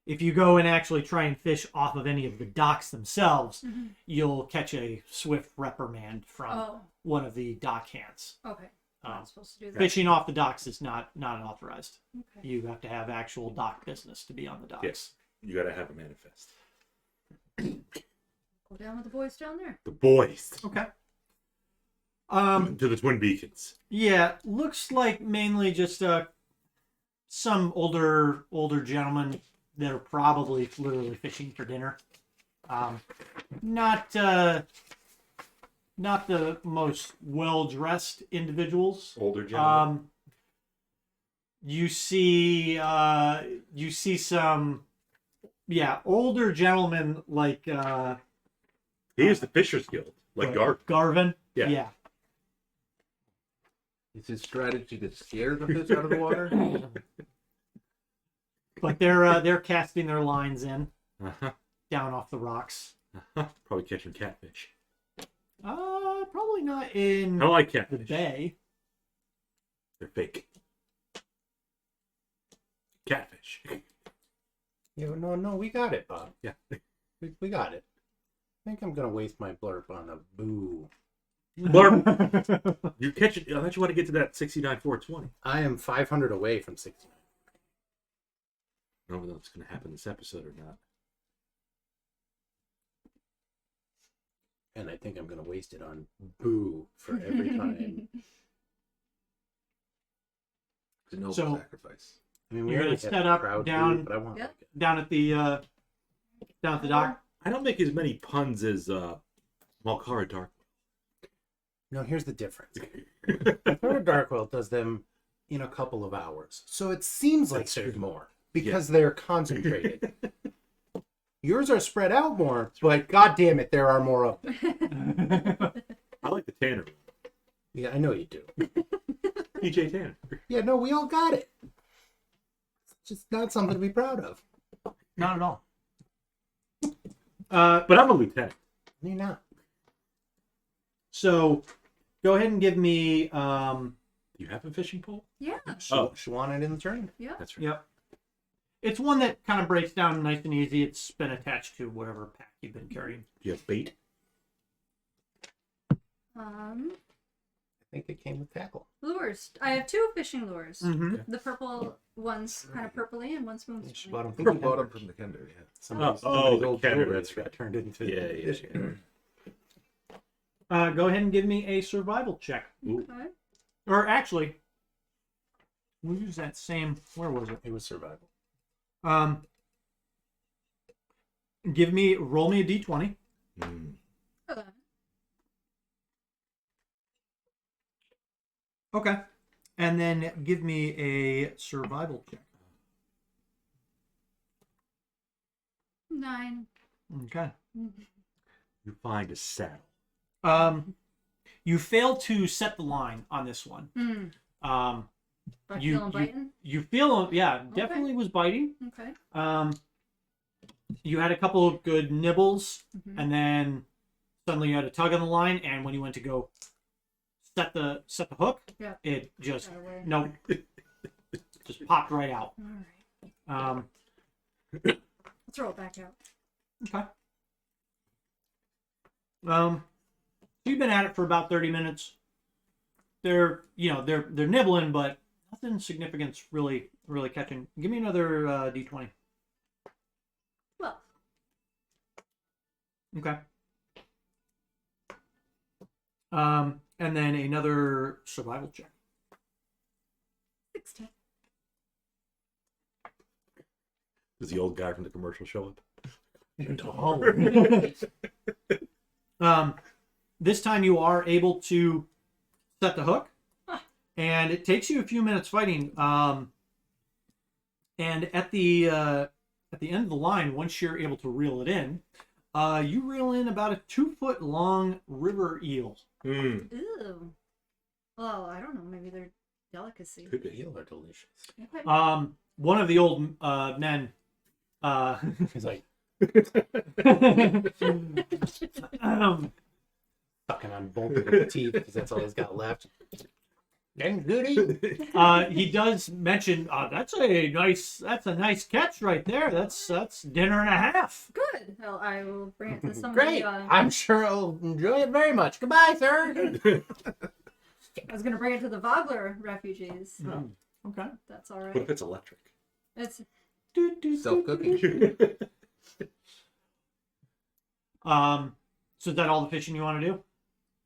If you go and actually try and fish off of any of the docks themselves, you'll catch a swift reprimand from one of the dock hands. Okay. I'm not supposed to do that. Fishing off the docks is not authorized. Okay. You have to have actual dock business to be on the docks. Yes. You got to have a manifest. Go down with the boys down there. The boys. Okay. To the Twin Beacons. Yeah, looks like mainly just some older gentlemen that are probably literally fishing for dinner. Not the most well-dressed individuals. Older gentlemen. You see some older gentlemen like He is the Fisher's Guild, like Garvin. Yeah. Yeah. Is his strategy to scare the fish out of the water? But they're casting their lines in Uh-huh. down off the rocks. Probably catching catfish. Probably not in I like the catfish. bay. They're fake. Catfish. No, we got it, Bob. Yeah. We got it. I think I'm gonna waste my blurb on a boo. Blurb. You catch it. I thought you want to get to that 69,420. I am 500 away from 69. I don't know if that's going to happen this episode or not. And I think I'm gonna waste it on boo for every time. It's a noble So- sacrifice. I mean, we You're gonna already had set up proud down- boo, but I want Yep. like it. down at the dock. I don't make as many puns as Malkara Dark. No, here's the difference. Third Darkworld does them in a couple of hours, so it seems like That's there's true. more because they're concentrated. Yours are spread out more, but god damn it, there are more of them. I like the Tanner. Yeah, I know you do. PJ Tanner. Yeah, no, we all got it. It's just not something to be proud of. Not at all. But I'm a lieutenant. You're not. So go ahead and give me. Do you have a fishing pole? Yeah. She wanted in the train. Yeah. That's right. Yep. It's one that kind of breaks down nice and easy. It's been attached to whatever pack you've been carrying. Do you have bait? I think it came with tackle. Lures. I have 2 fishing lures. Mm-hmm. The purple one's kind of purpley and one's moon. She bought them I from think you bought them from the Kender, yeah. somebody's the old Canada. jewelry that's got turned into Yeah. fishing. Go ahead and give me a survival check. Okay. Or actually, we'll use that same. Where was it? It was survival. Roll me a d20. Okay. Okay. And then give me a survival check. 9. Okay. You find a saddle. You fail to set the line on this one. But You- feeling biting? You feel, yeah, definitely was biting. Okay. You had a couple of good nibbles, Mhm. and then suddenly you had a tug on the line, and when you went to go set the hook, Yeah. it just Got away. no, just popped right out. All right. I'll throw it back out. Okay. So you've been at it for about 30 minutes. They're nibbling, but nothing significant's really catching. Give me another d20. Well, Okay. And then another survival check. 16. Does the old guy from the commercial show up? This time you are able to set the hook, and it takes you a few minutes fighting. And at the end of the line, once you're able to reel it in, you reel in about a 2-foot long river eel. Mm. Ew. Well, I don't know. Maybe they're delicacy. Could be. Eel are delicious. Okay. One of the old men. He's like sucking on both of the teeth because that's all he's got left. And goody. He does mention that's a nice catch right there. That's dinner and a half. Good. Well, I will bring it to somebody. Great. I'm sure I'll enjoy it very much. Goodbye, sir. I was going to bring it to the Vogler refugees. Okay. That's all What if right. it's electric? It's Self-cooking. So is that all the fishing you want to do?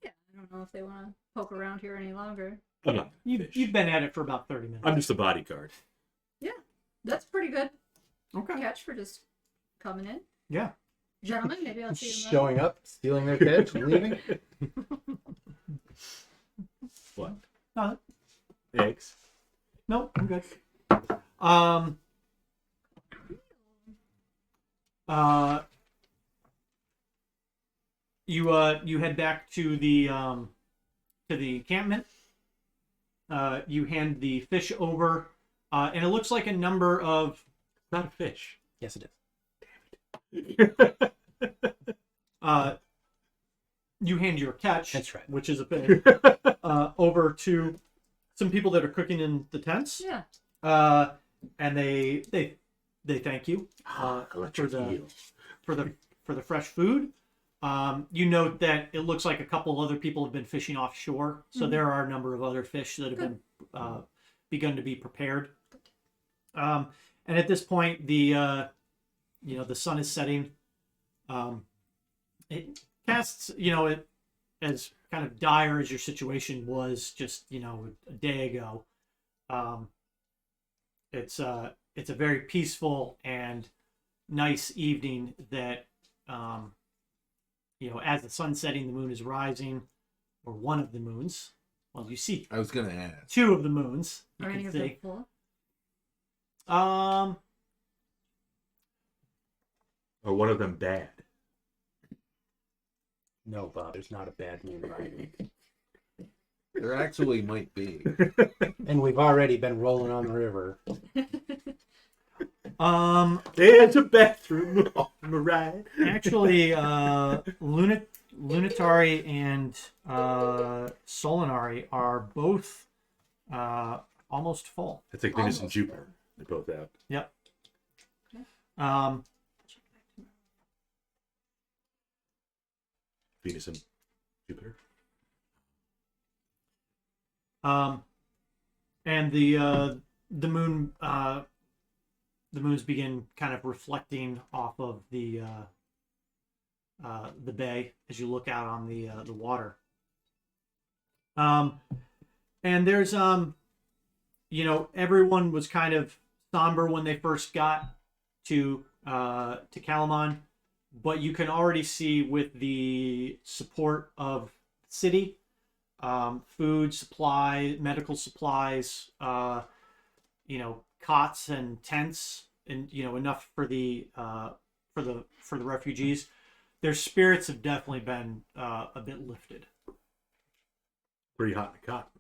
yeah. I don't know if they want to poke around here any longer. I'm not You've been at it for about 30 minutes. I'm just a bodyguard. That's pretty good Okay. catch for just coming in. Yeah. Gentlemen, maybe I'll see you tomorrow. Showing up, stealing their catch, and leaving. What? No, Eggs. no, I'm good. You head back to the encampment. You hand the fish over, and it looks like a number of Not a fish. Yes, it is. you hand your catch. That's right. Which is a thing. Over to some people that are cooking in the tents. Yeah. And they thank you for the fresh food. You note that it looks like a couple other people have been fishing offshore, so there are a number of other fish that have been begun to be prepared. And at this point, the sun is setting. It casts, it as kind of dire as your situation was just, a day ago. It's a very peaceful and nice evening that, as the sun's setting, the moon is rising, or one of the moons. Well, you see, I was going to ask. two of the moons. You Are can any of see. them full? Or one of them bad. No, Bob, there's not a bad moon rising. There actually might be. And we've already been rolling on the river. There's a bathroom on the right. Actually, Lunitari and Solinari are both almost full. I think Venus and Jupiter. They're both out. Yep. Venus and Jupiter. And the moons begin kind of reflecting off of the bay as you look out on the water. And there's everyone was kind of somber when they first got to Kalaman, but you can already see with the support of the city, food supply, medical supplies, cots and tents, and enough for the refugees. Their spirits have definitely been a bit lifted. Pretty hot in the cot.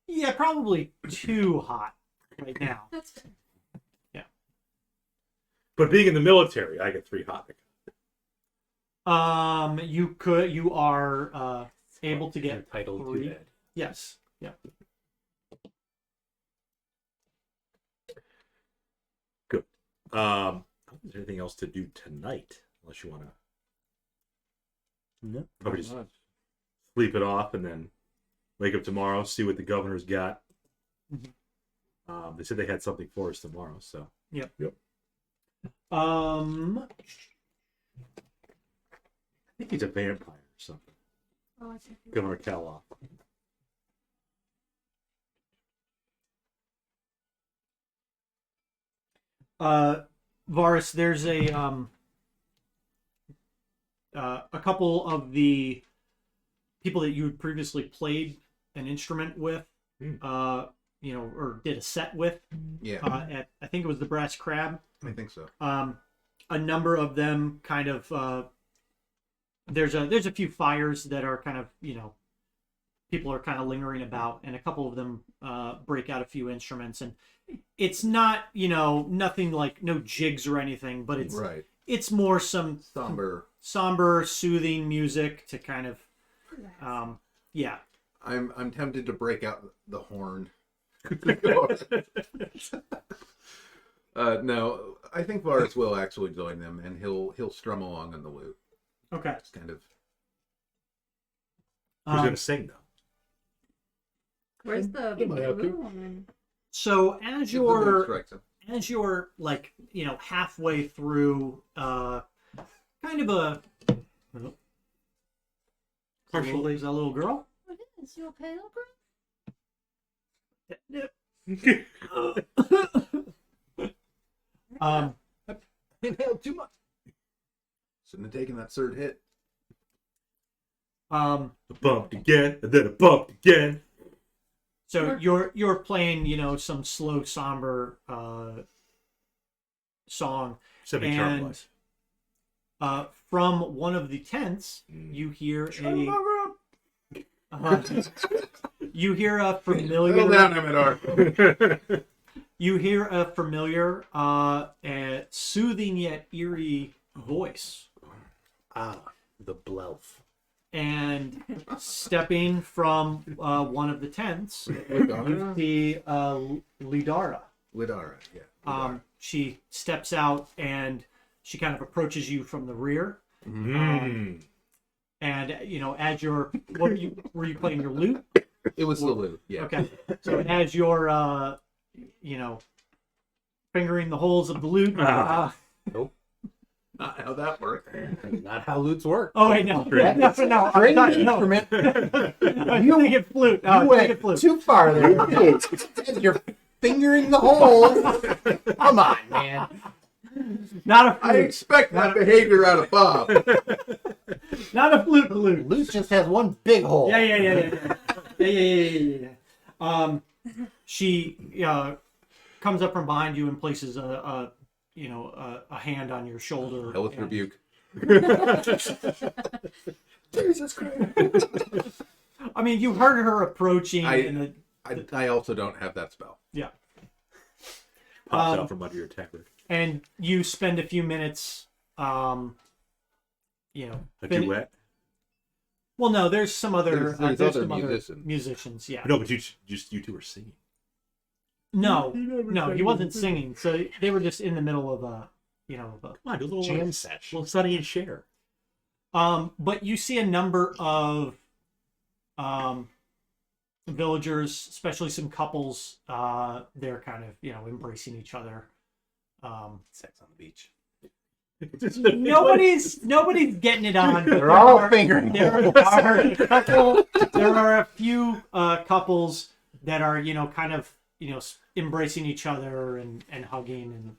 Yeah, probably too hot right now. That's fair. But being in the military, I get 3 hot in the cot. You are able to get Entitled 3. to that. Yes. Yeah. Good. Is there anything else to do tonight? Unless you want to No. probably just sleep it off and then wake up tomorrow, see what the governor's got. Mhm. They said they had something for us tomorrow, so. Yep. I think he's a vampire or something. Oh, I see. Governor Kaloff. Varus, there's a couple of the people that you had previously played an instrument with, or did a set with. Yeah, At I think it was the Brass Crab. I think so. A number of them kind of there's a few fires that are kind of people are kind of lingering about, and a couple of them break out a few instruments, and it's not nothing like no jigs or anything, but it's Right. it's more some Somber. soothing music to kind of yeah. I'm tempted to break out the horn. No, I think Varus will actually join them, and he'll strum along on the lute. Okay. It's kind of Who's going to sing, though? Where's the might have to. blue woman? So if the moon strikes him. as you're like halfway through kind of a Partially. is that a little girl? What is? You okay, little girl? Inhaled too much. Shouldn't have taken that third hit. I bumped again, and then I bumped again. So you're playing some slow somber song, Semi-charmed and from one of the tents you hear a familiar Settle down, Amador. you hear a familiar soothing yet eerie voice. The Blelf. And stepping from one of the tents, you see Lidara. Lidara, yeah. She steps out and she kind of approaches you from the rear. And as you're, were you playing your lute? It was the lute, yeah. Okay. So as you're, fingering the holes of the lute. Nope. Not how that worked. Not how lutes work. Oh wait, no. No. I'm thinking flute. You went too far there. You're fingering the hole. Come on, man. Not a I flute. expect that behavior out of Bob. Not a flute. Lute just has one big hole. Yeah. She comes up from behind you and places a hand on your shoulder. Hell with rebuke. Jesus Christ. I mean, you heard her approaching. I also don't have that spell. Yeah. Pops out from under your tabard. And you spend a few minutes, A duet? Well, no, there's some other, There's other some musicians. Yeah. No, but you two were singing. No, he wasn't singing. So they were just in the middle of a Come on, do a little Jam session. little Sonny and Cher. But you see a number of villagers, especially some couples. They're kind of embracing each other. Sex on the beach. Nobody's getting it on. But They're all fingering. There are a few couples that are kind of embracing each other and hugging and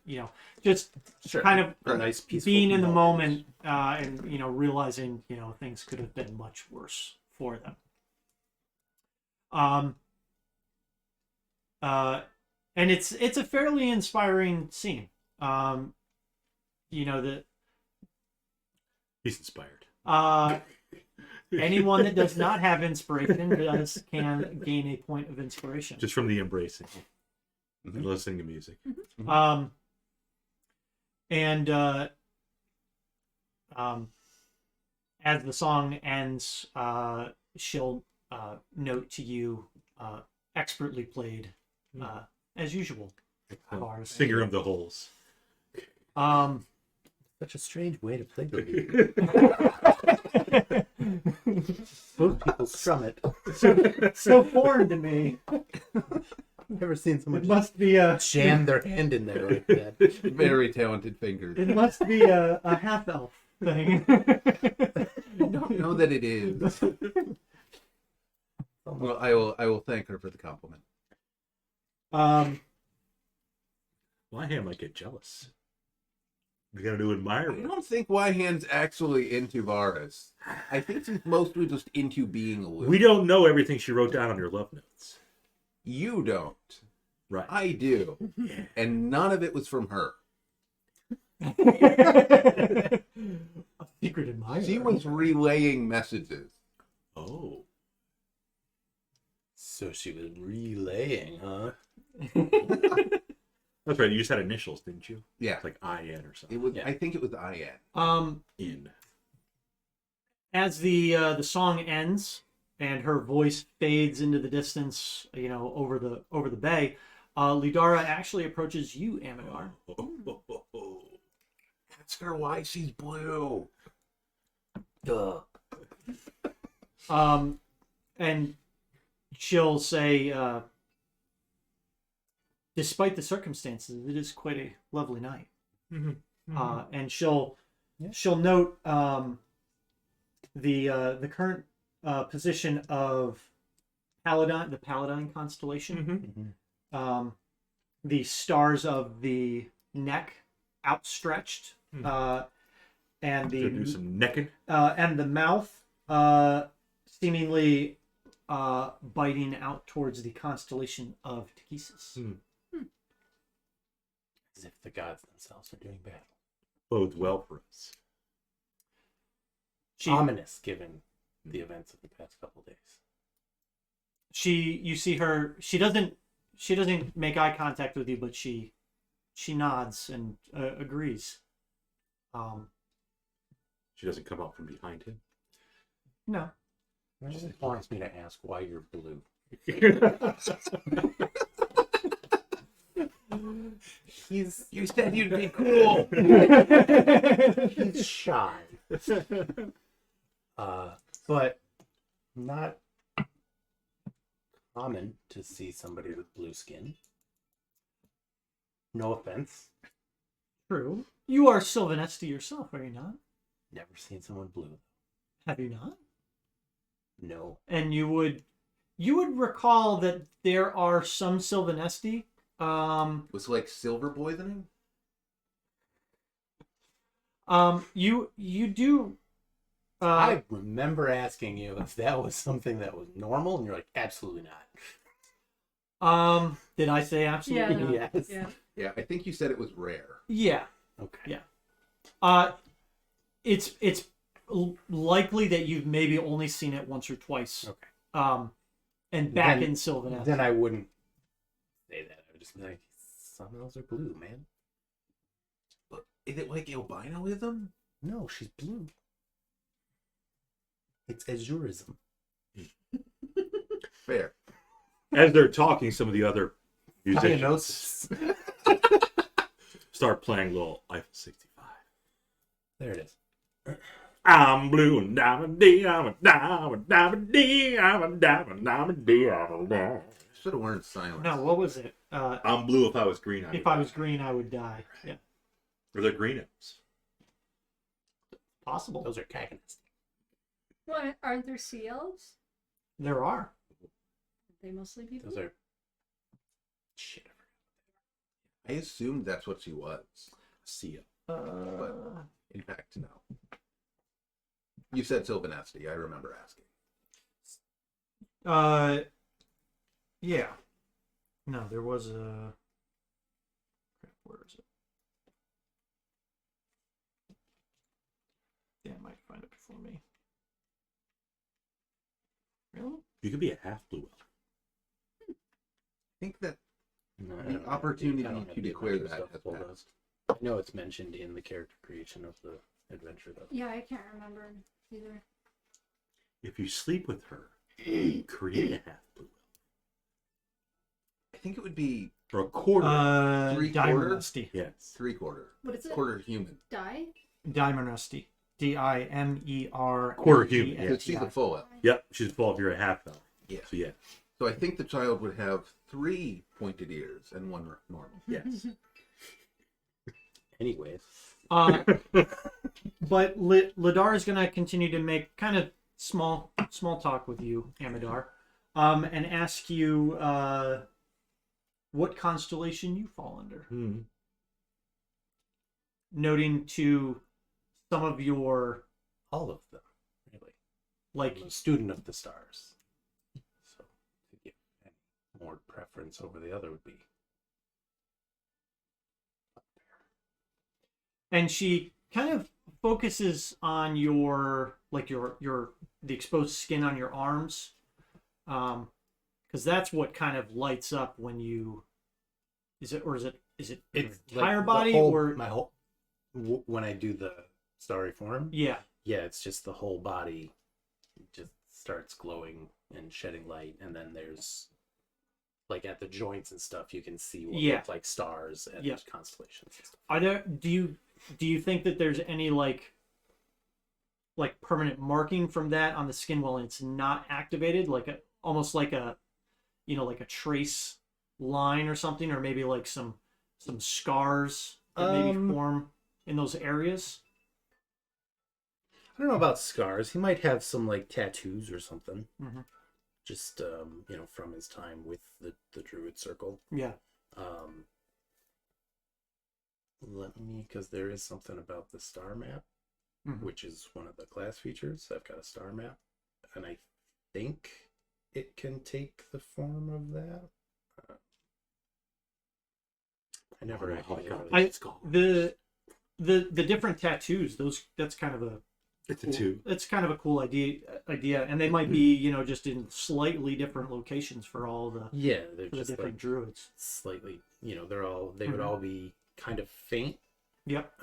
just kind of A nice peaceful being in the moment. moment and realizing things could have been much worse for them. And it's a fairly inspiring scene. That He's inspired. anyone that does not have inspiration can gain a point of inspiration. Just from the embracing and listening to music. As the song ends, she'll note to you, expertly played, as usual. Bars. Finger of the holes. Such a strange way to play the lute. Most people strum it. So foreign to me. Never seen someone It must be a jam their hand in there like that. Very talented fingers. It must be a half elf thing. I don't know that it is. Well, I will thank her for the compliment. My hand might get jealous. We gotta do admire I her. don't think Wyhand's actually into Varus. I think she's mostly just into being a lute. We don't know everything she wrote down on her love notes. You don't. Right. I do. And none of it was from her. A secret admirer. She was relaying messages. Oh. So she was relaying, huh? That's right. You just had initials, didn't you? Yeah. It's like IN or something. It was. Yeah. I think it was IN. In. As the song ends and her voice fades into the distance, over the bay, Lidara actually approaches you, Amador. Ask her why she's blue. Duh. And she'll say, despite the circumstances, it is quite a lovely night. And she'll note the current position of Paladin, the Paladin constellation. The stars of the neck outstretched, and Gonna do some necking. and the mouth seemingly biting out towards the constellation of Takesis. As if the gods themselves are doing battle. Bodes well for us. Ominous, given the events of the past couple days. You see her. She doesn't make eye contact with you, but she nods and agrees. She doesn't come up from behind him. No. It just wants me to ask why you're blue. You said you'd be cool. He's shy. But not common to see somebody with blue skin. No offense. True. You are Sylvanesti yourself, are you not? Never seen someone blue. Have you not? No. And you would recall that there are some Sylvanesti. Was like silver poisoning? You do. I remember asking you if that was something that was normal, and you're like, absolutely not. Did I say absolutely? Yeah, no. Yes. Yeah. Yeah, I think you said it was rare. Yeah. Okay. Yeah. It's likely that you've maybe only seen it once or twice. Okay. And back Then- in Sylvanesti. Then I wouldn't say that. I would just be like, some of those are blue, man. But is it like albinism? No, she's blue. It's azurism. Fair. As they're talking, some of the other musicians Cyanosis. start playing a little Eiffel 65. There it is. I'm blue and diamond D, I'm a diamond, diamond D, I'm a diamond, diamond D, I'm a diamond. Should have learned silence. No, what was it? I'm blue if I was green. If I was green, I would die. Yeah. Or they're green elves. Possible. Those are cactus. What? Aren't there sea elves? There are. Are they mostly people? Those are shit. I assumed that's what she was. See ya. But in fact, no. You said Sylvanesti. I remember asking. Yeah. No, there was a. Where is it? Yeah, I might find it before me. Really? You could be a half blue elf. I think that No, I The don't have opportunity I don't have to the declare adventure that stuff has pulled passed. up. I know it's mentioned in the character creation of the adventure, though. Yeah, I can't remember either. If you sleep with her, create a half blue I think it would be elf. Or a quarter. Three-quarter? Diamond Rusty. Yes. 3/4. What is it? Quarter human. Die? Diamond Rusty. Dimer. Quarter human, yeah. Because she's a full elf. Yep, she's full if you're a half elf. Yeah. So yeah. So I think the child would have 3 pointed ears and 1 normal. Yes. Anyways. But Ladar is going to continue to make kind of small talk with you, Amadar, and ask you what constellation you fall under. Noting to some of your, All of them, really. like, I'm a student of the stars. So to give any more preference over the other would be. and she kind of focuses on your, like, the exposed skin on your arms, because that's what kind of lights up when you, is it It's entire the body whole, or my whole when I do the starry form. yeah. Yeah, it's just the whole body just starts glowing and shedding light, and then there's like at the joints and stuff you can see what Yeah. look like stars and Yeah. constellations and stuff. Are there? Do you think that there's any like permanent marking from that on the skin while it's not activated, like almost like a, like a trace line or something, or maybe like some scars that maybe form in those areas? I don't know about scars. He might have some like tattoos or something. Mhm. Just from his time with the Druid Circle. Yeah. Let me, because there is something about the star map, Mhm. which is one of the class features. I've got a star map, and I think it can take the form of that. I never actually. The different tattoos, that's kind of a It's a 2. It's kind of a cool idea, and they might be just in slightly different locations for all the Yeah, they're for the just different like druids. slightly. They would all be kind of faint. Yep.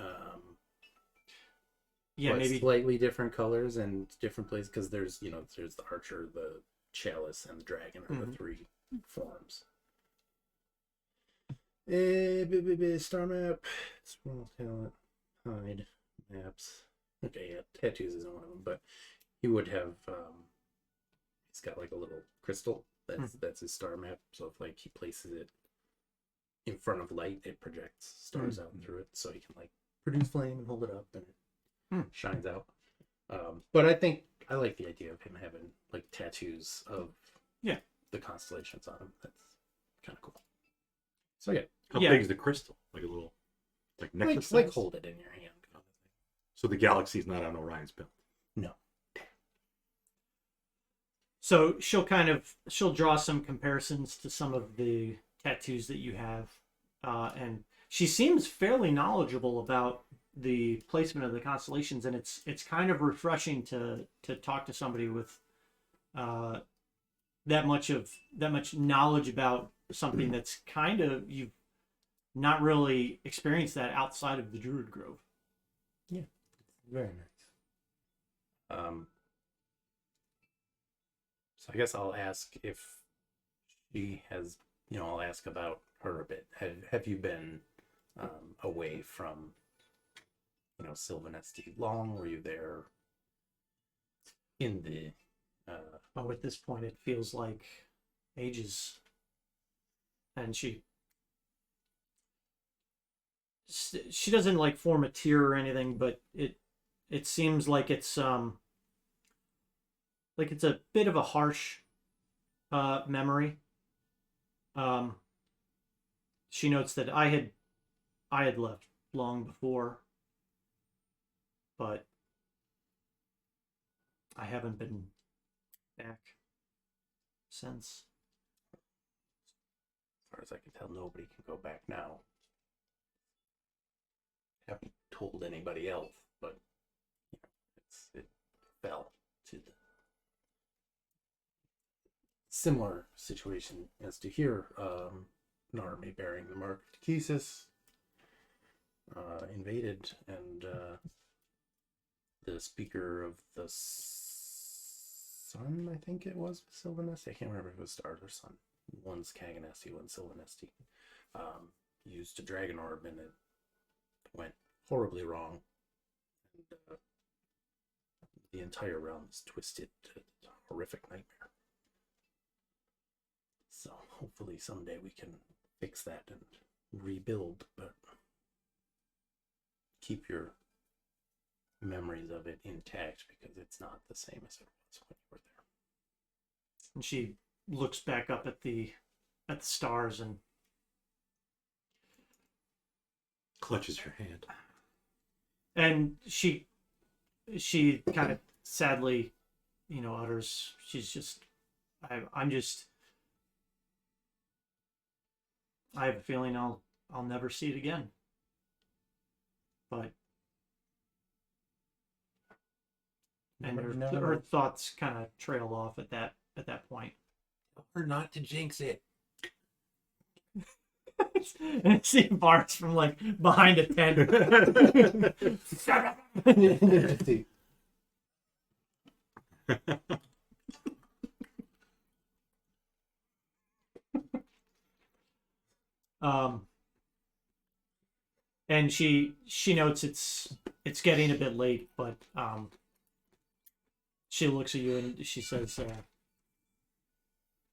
Yeah, maybe slightly different colors and different places, because there's there's the archer, the chalice, and the dragon are the three forms. Star map, small talent, hide, maps. Okay, yeah, tattoos isn't one of them, but he would have. He's got like a little crystal. That's his star map. So if like he places it in front of light, it projects stars out through it, so he can like produce flame and hold it up, and it shines out. But I like the idea of him having like tattoos of the constellations on him. That's kind of cool. So yeah. How big is the crystal? Like a little, like necklace? Like hold it in your hand. So the galaxy's not on Orion's belt. No. so. She'll draw some comparisons to some of the tattoos that you have, and she seems fairly knowledgeable about the placement of the constellations, and it's kind of refreshing to talk to somebody with that much knowledge about something that's kind of, you've not really experienced that outside of the Druid Grove. Yeah, very nice. So I guess I'll ask if she has, I'll ask about her a bit. Have you been away from, Sylvanesti long? Were you there in the... Oh, at this point, it feels like ages. And she doesn't like form a tear or anything, but it seems like it's a bit of a harsh memory. She notes that I had left long before, but I haven't been back since. As far as I can tell, nobody can go back now. Haven't told anybody else, but it fell to the similar situation as to here. An army bearing the mark of Kesis invaded, and the speaker of the sun, I think it was Sylvanesti. I can't remember if it was stars or sun. One's Kaganesti, one's Sylvanesti. Used a dragon orb, and it went horribly wrong. And the entire realm is twisted to a horrific nightmare. So hopefully someday we can fix that and rebuild, but keep your memories of it intact, because it's not the same as it was when you were there. And she looks back up at the stars and Clutches her hand. and she kind of sadly, utters, she's just, I have a feeling I'll never see it again. But and her thoughts kind of trail off at that point. Or not to jinx it. And I see Bart from like behind a tent. And she notes it's getting a bit late, but she looks at you and she says,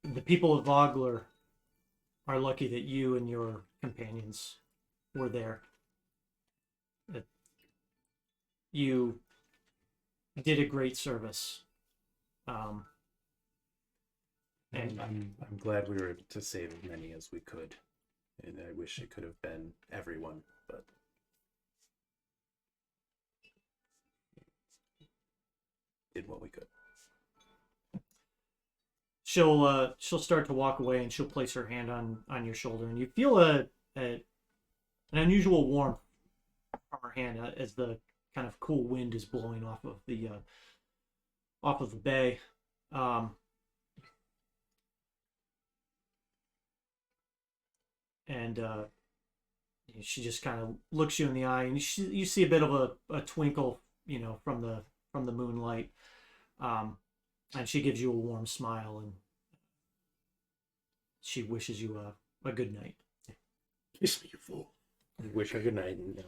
the people of Vogler are lucky that you and your companions were there. That you did a great service. And I'm glad we were able to save as many as we could. And I wish it could have been everyone, but did what we could. she'll start to walk away, and she'll place her hand on your shoulder, and you feel an unusual warmth from her hand as the kind of cool wind is blowing off of the bay. And she just kind of looks you in the eye, and you see a bit of a twinkle from the moonlight. And she gives you a warm smile, and she wishes you a good night. Kiss me, you fool. I wish her good night. And,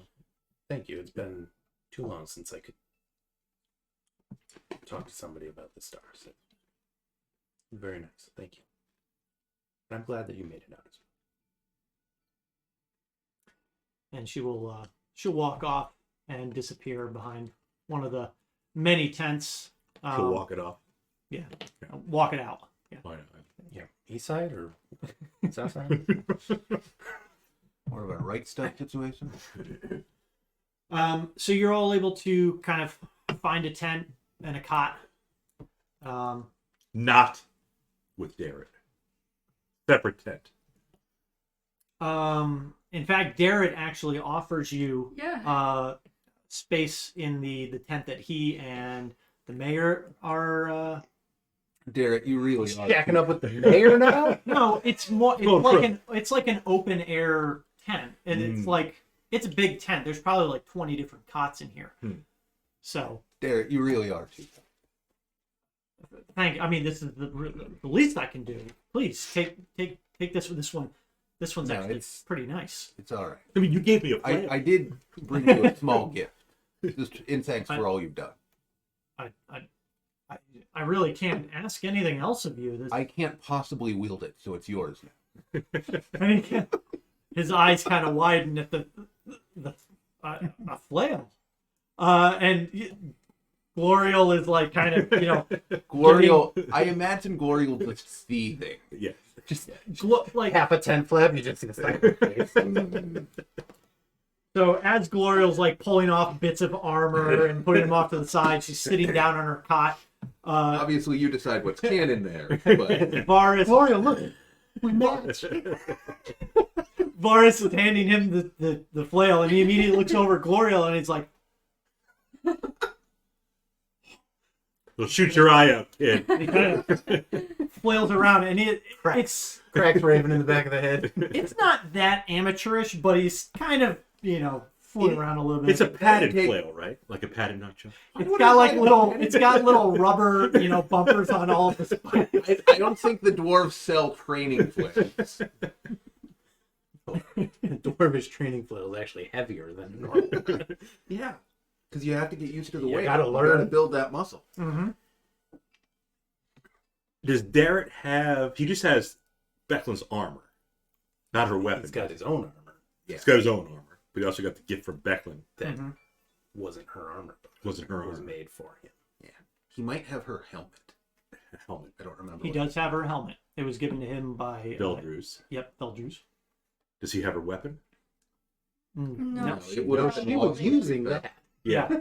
thank you. It's been too long since I could talk to somebody about the stars. Very nice. Thank you. And I'm glad that you made it out as well. And she'll walk off and disappear behind one of the many tents. She'll walk it off. Yeah, walk it out. Yeah. Why not? Yeah. East side or south side? More of a right stuff situation. So you're all able to kind of find a tent and a cot. Not with Darren. Separate tent. In fact, Darren actually offers you Yeah. space in the tent that he and the mayor are. Derek, you really are. Jacking up with the mayor now? No, it's more. It's like an open air tent, and it's a big tent. There's probably like 20 different cots in here. So Derek, you really are too. I mean, this is the least I can do. Please take this one. This one's actually it's pretty nice. It's all right. I mean, you gave me a plan. I did bring you a small gift, just in thanks for all you've done. I really can't ask anything else of you. I can't possibly wield it, so it's yours now. His eyes kind of widen at the a flail, and Glorial is like kind of Glorial, I imagine Glorial just seething. Yes. Just like Half a tent flap, you just see the side of her face. so. As Glorial's like pulling off bits of armor and putting them off to the side, she's sitting down on her cot. obviously, you decide what's canon there, but Varus, Glorial, look. We match. Varus is handing him the flail, and he immediately looks over at Glorial, and he's like, Well, shoot your eye out, kid. he kind of flails around, and it's Cracks Raven in the back of the head. it's not that amateurish, but he's kind of fooling around a little bit. It's a padded flail, right? Like a padded nunchuck. It's got like little rubber bumpers on all of his spikes. I don't think the dwarves sell training flails. The dwarvish training flail is actually heavier than normal. Yeah, because you have to get used to the You weight. gotta You learn. gotta build that muscle. Mm-hmm. Does Darrett have... He just has Becklin's armor, not her weapon. He's got his own armor. He's got his own armor, but he also got the gift from Becklin. That wasn't her armor. But Wasn't her it was armor. made for him. Yeah, he might have her helmet. Helmet. I don't remember. He does have her helmet. It was given to him by Beldrews. Yep, Beldrews. Does he have her weapon? No. It would have She was using that. Yeah.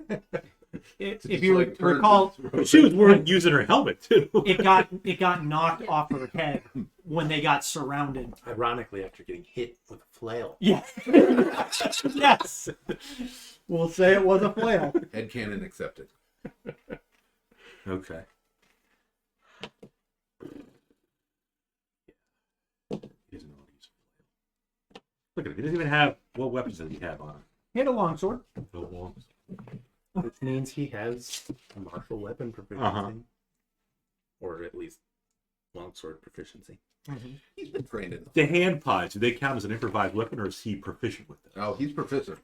If Just you like recall, She was using her helmet, too. it got knocked off her head when they got surrounded. Ironically, after getting hit with a flail. Yeah. Yes. We'll say it was a flail. Headcanon accepted. Okay. He doesn't know how to use a flail. Look at him. He doesn't even have... What weapons does he have on him? He had a longsword. No walls. Which means he has a martial weapon proficiency. Uh-huh. Or at least longsword proficiency. He's been trained in The hand pies, do they count as an improvised weapon, or is he proficient with them? Oh, he's proficient.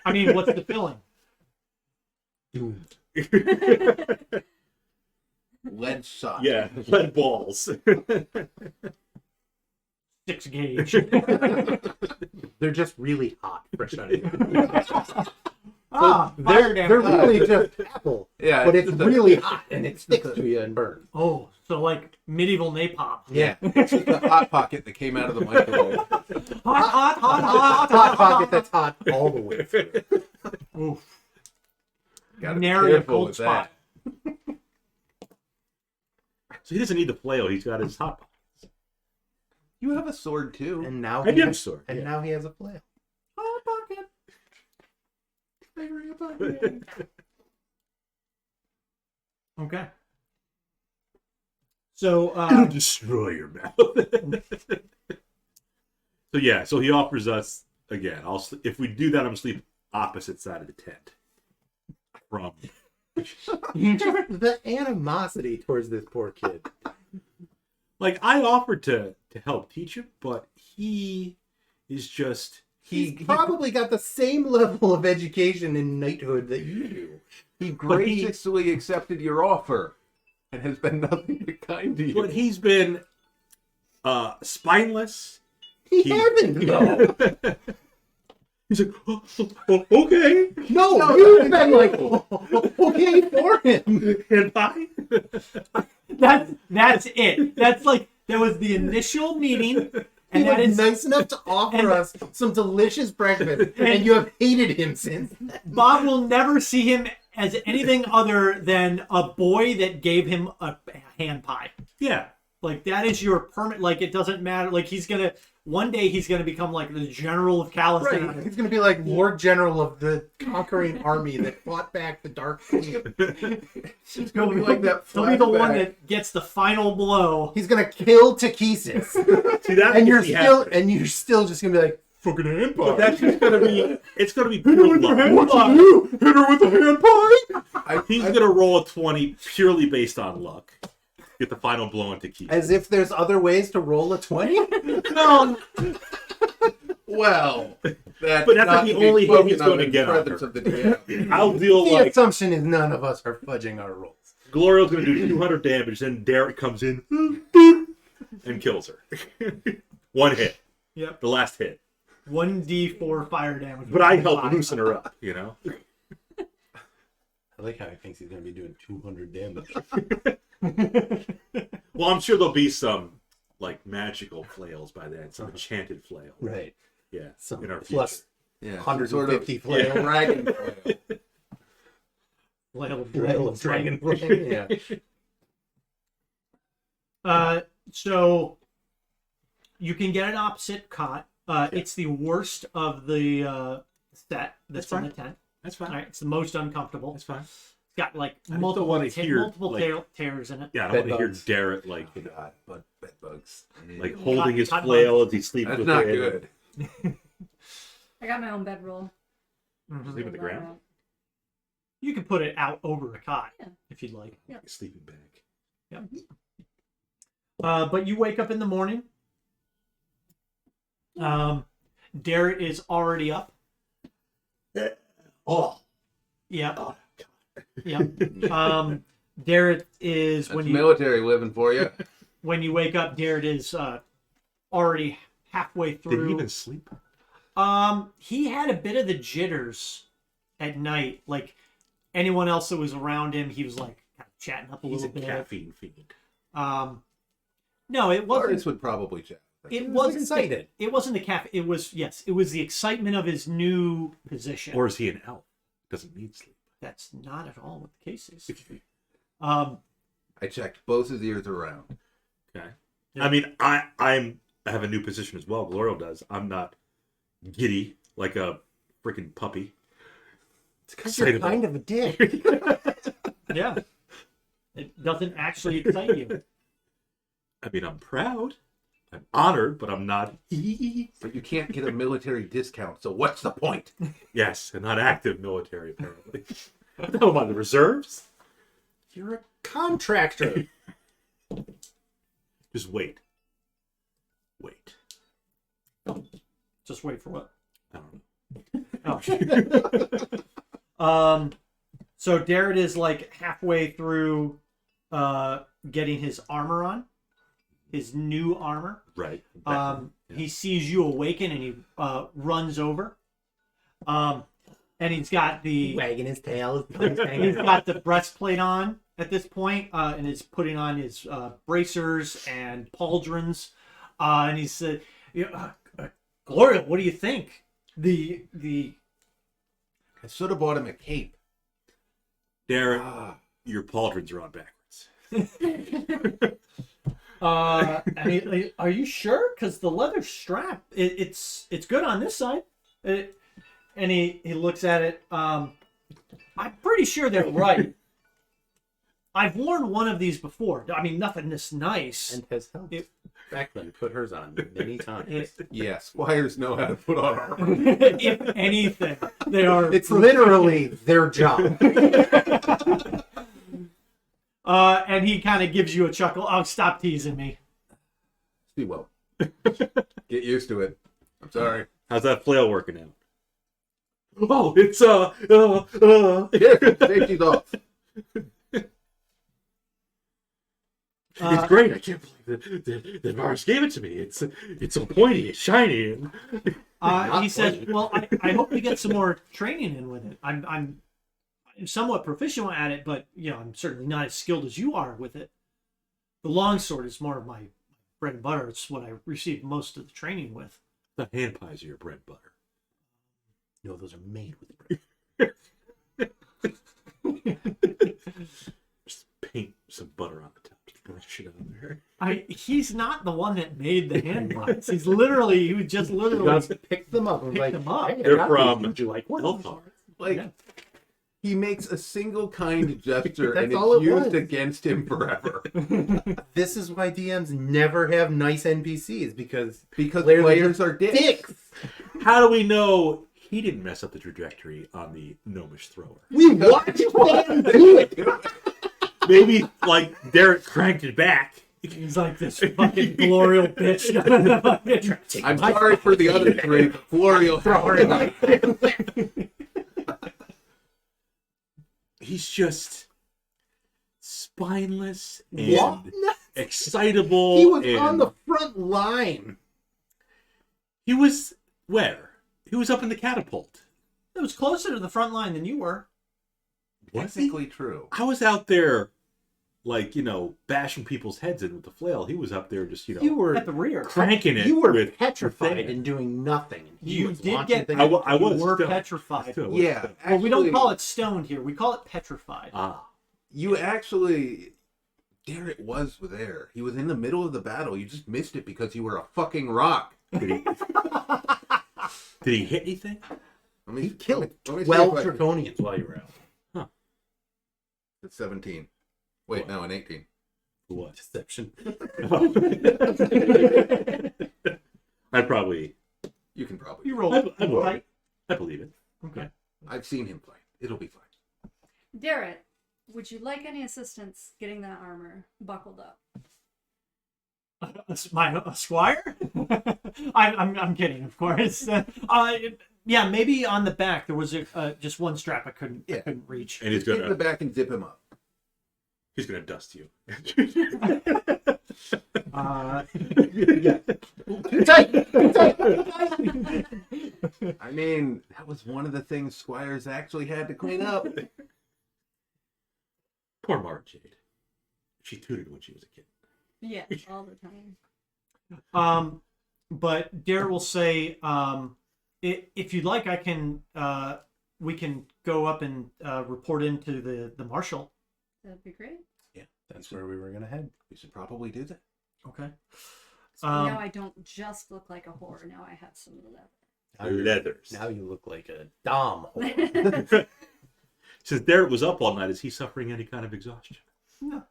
I mean, what's the filling? Lead shot. Yeah, lead balls. 6 gauge. They're just really hot, fresh out of the Fire They're damage. really just apple. Yeah, But it's it's just really hot and it sticks to you and burns. Oh, so like medieval napalm. Yeah. It's just the hot pocket that came out of the microwave. Hot. Hot pocket that's hot all the way through. Oof. Gotta be Nary a careful cold with spot. that. So he doesn't need the flail, he's got his hot pockets. You have a sword too. And now I he do have a has, sword, and yeah. now he has a flail. Hot pocket. Favorite pocket. Okay. So, It'll destroy your mouth. So yeah, so he offers us again. If we do that, I'm gonna sleep opposite side of the tent, from. The animosity towards this poor kid. Like, I offered to help teach him, but he is just... He's probably got the same level of education in knighthood that you do. He graciously accepted your offer and has been nothing but kind to you. But he's been spineless. He hasn't, though. He's like, oh, okay. No, you've been like, okay for him. And I... That's it. That's like, that was the initial meeting. He And that was is nice enough to offer us some delicious breakfast, and you have hated him since. Bob will never see him as anything other than a boy that gave him a hand pie. Yeah. Like, that is your permit. Like, it doesn't matter. Like, one day he's gonna become like the general of Calisthenics. Right. He's going to be like Lord General of the conquering army that fought back the Dark Fleet. It's going to be like that. He'll be the one flashback. that gets the final blow. He's going to kill Takesis. See, that and makes you're me still happy. and you're still just going to be like, fucking hand But pie. that's just gonna be... It's gonna be pure luck. What you do? Hit her with a hand pie? He's gonna roll a 20 purely based on luck. Get the final blow into key. As if there's other ways to roll a 20? No, Well, that's But that's not like the to be only hit spoken he's of gonna in get on presence her. of the DM. I'll deal The like... assumption is none of us are fudging our rolls. Glorial's gonna do 200 damage, then Derek comes in and kills her. One hit. Yep. The last hit. 1d4 fire damage. But I help loosen her up, you know? I like how he thinks he's going to be doing 200 damage. Well, I'm sure there'll be some, like, magical flails by then. Some enchanted flail. Right. Yeah. Some in our plus future. Yeah, 150 sort of flail. dragon flail. Flail of dragon flail. Yeah. So you can get an opposite cot. It's the worst of the set that's in the tent. That's All fine. right, it's the most uncomfortable. That's fine. It's got like I just don't multiple, wanna hear, like- tears in it. Yeah, I don't want to hear Bedbugs. Derek, like, Oh, God, but bed bugs. like holding his Cut flail as he sleeps That's with not it. good. I got my own bedroll. Sleep on the ground. You can put it out over a cot Yeah. if you'd like. Sleeping bag. But you wake up in the morning. Derek is already up. Oh. Yep. Yep. Derek is That's military living for you. when you wake up. Derek is already halfway Did through. he even sleep? He had a bit of the jitters at night. Like anyone else that was around him, he was like kind of chatting up a He's a little bit. caffeine fiend. No, it wasn't. Boris would probably check. It was wasn't excited. It wasn't the caffeine. It was it was the excitement of his new position. Or is he an elf? Doesn't need sleep. That's not at all what the case is. I checked both his ears around. Okay. Yeah. I mean, I have a new position as well. Glorial does. I'm not giddy like a freaking puppy. It's because you're Excitable. kind of a dick. Yeah, it doesn't actually excite you. I mean, I'm proud. I'm honored, but I'm not. But you can't get a military discount, so what's the point? Yes, and not active military, apparently. What the hell am I, the reserves? You're a contractor. Just wait. Wait. Just wait for what? I don't know. Oh. So Darrett is like halfway through getting his armor on, his new armor. Right. He sees you awaken and he runs over. And he's got the Wagging his tail. His tongue's he's hanging out. got the breastplate on at this point, and is putting on his bracers and pauldrons. And he said, "Glorial, what do you think?" The I should have bought him a cape. Derek, your pauldrons are on backwards. are you sure? Because the leather strap, it's good on this side. And he looks at it. I'm pretty sure they're right. I've worn one of these before. I mean, nothing this nice. And has helped. Back then, put hers on many times. Yeah, squires know how to put on armor. If anything, they are. It's literally their job. And he kind of gives you a chuckle. Oh, stop teasing me. See, well, get used to it. I'm sorry. How's that flail working out? Oh, it's Here, safety's off. it's great. I can't believe that Varus gave it to me. It's so pointy, it's shiny. And... He says, "Well, I hope you get some more training in with it. I'm somewhat proficient at it, but I'm certainly not as skilled as you are with it. The longsword is more of my bread and butter. It's what I received most of the training with." The hand pies are your bread and butter. No, those are made with bread. Just paint some butter on the top. Just brush it on there. He's not the one that made the hand pies. He was just literally Pick them up. picked them up. Hey, I They're got from these. Would you like one? Elfar. Like, Yeah. he makes a single kind gesture That's and all it's it used was. against him forever. This is why DMs never have nice NPCs because Players are dicks. dicks. How do we know he didn't mess up the trajectory on the gnomish thrower? We watched them do it. Maybe, like, Derek cranked it back. He's like this fucking Glorial bitch. I'm sorry for the other three. Glorial. He's just spineless and What? excitable. He was and... on the front line. He was where? He was up in the catapult. It was closer to the front line than you were. Was he? Technically true. I was out there, like, bashing people's heads in with the flail. He was up there just, You were At the rear. cranking it. you were with petrified the and doing nothing. He You was did launching get. things. I You was were still- petrified. still was Yeah. still- Well, we don't actually, call it stoned here. We call it petrified. You actually. Derek was there. He was in the middle of the battle. You just missed it because you were a fucking rock. Did he? Did he hit anything? Let me, He killed let me see 12 if I can- draconians while you were out. It's 17. Wait, no, an 18. What? Deception. I'd probably. You can probably. You rolled I believe right? it. I believe it. Okay. I've seen him play. It'll be fine. Garrett, would you like any assistance getting that armor buckled up? A squire? I'm kidding, of course. Yeah, maybe on the back there was just one strap I couldn't reach. And he's Get in the gonna. back and zip him up. He's gonna dust you. Yeah. I mean, that was one of the things squires actually had to clean up. Poor Mara Jade. She tooted when she was a kid. Yeah, all the time. But Dare will say, if you'd like, I can. We can go up and report into the marshal. That'd be great. That's where we were going to head. We should probably do that. Okay. So now I don't just look like a whore. Now I have some leather. Leathers. Now you look like a dom whore. Since Derek was up all night, is he suffering any kind of exhaustion? No.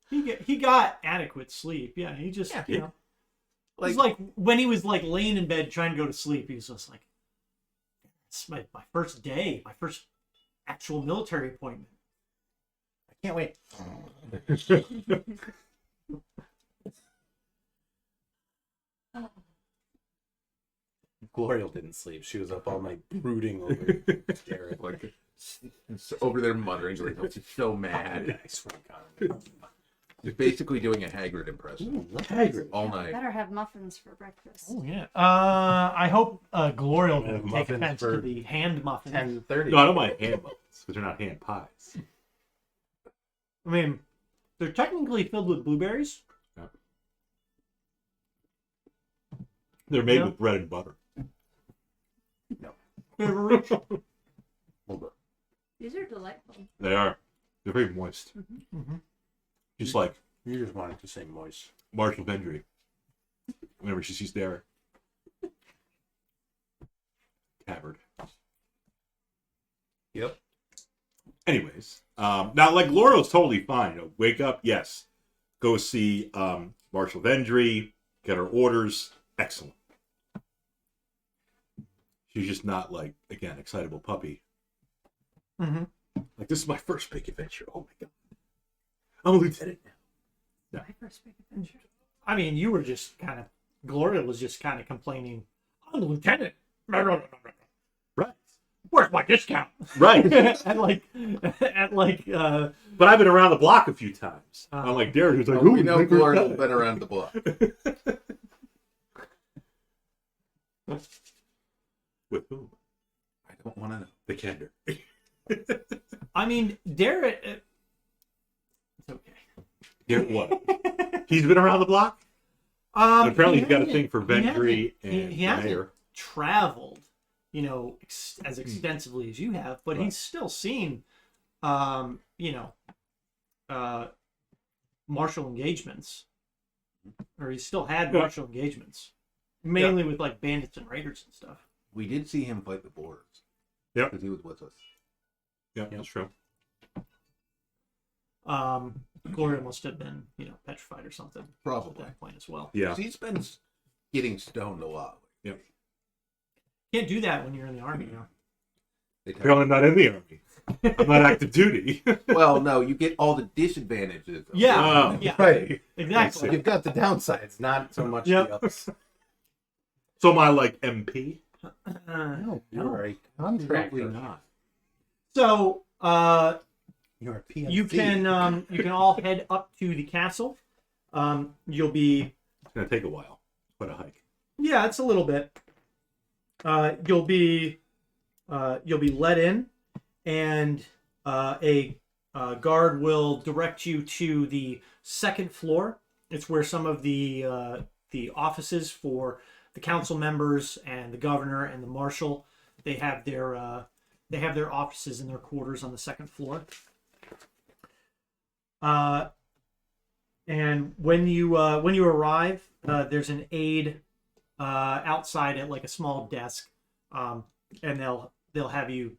He got adequate sleep. Yeah, he just it's like when he was like laying in bed trying to go to sleep, he was just like, "It's my first day, my first actual military appointment." I can't wait. Glorial didn't sleep. She was up all night brooding over Derek. Like, it's over there muttering, like, she's so mad. I swear to God. She's basically doing a Hagrid impression Hagrid. all night. Better have muffins for breakfast. Oh yeah. I hope Glorial We have will take muffins offense to for the hand muffin. 10:30. No, I don't mind hand muffins because they're not hand pies. I mean, they're technically filled with blueberries. They're made Yeah. with bread and butter. They're rich. These are delightful. They are. They're very moist. Mm-hmm. Just like You just wanted to say moist. Marshall Vendry. Whenever she sees Derek. Tabard. Yep. Anyways, now like Glorial's totally fine. Wake up, yes. Go see Marshal Vendry, get her orders. Excellent. She's just not like, again, excitable puppy. Mm-hmm. Like, this is my first big adventure. Oh my god. I'm a lieutenant now. My first big adventure. I mean, you were just kind of, Glorial was just kind of complaining, I'm a lieutenant. Right. Where's my discount? Right. But I've been around the block a few times. Unlike Derek, who's like, We know Glorial's been around the block. With whom? I don't want to know. The Kender. I mean, Derek, it's okay. Derek what? He's been around the block? And apparently he's got a thing for Vendry and he hasn't Mayor. traveled, as extensively as you have, but he's still seen, martial engagements, or he's still had martial engagements, mainly with like bandits and raiders and stuff. We did see him fight the boars. Yep. Because he was with us. Yeah, that's true. Glorial must have been, petrified or something. Probably. At that point as well. Yeah. He's been getting stoned a lot. Yep. Can't do that when you're in the army. Apparently I'm not in the army. I'm not active duty. Well, no, you get all the disadvantages. Yeah. Oh, Yeah. Right. Exactly. You've got the downsides, not so much Yep. the ups. So am I like MP? No, you're a Probably contractor. not. So, You're a PNC. you can all head up to the castle. You'll be It's gonna take a while. Quite a hike. Yeah, it's a little bit. You'll be let in, and a guard will direct you to the second floor. It's where some of the offices for the council members and the governor and the marshal, they have their offices and their quarters on the second floor. And when you arrive, there's an aide outside at like a small desk, and they'll have you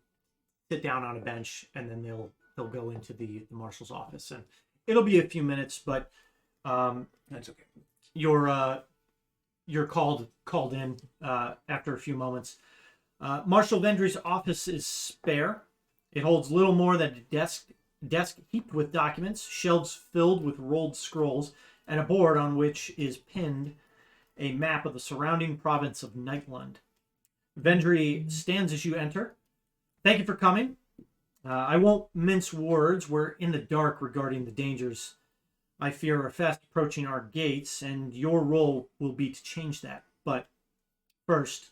sit down on a bench, and then they'll go into the marshal's office, and it'll be a few minutes, but That's okay. you're called in after a few moments. Marshal Vendry's office is spare. It holds little more than a desk heaped with documents, shelves filled with rolled scrolls, and a board on which is pinned a map of the surrounding province of Nightland. Vendry stands as you enter. Thank you for coming. I won't mince words. We're in the dark regarding the dangers I fear are fast approaching our gates, and your role will be to change that. But first,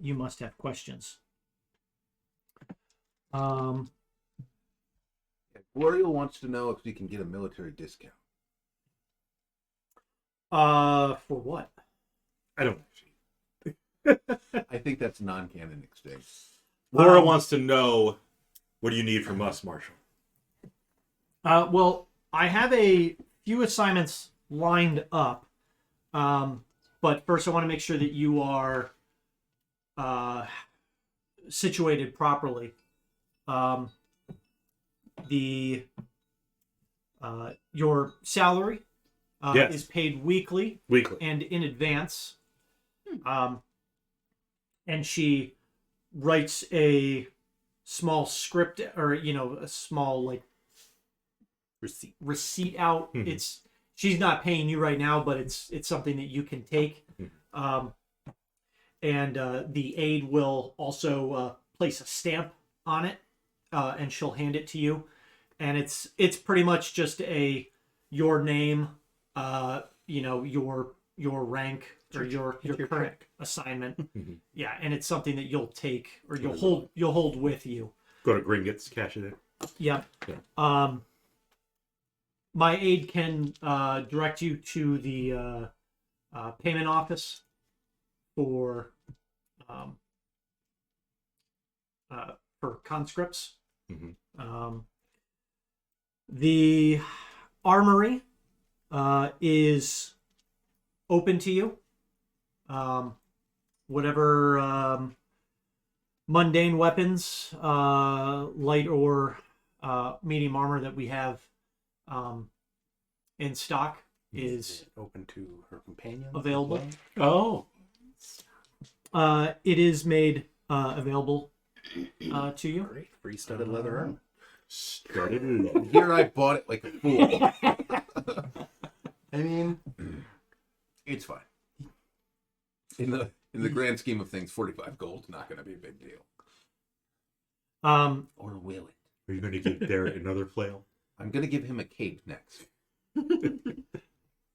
you must have questions. Glorial wants to know if we can get a military discount. For what? I don't actually. I think that's non-canon exchange. Laura wants to know, what do you need from us, Marshal? Well, I have a few assignments lined up, but first I want to make sure that you are situated properly. Your salary Yes. is paid weekly Weekly. and in advance. And she writes a small script, or a small like receipt out. Mhm. She's not paying you right now, but it's something that you can take. And the aide will also place a stamp on it, and she'll hand it to you. And it's pretty much just your name, your rank, or your current assignment. Yeah, and it's something that you'll take, or you'll hold with you. Go to Gringotts, cash it in. Yeah. Yeah. My aide can direct you to the payment office for conscripts. The armory is open to you. Whatever mundane weapons, light or medium armor that we have in stock Is it open to her companions? available. Oh. It is made available to you. Great. Free studded leather armor. Started it. Here I bought it like a fool. I mean, It's fine. In the grand scheme of things, 45 gold's not going to be a big deal. Or will it? Are you going to give Derek another flail? I'm going to give him a cape next.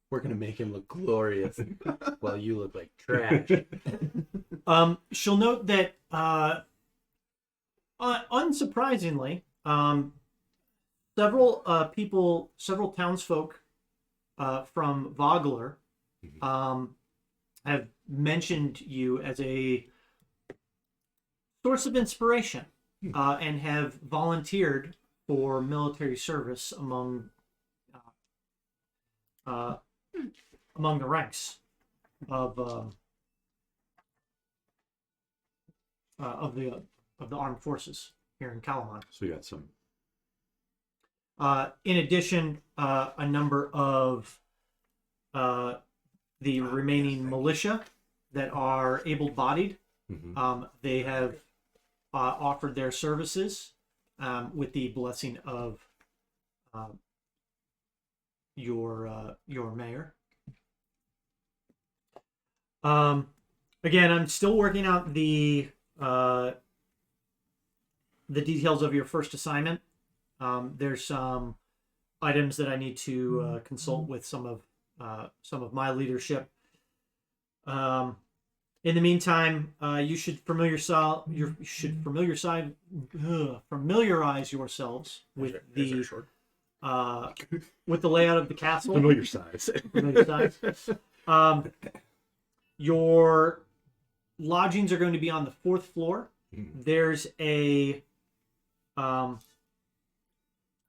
we're gonna make him look glorious while you look like trash. She'll note that, unsurprisingly, several townsfolk from Vogler have mentioned you as a source of inspiration and have volunteered for military service among the ranks of the armed forces here in Kalaman. So we got some. In addition, a number of the remaining militia that are able-bodied, they have offered their services with the blessing of your mayor. Again, I'm still working out the details of your first assignment. There's some items that I need to consult with some of my leadership. In the meantime, you should familiarize yourselves with with the layout of the castle. Familiar size. Familiar size. Your lodgings are going to be on the 4th floor. There's a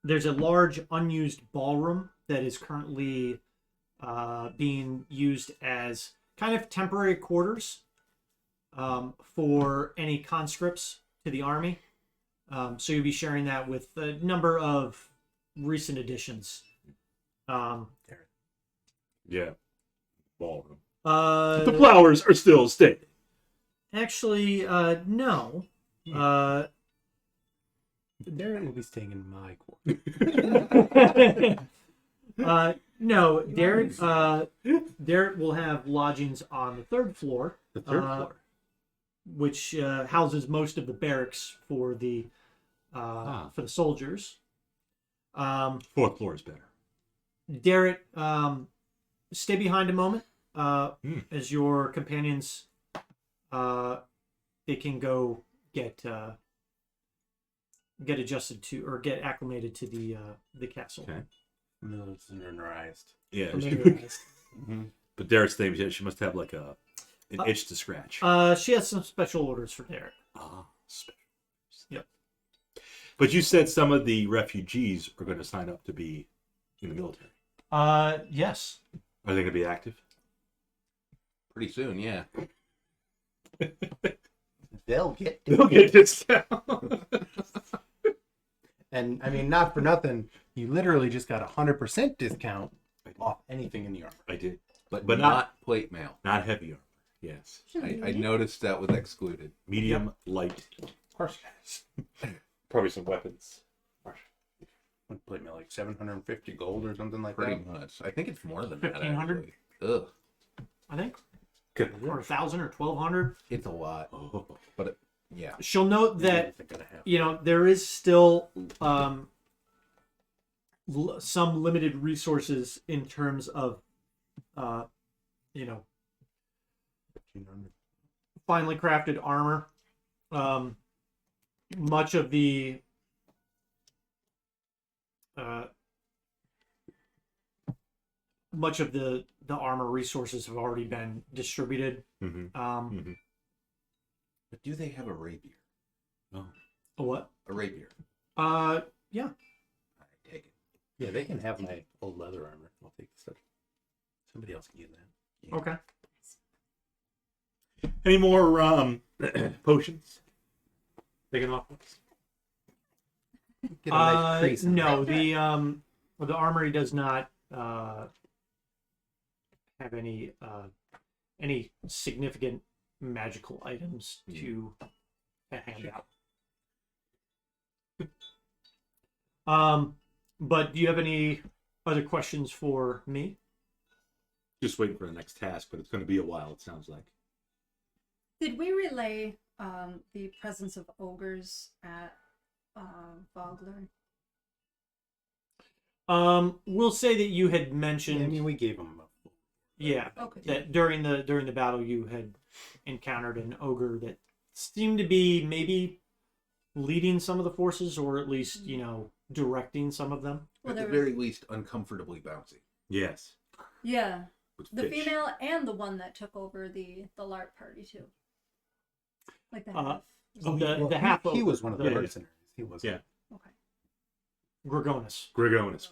large unused ballroom that is currently being used as kind of temporary quarters for any conscripts to the army. So you'll be sharing that with a number of recent additions. Yeah. Ballroom. The The flowers are still staying. Actually, no. Darren will be staying in my quarters. No, Derek will have lodgings on the 3rd floor. The 3rd floor. Which houses most of the barracks for the soldiers. 4th floor is better. Derek, stay behind a moment as your companions they can go get adjusted to or get acclimated to the castle. Okay. Familiarized. Yeah. Familiarized. But Derek's thing, she must have like an itch to scratch. She has some special orders for Derek. Special. Yep. But you said some of the refugees are going to sign up to be in the military. Yes. Are they going to be active? Pretty soon, yeah. They'll get discount. And I mean, not for nothing, you literally just got 100% discount off anything in the armor. I did. But But not plate mail. Not heavy armor. Yes. I noticed that was excluded. Medium, light. Of course, guys. Probably some weapons. What plate mail, like 750 gold or something like Pretty that? much. I think it's more than that. 1,500? Actually. Ugh. I think. Good. Or 1,000 or 1,200. It's a lot. Oh. But yeah. She'll note that They're gonna have. there is still some limited resources in terms of 1,500. finely crafted armor. Much of the armor resources have already been distributed. Mm-hmm. But do they have a rapier? Oh. A what? A rapier. Yeah. I take it. Yeah, they can have my old leather armor. I'll take the stuff. Somebody else can use that. Yeah. Okay. Any more potions? Taking off. Get a nice crease in No, there. the armory does not have any significant magical items to hand out. But do you have any other questions for me? Just waiting for the next task, but it's going to be a while, it sounds like. Did we relay the presence of ogres at Vogler? We'll say that you had mentioned. Yeah, I mean, we gave him Okay. that during the battle you had encountered an ogre that seemed to be maybe leading some of the forces, or at least directing some of them. Well, At the there very least, uncomfortably bouncy. Yes. yeah, With the fish. female and the one that took over the LARP party too. Like the half. The half He was one of the Yeah. mercenaries. He was. Yeah. Okay. Gorgonis. Gorgonans.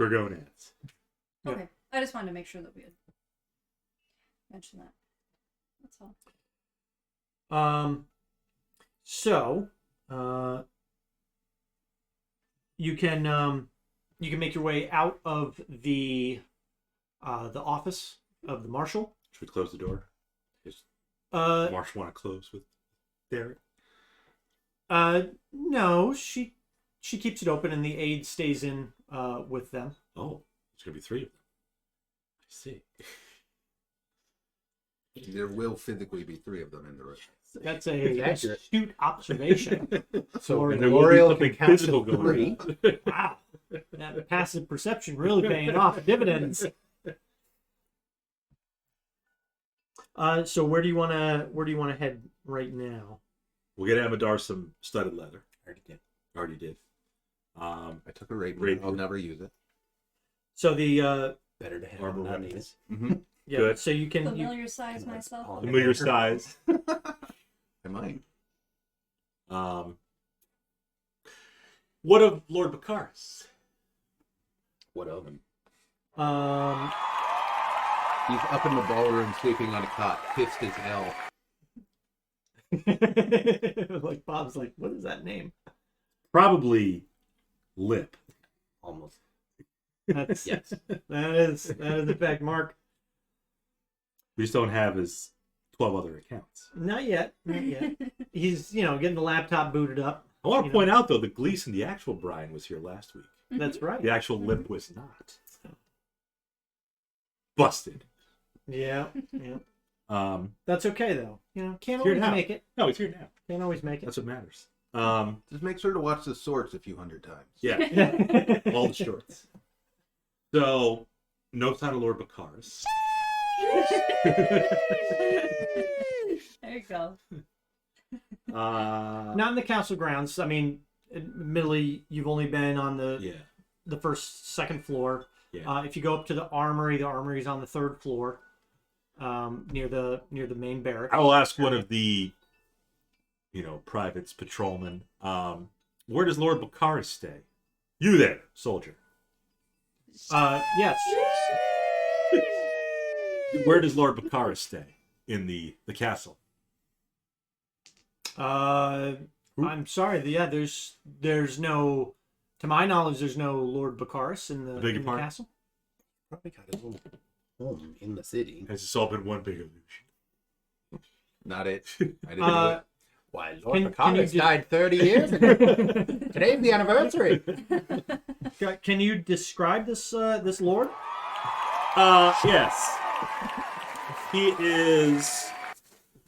Yeah. Okay. I just wanted to make sure that we had mentioned that. That's all. So you can make your way out of the office of the marshal. Should we close the door? Does Uh, Marshall want to close with Derek? no, she keeps it open, and the aide stays in with them. Oh, there's going to be 3 of them. I see. There will physically be 3 of them in the room. That's a astute observation. So Or And the there will be Glorial something can count physical to going 3. on. Wow, that passive perception really paying off dividends. So where do you want to head right now? We'll get Amadar some studded leather. Already did. I took a rapier. Rapier. I'll never use it. So the Better to have Armor than not weapons. need. Mm-hmm. yeah, Good. so you can Familiar size can I myself. call Familiar size. I might. What of Lord Bakaris? What of him? He's up in the ballroom sleeping on a cot, pissed as hell. like Bob's like, what is that name? Probably Lip. Almost. That's Yes. that is in fact Mark. We just don't have his 12 other accounts. Not yet. He's getting the laptop booted up. I want to point out, though, that Gleason, the actual Brian, was here last week. That's right. The actual Lip was not. Busted. Yeah. Um, That's okay though. Can't Here always now. make it. no, he's here now. Can't always make it. That's what matters. Just make sure to watch the sorts a few hundred times. Yeah, all the shorts. So, no sign of Lord Bakaris. There you go. Not in the council grounds. I mean, admittedly, you've only been on the second floor. Yeah. If you go up to the armory is on the 3rd floor, near the main barracks. I will ask one of the, privates, patrolmen. Where does Lord Bakaris stay? You there, soldier. Yes. Where does Lord Bakaris stay in the castle? I'm sorry. There's no, to my knowledge, there's no Lord Bakaris in the, beg your pardon? castle. Probably got his own home in the city. Has this all been one big illusion? Not it. I didn't do it. Why, Can- Lord can you Bakaris died 30 years ago. Today's the anniversary. Can you describe this lord? Yes. He is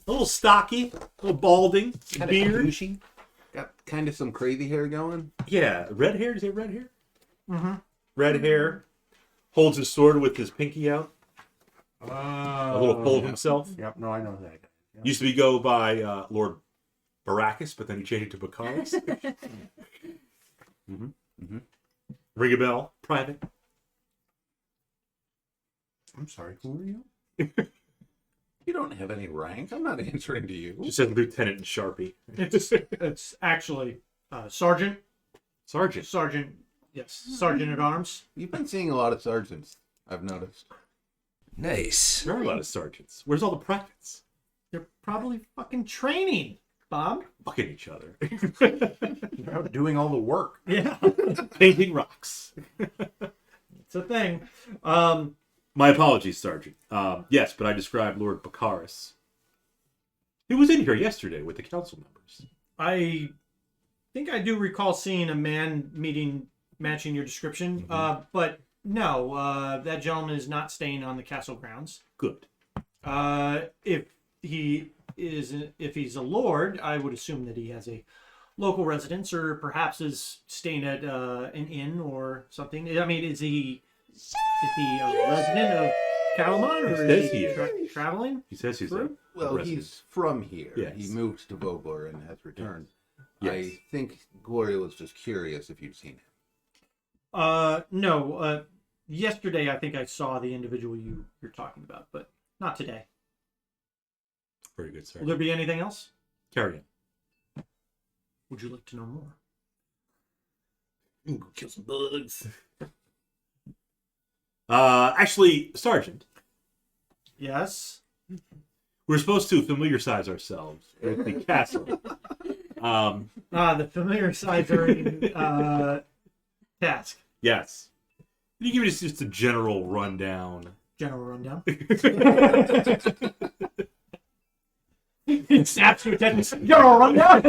a little stocky, a little balding, beard. Got kind of some crazy hair going. Yeah, red hair. Is it red hair? Mm-hmm. Red hair. Holds his sword with his pinky out. A little full of himself. Yep, no, I know that guy. Yep. Used to go by Lord Bakaris, but then he changed it to Bakaris. Ring a bell, private. I'm sorry, who are you? You don't have any rank. I'm not answering to you. Just said Lieutenant and Sharpie. It's actually sergeant. Sergeant. Sergeant. Yes, sergeant at arms. You've been seeing a lot of sergeants, I've noticed. Nice. There are a lot of sergeants. Where's all the privates? They're probably fucking training, Bob. Fucking each other. You're out doing all the work. Yeah, Painting rocks. it's a thing. My apologies, Sergeant. Yes, but I described Lord Bakaris. He was in here yesterday with the council members. I think I do recall seeing a man matching your description, but no, that gentleman is not staying on the castle grounds. Good. If he's a lord, I would assume that he has a local residence, or perhaps is staying at an inn or something. I mean, is he a resident of Kalaman, or is he traveling? He says he's through? Well, resident. he's from here. Yes. He moved to Vogler and has returned. Yes. I think Glorial was just curious if you'd seen him. No. Yesterday, I think I saw the individual you're talking about, but not today. Very good, sir. Will there be anything else? Carry on. Would you like to know more? Go kill some bugs. Actually, Sergeant, Yes. we're supposed to familiarize ourselves with the castle. The familiar sides are in task. Yes. Can you give me just a general rundown? General rundown. Snaps your attention. General rundown.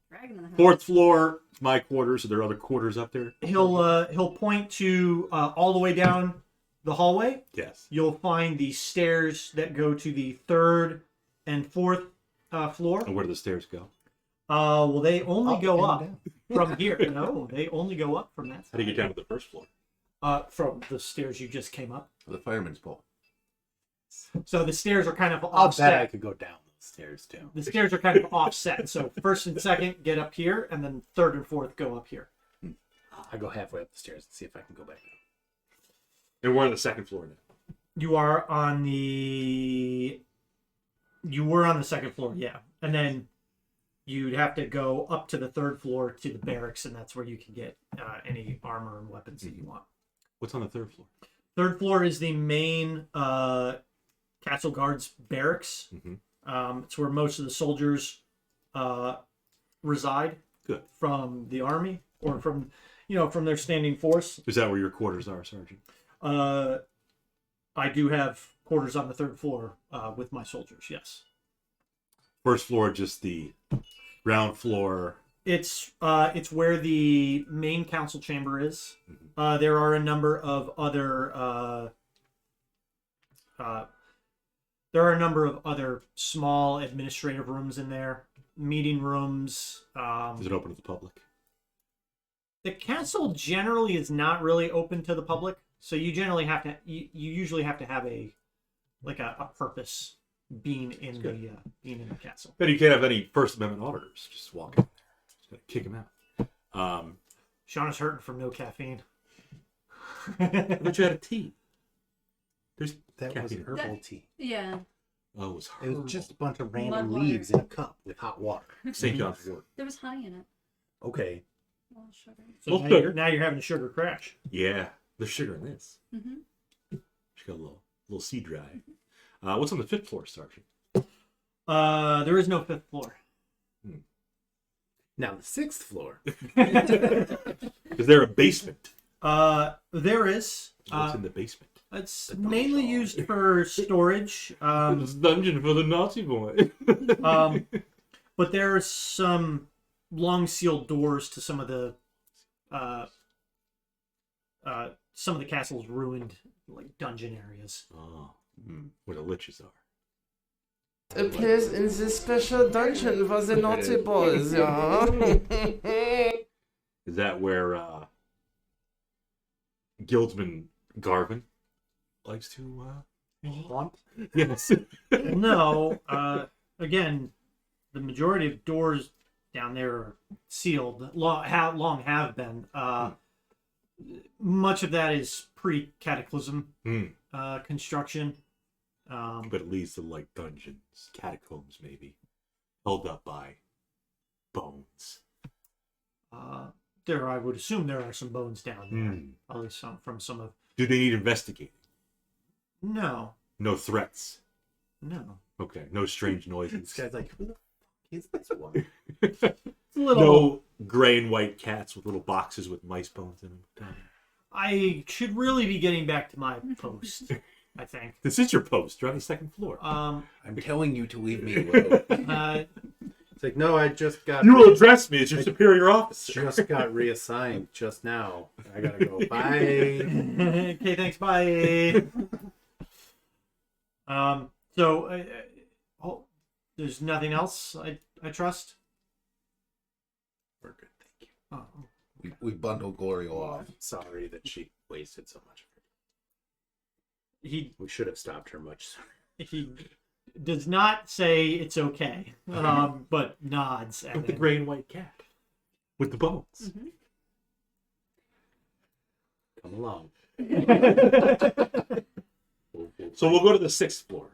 Dragon in the house. Fourth floor, my quarters. Are there other quarters up there? He'll point to all the way down the hallway. Yes. You'll find the stairs that go to the third and fourth floor. And where do the stairs go? Well, they only Up go and up down. from here. No, they only go up from that How do side. you get down to the first floor? From the stairs you just came up. The fireman's pole. So the stairs are kind of I'll bet I offset. could go down those stairs too. The stairs are kind of offset. So first and second get up here, and then third and fourth go up here. I go halfway up the stairs and see if I can go back down. And we're on the second floor now. You are on the. You were on the second floor, yeah, and then you'd have to go up to the third floor to the barracks, and that's where you can get any armor and weapons that you want. What's on the third floor? Third floor is the main castle guards barracks. It's where most of the soldiers reside. Good. From the army or from their standing force. Is that where your quarters are, Sergeant? I do have quarters on the third floor with my soldiers. Yes. First floor, just the ground floor. It's where the main council chamber is. There are a number of other small administrative rooms in there, meeting rooms. Is it open to the public? The castle generally is not really open to the public, so you generally have to. You usually have to have a purpose being in the castle. Then you can't have any First Amendment auditors just walk in there. Just gotta kick them out. Sean is hurting from no caffeine. But you had a tea. There's That was caffeine. herbal tea. Yeah. Oh, it was It herbal. was just a bunch of random Mud leaves in a cup with hot water. St. John's Wort. There was honey in it. Okay. A little sugar. So Well, now sugar. now you're having a sugar crash. Yeah, there's sugar in this. Mm-hmm. She got a little sea dry. What's on the fifth floor, Sergeant? There is no fifth floor. Now the sixth floor. Is there a basement? There is. What's in the basement? It's mainly used for storage. It's a dungeon for the Nazi boy. But there are some long sealed doors to some of the castle's ruined dungeon areas. Oh, where the liches are. A place in this special dungeon for the naughty boys, yeah. Is that where Guildsman Garvin likes to haunt? Yes. No, again, the majority of doors down there are sealed. Long have been. Much of that is pre-cataclysm construction. But it leads to dungeons, catacombs, maybe held up by bones. I would assume there are some bones down there. At least from some of. Do they need investigating? No. No threats. No. Okay. No strange noises. This guy's like, who the fuck is this one? It's a little. gray and white cats with little boxes with mice bones in them. I should really be getting back to my post, I think. This is your post. You're on the second floor. I'm telling you to leave me alone. It's like, no, I just got. You will address me as your superior officer. Just got reassigned just now. I gotta go. Bye. Okay, thanks. Bye. So, there's nothing else. I trust. We're good, thank you. Oh. We bundle Glorial off. Sorry that she wasted so much. He We should have stopped her much sooner. he does not say it's okay, but nods at With the it. gray and white cat. With the bones. Come along. So we'll go to the 6th floor.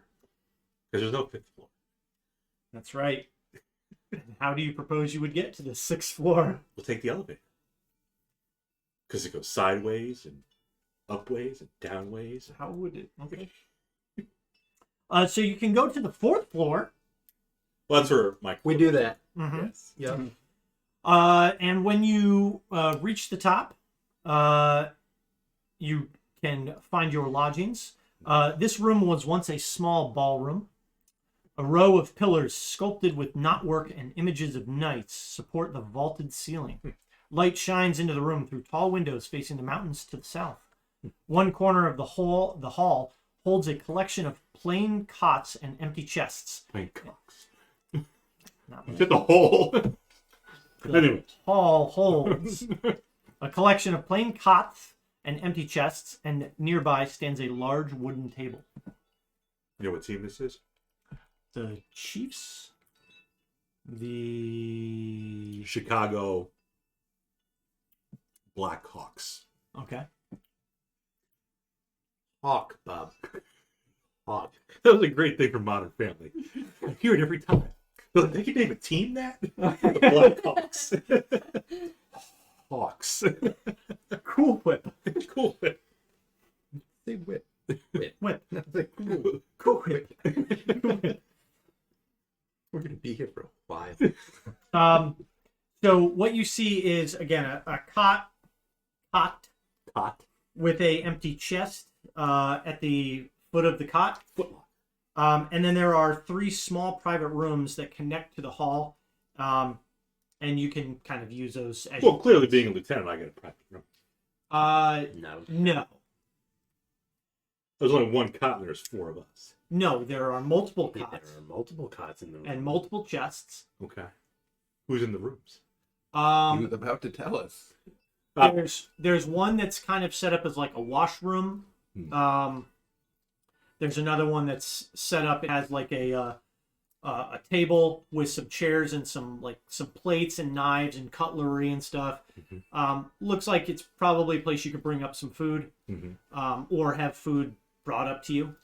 Because there's no 5th floor. That's right. And how do you propose you would get to the 6th floor? We'll take the elevator. Because it goes sideways and upways and downways. How would it? Okay. So you can go to the 4th floor. Well, that's where my We do that. Mm-hmm. Yes. Yep. And when you reach the top, you can find your lodgings. This room was once a small ballroom. A row of pillars sculpted with knotwork and images of knights support the vaulted ceiling. Light shines into the room through tall windows facing the mountains to the south. One corner of the hall holds a collection of plain cots and empty chests. Plain cocks. Not Hit the hole. The Anyway. hall holds a collection of plain cots and empty chests, and nearby stands a large wooden table. You know what team this is? The Chiefs? The... Chicago Blackhawks. Okay. Hawk, Bob. Hawk. That was a great thing for Modern Family. I hear it every time. They're like, they can name a team that? The Blackhawks. Hawks. Cool whip. Cool. Say whip. Whip. Cool. Cool whip. We're gonna be here for a while. So what you see is, again, a cot with a empty chest at the foot of the cot. And then there are 3 small private rooms that connect to the hall. And you can kind of use those as Well, clearly being a lieutenant, I got a private room. No. There's only one cot and there's 4 of us. No, there are multiple There cots are multiple cots in the room. and multiple chests. Okay. Who's in the rooms? He was about to tell us. There's one that's kind of set up as like a washroom. There's another one that's set up as like a table with some chairs and some plates and knives and cutlery and stuff. Looks like it's probably a place you could bring up some food, or have food brought up to you.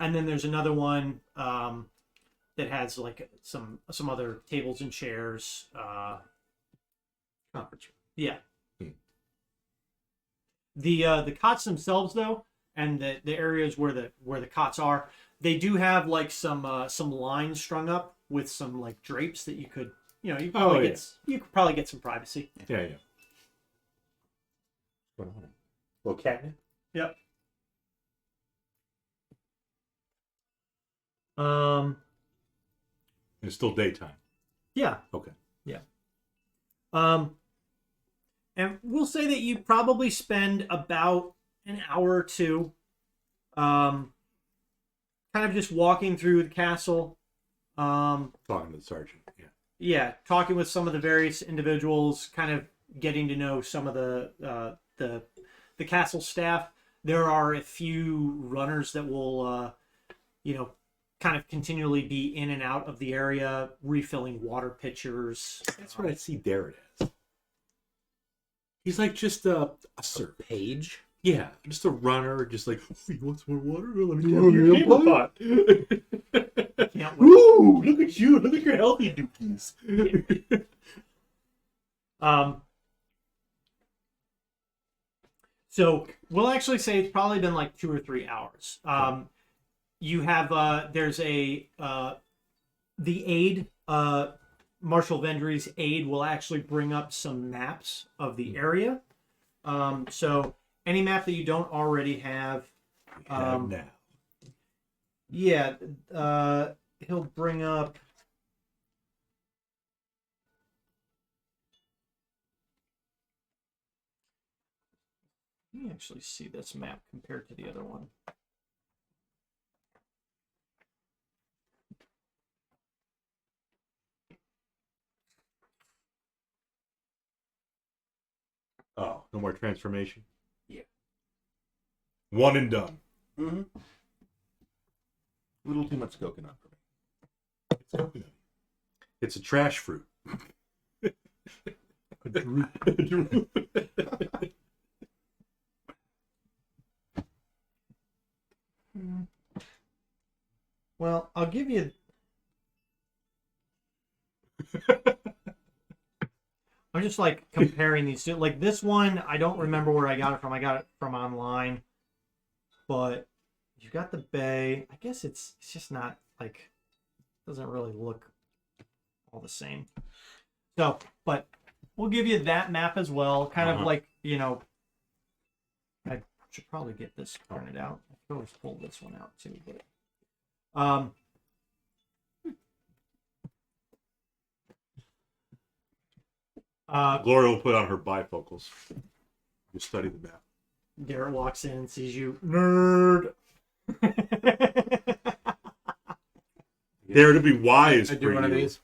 And then there's another one that has like some other tables and chairs. Conference room. Yeah. The cots themselves, though, and the areas where the cots are, they do have like some lines strung up with some like drapes that you could you could probably get some privacy. Yeah. What's going on? Little catnip? Yep. It's still daytime. Yeah. Okay. Yeah. And we'll say that you probably spend about an hour or two, kind of just walking through the castle. Talking to the sergeant. Yeah. Yeah, talking with some of the various individuals, kind of getting to know some of the castle staff. There are a few runners that will, kind of continually be in and out of the area, refilling water pitchers. That's what I see Darren as. He's like just a servant. Page. Yeah, just a runner, just like, oh, you want some more water? Let me tell you a pot. Can't wait. Ooh, look at you. Look at your healthy dookies. So we'll actually say it's probably been like 2 or 3 hours. You have there's the aide Marshal Vendry's aide will actually bring up some maps of the area. So any map that you don't already have, We have now. yeah, he'll bring up. Let me actually see this map compared to the other one. Oh, no more transformation? Yeah. One and done. Mm-hmm. A little too much coconut for me. It's coconut. It's a trash fruit. A droop. Well, I'll give you. I'm just like comparing these two. Like this one, I don't remember where I got it from. I got it from online. But you got the bay. I guess it's just not like, doesn't really look all the same. So, but we'll give you that map as well. Kind of like, you know, I should probably get this printed out. I could always pull this one out too, but Glorial will put on her bifocals. You study the map. Garrett walks in and sees you, nerd. There, it'd be wise I for do one of you. these.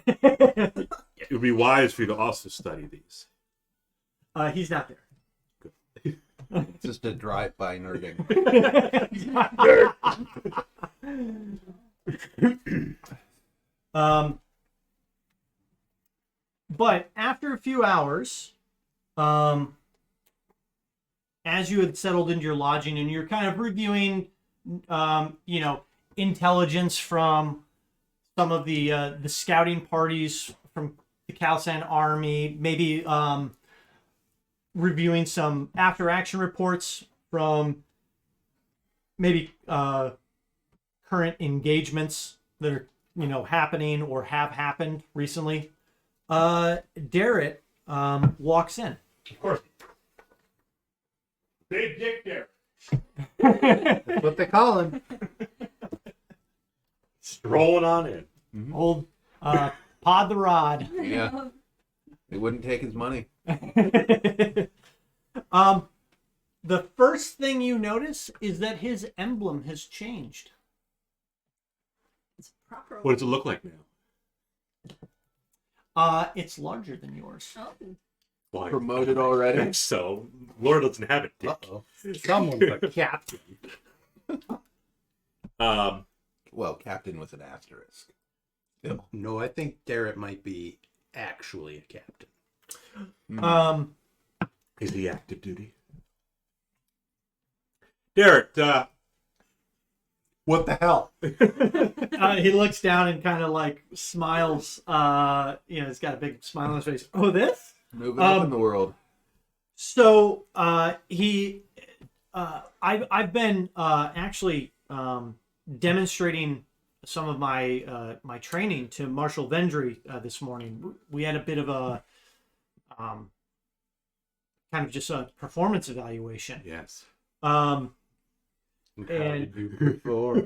It would be wise for you to also study these. He's not there. It's just a drive-by nerding. But after a few hours, as you had settled into your lodging and you're kind of reviewing, you know, intelligence from some of the scouting parties from the Kalasan army, maybe reviewing some after-action reports from maybe current engagements that are, you know, happening or have happened recently. Darrett walks in. Of course. Big dick there. That's what they call him. Strolling on in. Old Pod the Rod. Yeah. They wouldn't take his money. The first thing you notice is that his emblem has changed. It's proper. What does it look like now? It's larger than yours. Oh. Why? Promoted I already. think so. Lord doesn't have a dick. Uh-oh. Someone's a captain. Well, captain with an asterisk. No, I think Darrett might be actually a captain. Is he active duty? Derek, What the hell? He looks down and kind of like smiles. You know, he's got a big smile on his face. Oh, this? Moving up in the world. So I've been actually demonstrating some of my my training to Marshal Vendry this morning. We had a bit of a kind of just a performance evaluation. yes. And Did you before?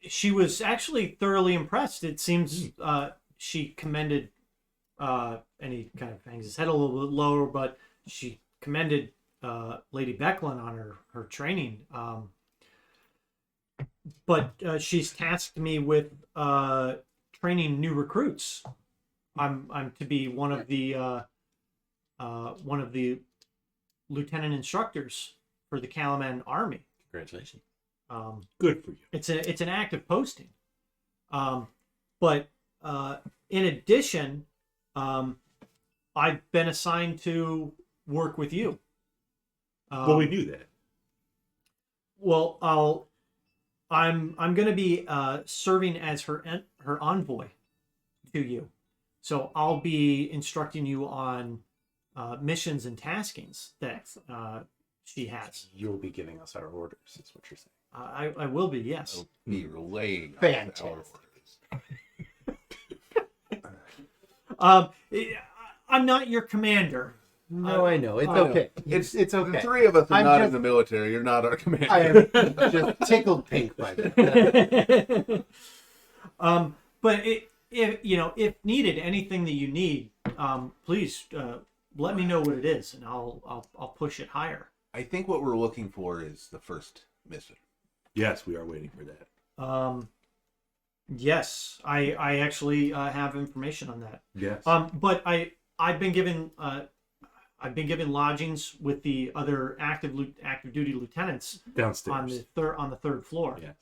she was actually thoroughly impressed. It seems she commended, and he kind of hangs his head a little bit lower, but she commended Lady Becklin on her training. But she's tasked me with training new recruits. I'm to be one of the lieutenant instructors for the Kalaman army. Congratulations. Good for you. It's an active posting. But in addition, I've been assigned to work with you. Well, we knew that. Well, I'm going to be serving as her envoy to you. So I'll be instructing you on missions and taskings that she has. You'll be giving us our orders, is what you're saying. I will be, yes. I'll be relaying Fantastic. our orders. I'm not your commander. No, I know. It's I know. okay. It's okay. The three of us are I'm not just- in the military. You're not our commander. I am just tickled pink by that. But if needed, anything that you need, please let me know what it is, and I'll push it higher. I think what we're looking for is the first mission. Yes, we are waiting for that. Yes, I actually have information on that. Yes. But I've been given lodgings with the other active duty lieutenants Downstairs. on the third floor. Yes.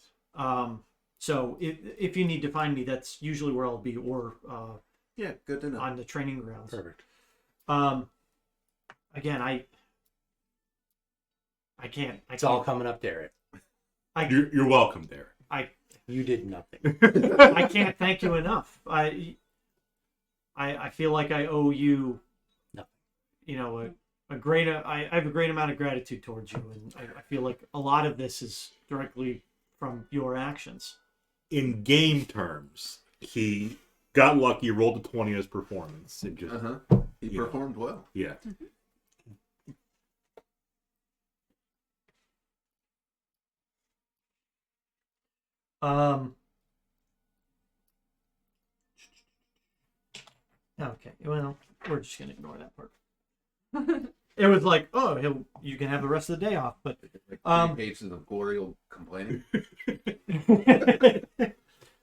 So if you need to find me, that's usually where I'll be, or Yeah, good to know. on the training grounds. Perfect. Again, I can't. It's all coming up, Derek. You're welcome there. You did nothing. I can't thank you enough. I feel like I owe you, Nothing. I have a great amount of gratitude towards you, and I feel like a lot of this is directly from your actions. In game terms, he got lucky, rolled a 20 as performance. It just, He Yeah. performed well. yeah. Okay, well, we're just gonna ignore that part. It was like, oh, you can have the rest of the day off, but Like 3 pages of Glorial complaining.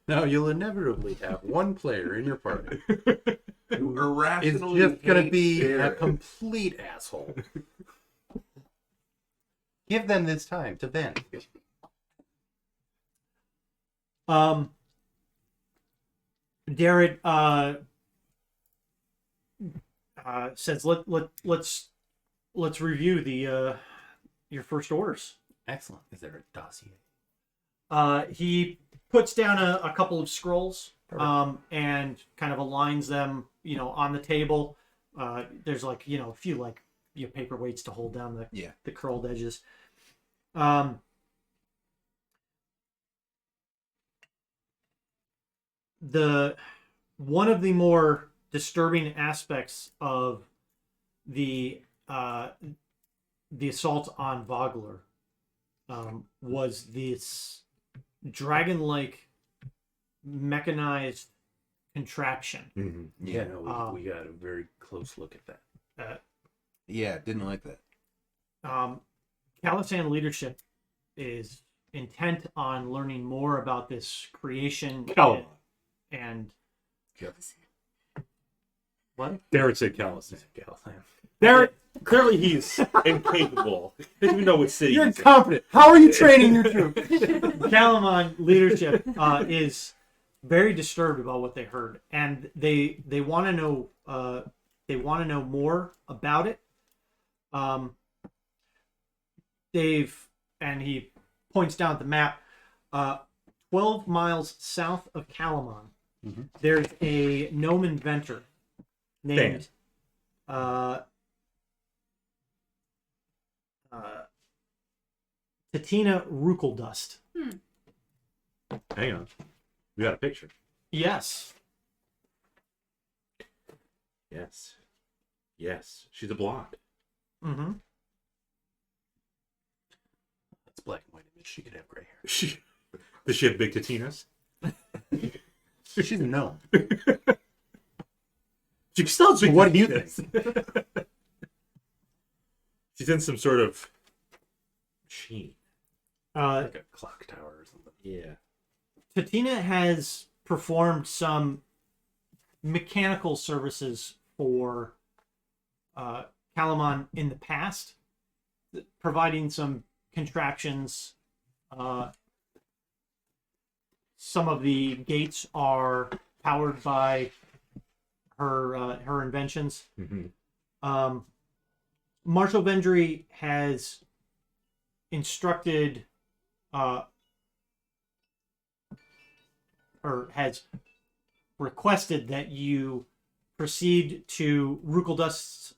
Now you'll inevitably have one player in your party Who is irrationally just going to hates be a Derek. complete asshole. Give them this time to vent. Jared says let's review the your first orders. Excellent. Is there a dossier? He puts down a couple of scrolls Perfect. and kind of aligns them, on the table. There's a few paperweights to hold down the curled edges. One of the more disturbing aspects of the assault on Vogler was this dragon-like mechanized contraption. Mm-hmm. Yeah, no, we got a very close look at that. Yeah, didn't like that. Kalaman leadership is intent on learning more about this creation. Kalaman. And Derek said Callison. Gallan. Derek, clearly he's incapable. Doesn't even know what city You're he's in. incompetent. How are you training your troops? Kalaman leadership is very disturbed about what they heard, and they want to know more about it. And he points down at the map, 12 miles south of Kalaman. Mm-hmm. There's a gnome inventor named Tatina Rukeldust. Hang on. We got a picture. Yes. Yes. Yes. She's a blonde. Mm-hmm. That's black and white image. She could have gray hair. Does she have big tatinas? She's a gnome. She still has big What do you tatinas. She's in some sort of machine. Like a clock tower or something. Yeah. Tatina has performed some mechanical services for Kalaman in the past, providing some contraptions. Some of the gates are powered by her inventions. Mm-hmm. Marshal Vendry has instructed or has requested that you proceed to Rukeldust's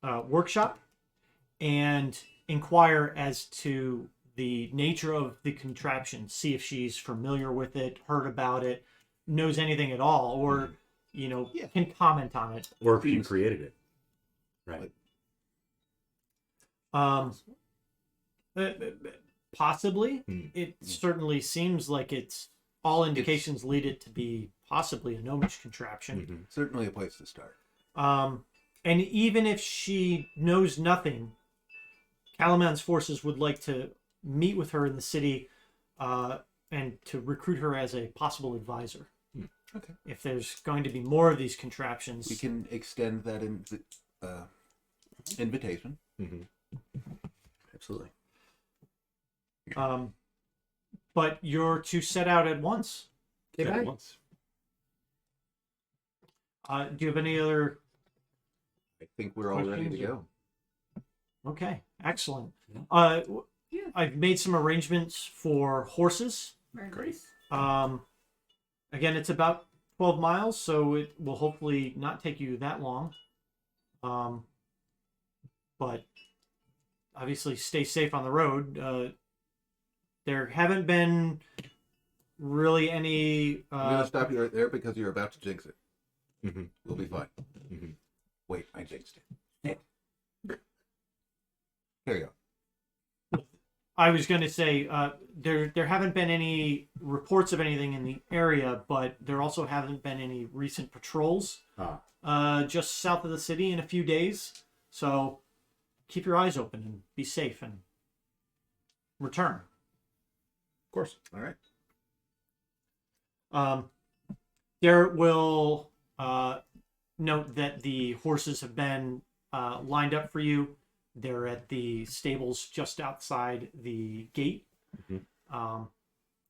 workshop and inquire as to the nature of the contraption, see if she's familiar with it, heard about it, knows anything at all, or can comment on it. Or if you created it. Right. Possibly. It certainly seems like it's all indications lead it to be possibly a gnomish contraption. Certainly a place to start. And even if she knows nothing, Kalaman's forces would like to meet with her in the city and to recruit her as a possible advisor. Okay. If there's going to be more of these contraptions, We can extend that invitation. Absolutely. but you're to set out at once. Okay, At bye. once. Do you have any other? I think we're all ready to go. Okay, excellent. Yeah. I've made some arrangements for horses. Very Great. nice. Again, it's about 12 miles, so it will hopefully not take you that long. But obviously stay safe on the road. There haven't been really any... I'm going to stop you right there because you're about to jinx it. Mm-hmm. We'll be fine. Mm-hmm. Wait, I jinxed it. Carry on. I was going to say there haven't been any reports of anything in the area, but there also haven't been any recent patrols just south of the city in a few days. So keep your eyes open and be safe and return. Of course. All right. There will note that the horses have been lined up for you. They're at the stables just outside the gate. Mm-hmm.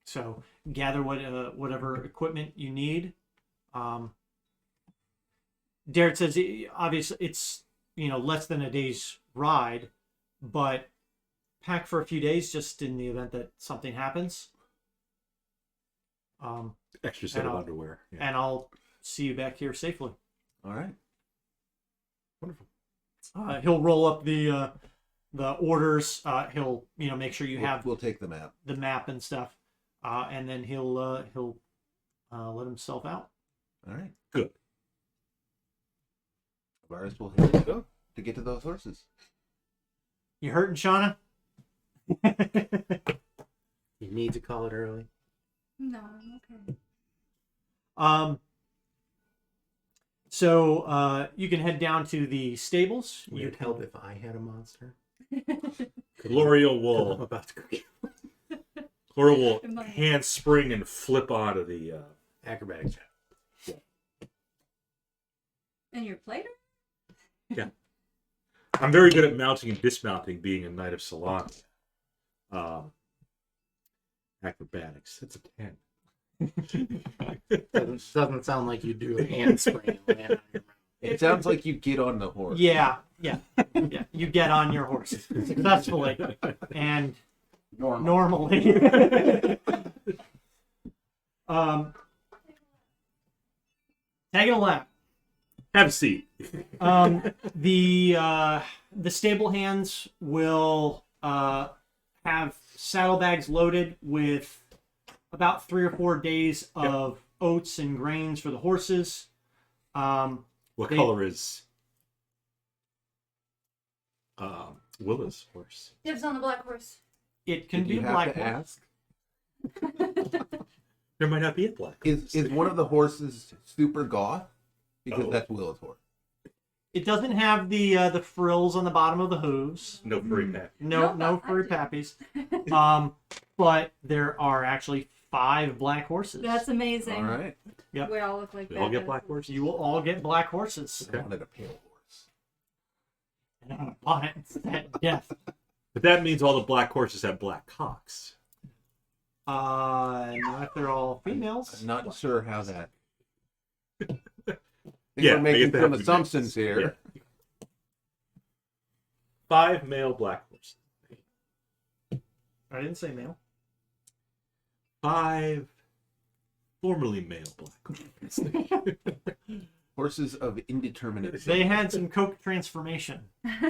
So gather whatever equipment you need. Darrett says, obviously, it's less than a day's ride, but pack for a few days just in the event that something happens. Extra set of underwear. Yeah. And I'll see you back here safely. All right. Wonderful. He'll roll up the orders. He'll make sure you have We'll take the map. the map and stuff, and then he'll let himself out. All right. Good. Bakaris will head to go to get to those horses. You hurting, Shauna? You need to call it early. No, I'm okay. So you can head down to the stables. Would it help if I had a monster? Glorial I'm will about to cook Glorial Am will I- handspring and flip onto the acrobatics. And your plater? I'm very good at mounting and dismounting, being a knight of Salon. Acrobatics. That's a 10. Doesn't sound like you do a handspring and land on your mouth. It sounds like you get on the horse. Yeah. You get on your horse successfully and normally. Taking a lap. Have a seat. The stable hands will have saddlebags loaded with about 3 or 4 days of oats and grains for the horses. What They- color is Willa's horse? Dibs on the black horse. It can Did be you a have black to horse. ask? There might not be a black. Is one of the horses super goth? Because Oh. that's Willow's horse. It doesn't have the frills on the bottom of the hooves. No furry pack. No No, I furry do. pappies. But there are actually 5 black horses. That's amazing. All right. Yep. We all look like We all get badasses. black horses. You will all get black horses. I wanted a pale horse. And I'm gonna buy it at death. But that means all the black horses have black cocks. Not if they're all females. I'm not sure how that. Yeah, We're I making guess they some have to be assumptions mixed. here. Yeah. 5 male black horses. I didn't say male. 5 formerly male black horses. Horses of indeterminate. They had some coke transformation.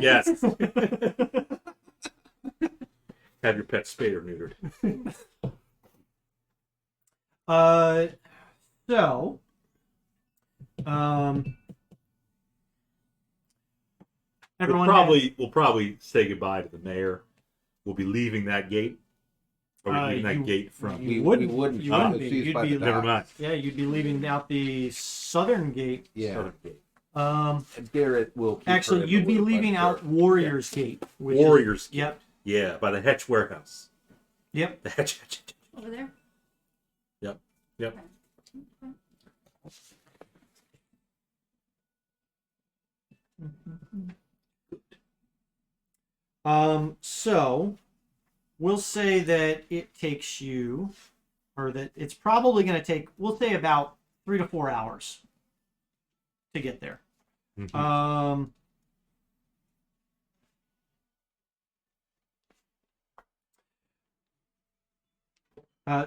Yes. Have your pet spayed or neutered. So, everyone We'll probably say goodbye to the mayor. We'll be leaving that gate. Or leaving that gate from. You wouldn't be. You'd be Never mind. Yeah, you'd be leaving out the southern gate. Yeah. Southern gate. Garrett will keep Actually, her in you'd the be loop, leaving I'm out sure. Warrior's Gate. Which Warrior's is, Gate. Yep. Yeah, by the Hetch warehouse. Yep. The Hetch. Over there? Yep. So we'll say that it takes you, or that it's probably going to take, we'll say about 3 to 4 hours to get there. Mhm.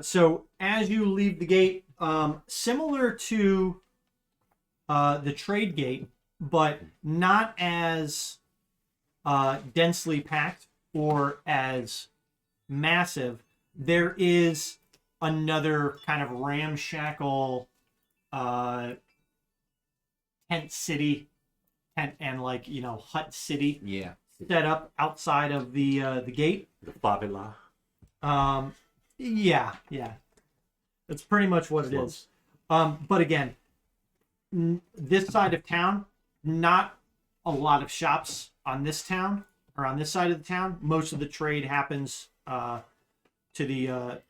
So as you leave the gate, similar to the trade gate, but not as densely packed or as massive, there is another kind of ramshackle tent and hut city Yeah. set up outside of the gate. The favela. Yeah. That's pretty much what it is. But again, this side of town, not a lot of shops on this town or on this side of the town. Most of the trade happens to the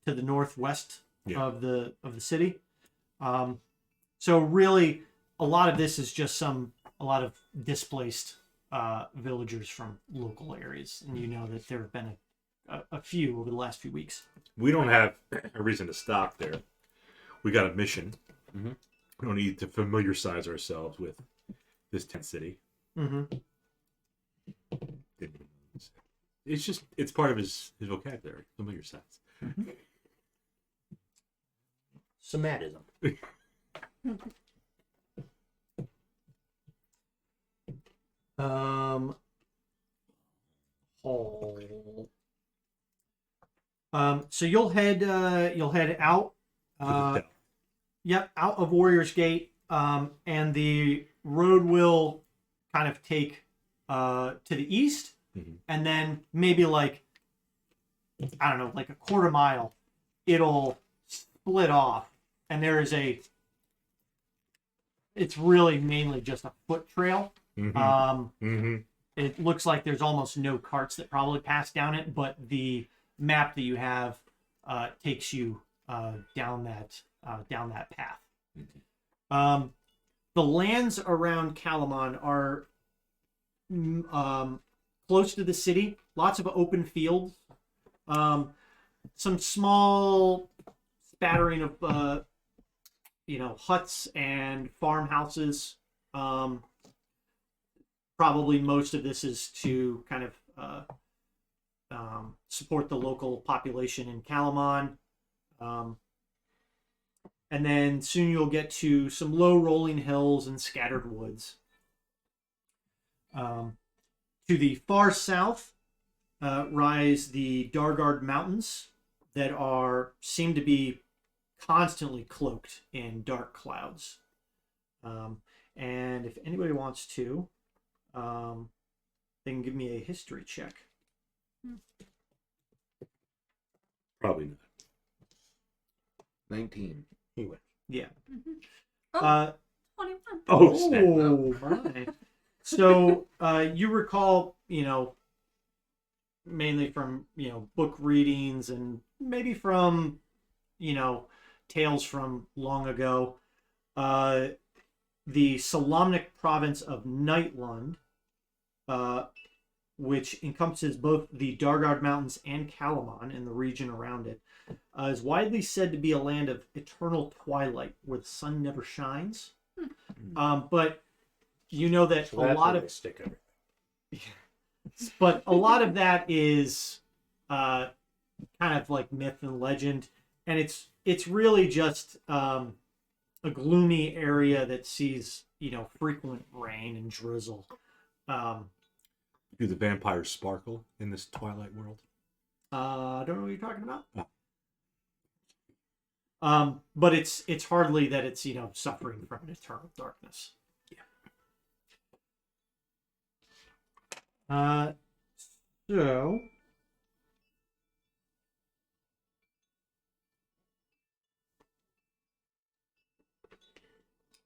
northwest of the city. So really, a lot of this is just a lot of displaced villagers from local areas, and you know that there have been a few over the last few weeks. We don't have a reason to stop there. We got a mission. Mhm. We don't need to familiarize ourselves with this tent city. Mm-hmm. It's part of his vocabulary. Familiarize. Somatism. So you'll head out. Yep, out of Warrior's Gate, and the road will kind of take to the east, and then maybe like a quarter mile, it'll split off, and there is it's really mainly just a foot trail. It looks like there's almost no carts that probably pass down it, but the map that you have takes you down that path. The lands around Kalaman are close to the city. Lots of open fields. Some small spattering of huts and farmhouses. Probably most of this is to kind of support the local population in Kalaman. And then soon you'll get to some low rolling hills and scattered woods. To the far south rise the Dargard Mountains that seem to be constantly cloaked in dark clouds. And if anybody wants to, they can give me a history check. Probably not. 19. He went. Yeah. Oh, 21. Oh, snap. My. So you recall, mainly from book readings and maybe from tales from long ago, the Solamnic province of Nightland, which encompasses both the Dargard Mountains and Kalaman and the region around it, is widely said to be a land of eternal twilight where the sun never shines. But you know that So that's a lot where of they stick everything. but a lot of that is kind of like myth and legend, and it's really just a gloomy area that sees frequent rain and drizzle. Do the vampires sparkle in this twilight world? I don't know what you're talking about. Oh. But it's hardly that it's suffering from an eternal darkness. Yeah. So.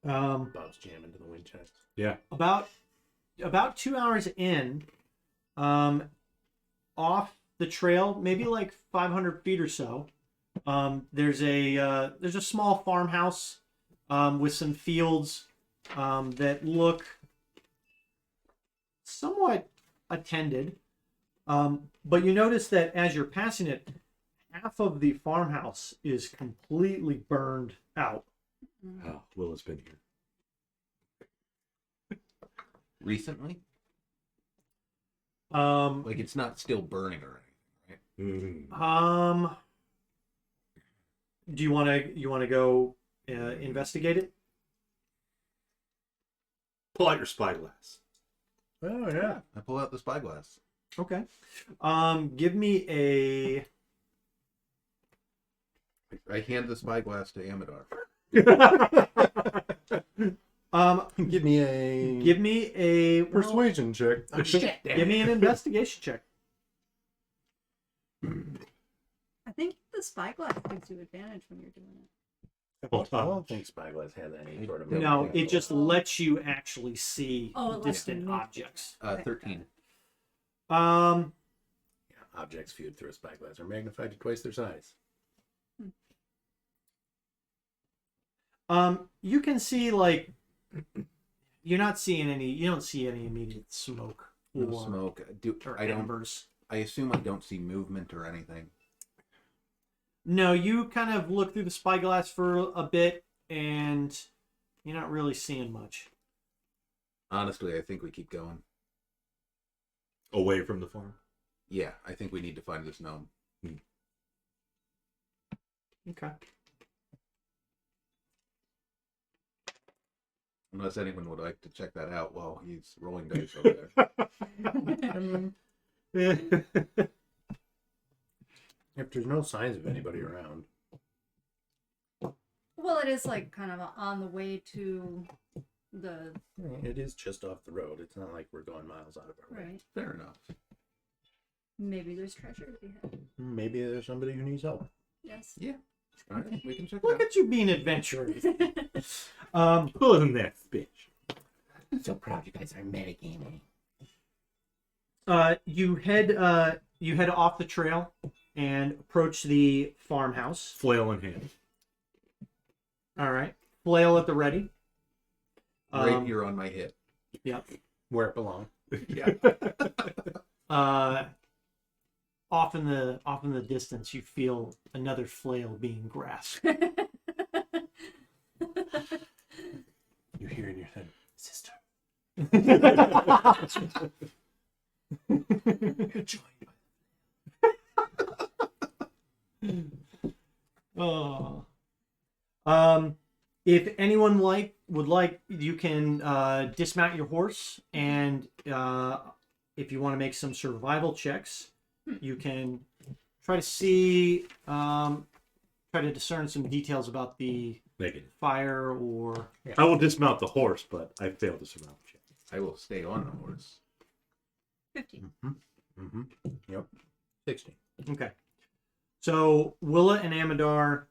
Bob's jamming to the wind chest. Yeah. About 2 hours in, off the trail, maybe like 500 feet or so, there's a small farmhouse with some fields that look somewhat attended. But you notice that as you're passing it, half of the farmhouse is completely burned out. Oh, Willa's been here. Recently? Um, Like it's not still burning or anything, right? Mm. Do you want to go investigate it? Pull out your spyglass. Oh yeah. I pull out the spyglass. Okay. Give me a. I hand the spyglass to Amador. Give me a Give me a persuasion check. well, give me an investigation check. I think the spyglass gives you advantage when you're doing it. I don't think Spyglass has any sort of. No, it just lets you actually see Oh, it lets distant you. objects. 13. Objects viewed through a spyglass are magnified to twice their size. You can see you don't see any immediate smoke No or, smoke. or I don't. embers. I assume I don't see movement or anything. No, you kind of look through the spyglass for a bit, and you're not really seeing much. Honestly, I think we keep going. Away from the farm. Yeah, I think we need to find this gnome. Okay. Unless anyone would like to check that out while he's rolling dice over there. If there's no signs of anybody around. Well, it is like kind of on the way to the It is just off the road. It's not like we're going miles out of our way. right. Fair enough. Maybe there's treasure to be had. Maybe there's somebody who needs help. Yes. Yeah. All right, we can check it Look out. at you being adventurous. Pulling that bitch. I'm so proud you guys are metagaming. You head off the trail and approach the farmhouse. Flail in hand. All right, flail at the ready. Right here on my hip. Yep. Where it belongs. Yeah. Off in the distance, you feel another flail being grasped. You hear in your head, sister. Oh. If anyone would like, you can dismount your horse, and if you want to make some survival checks, you can try to see, try to discern some details about the Negative. fire or. I will dismount the horse, but I failed to survival check. I will stay on the horse. 15. Mm-hmm. Yep. 16. Okay. So Willa and Amador,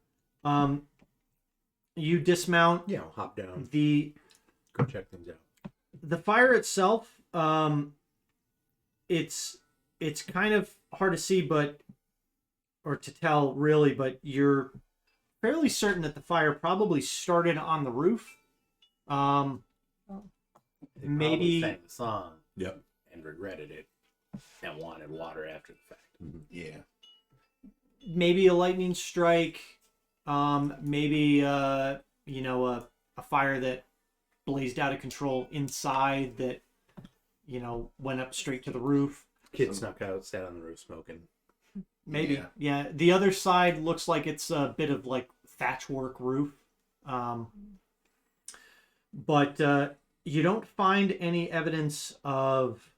you dismount. Yeah, I'll hop down. Go check things out. The fire itself, it's kind of hard to see, or to tell really, but you're fairly certain that the fire probably started on the roof. They Maybe sang the song. Yep. And regretted it and wanted water after the fact. Mm-hmm. Yeah. maybe a lightning strike, maybe a fire that blazed out of control inside that went up straight to the roof. Kid snuck out, sat on the roof smoking. Maybe, yeah. The other side looks like it's a bit of like thatch work roof, but you don't find any evidence of,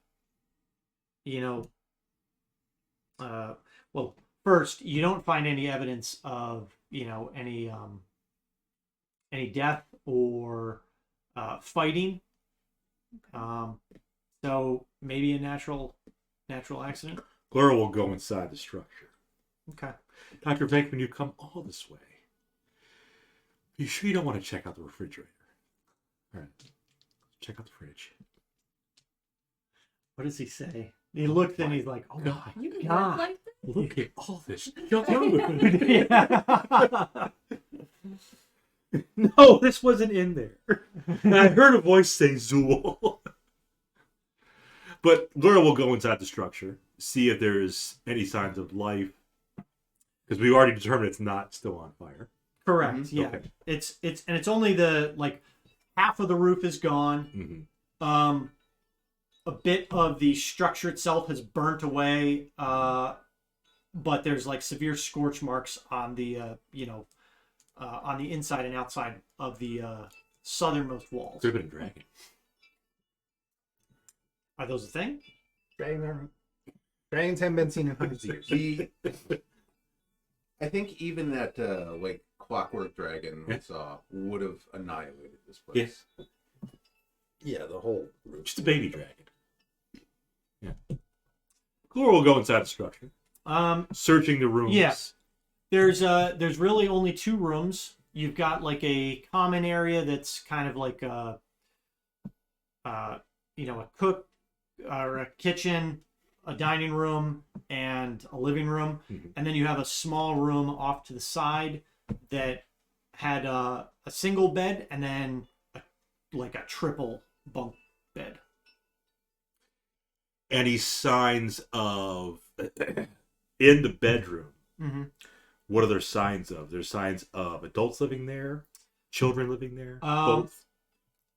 Well, first, you don't find any evidence of, any death or fighting. So maybe a natural accident. Glorial will go inside the structure. Okay. Dr. Venkman, you come all this way. Are you sure you don't want to check out the refrigerator? All right. Check out the fridge. What does he say? He looks and he's like, "Oh God. You can God. live like this? Look at all this junk. No, this wasn't in there. And I heard a voice say Zool. But Glorial will go inside the structure, see if there's any signs of life. Because we already determined it's not still on fire. Correct. Mhm. Yeah. Okay. It's only half of the roof is gone. Mm-hmm. A bit of the structure itself has burnt away. But there's severe scorch marks on the on the inside and outside of the southernmost walls. Could have been a dragon. Are those a thing? Dragons haven't been seen in hundreds of years. I think even that clockwork dragon we saw would have annihilated this place. Yeah, the whole roof. Just a baby dragon. Yeah. Glorial will go inside the structure. Searching the rooms. Yeah. There's really only 2 rooms. You've got a common area that's kind of a cook or a kitchen, a dining room, and a living room. Mhm. And then you have a small room off to the side that had a single bed and then a triple bunk bed. Any signs of in the bedroom? Mm-hmm. What are there signs of? There's signs of adults living there, children living there, both.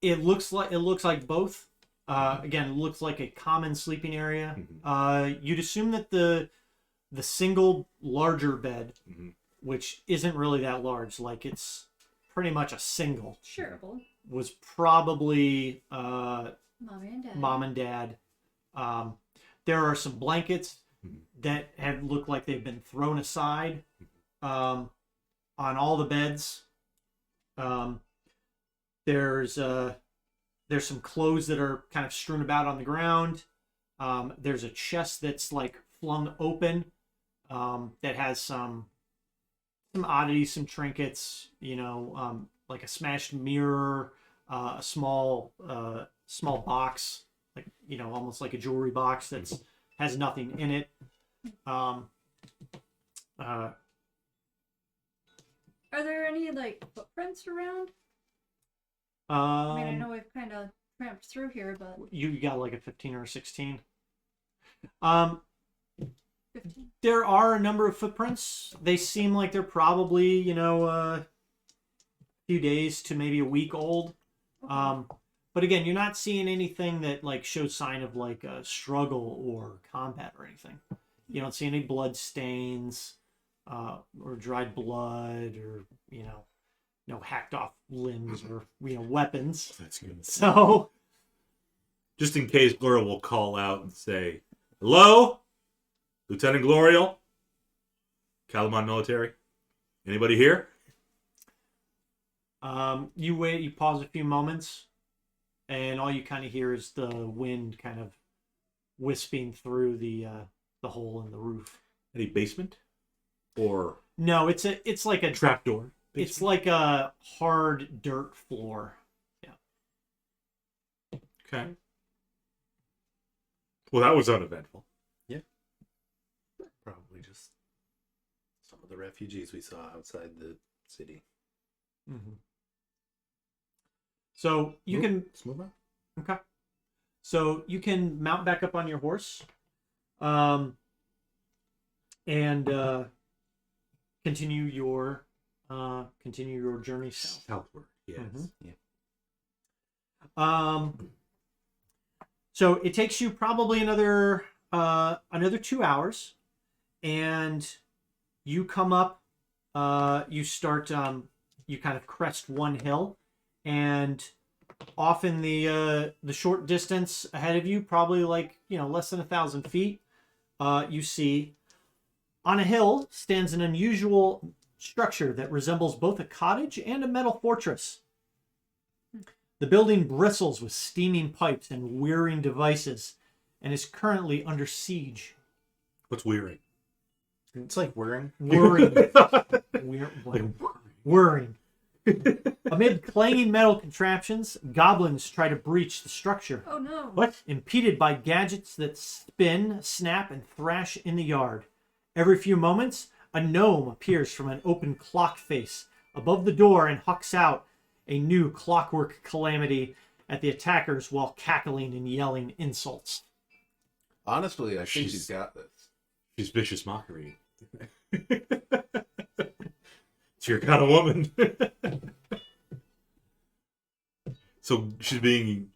It looks like both. Again, it looks like a common sleeping area. Mhm. You'd assume that the single larger bed, Mhm. which isn't really that large, it's pretty much a single, Shareable. was probably Mommy and Dad. mom and dad. There are some blankets Mhm. that have looked like they've been thrown aside on all the beds. There's some clothes that are kind of strewn about on the ground. There's a chest that's flung open that has some oddities, some trinkets, like a smashed mirror, a small box, almost like a jewelry box that's has nothing in it. Are there any footprints around? I mean, I know we've kind of tramped through here, but You got a 15 or a 16. 15. There are a number of footprints. They seem like they're probably, a few days to maybe a week old. But again, you're not seeing anything that shows sign of a struggle or combat or anything. You don't see any blood stains or dried blood or no hacked off limbs or weapons. That's good. So Just in case, Glorial will call out and say, "Hello? Lieutenant Glorial? Kalaman military? Anybody here?" you wait. You pause a few moments, and all you kind of hear is the wind kind of wisping through the hole in the roof. Any basement? Or No, it's like a trapdoor? It's like a hard dirt floor. Okay. Well, that was uneventful. Probably just some of the refugees we saw outside the city. Mm-hmm. So you can Let's move on. Okay. So you can mount back up on your horse, and continue your journey south. Southward, yes. Mhm. Yeah. So it takes you probably another 2 hours, and you come up. You start. You kind of crest one hill, and off in the short distance ahead of you, probably less than 1,000 feet, you see On a hill stands an unusual structure that resembles both a cottage and a metal fortress. The building bristles with steaming pipes and whirring devices and is currently under siege. What's wearing? It's like whirring. Whirring. Whirring. Amid clanging metal contraptions, goblins try to breach the structure. Oh no. What? Impeded by gadgets that spin, snap, and thrash in the yard. Every few moments, a gnome appears from an open clock face above the door and hucks out a new clockwork calamity at the attackers while cackling and yelling insults. Honestly, I think she's got this. She's vicious mockery. It's your kind of woman. So she's being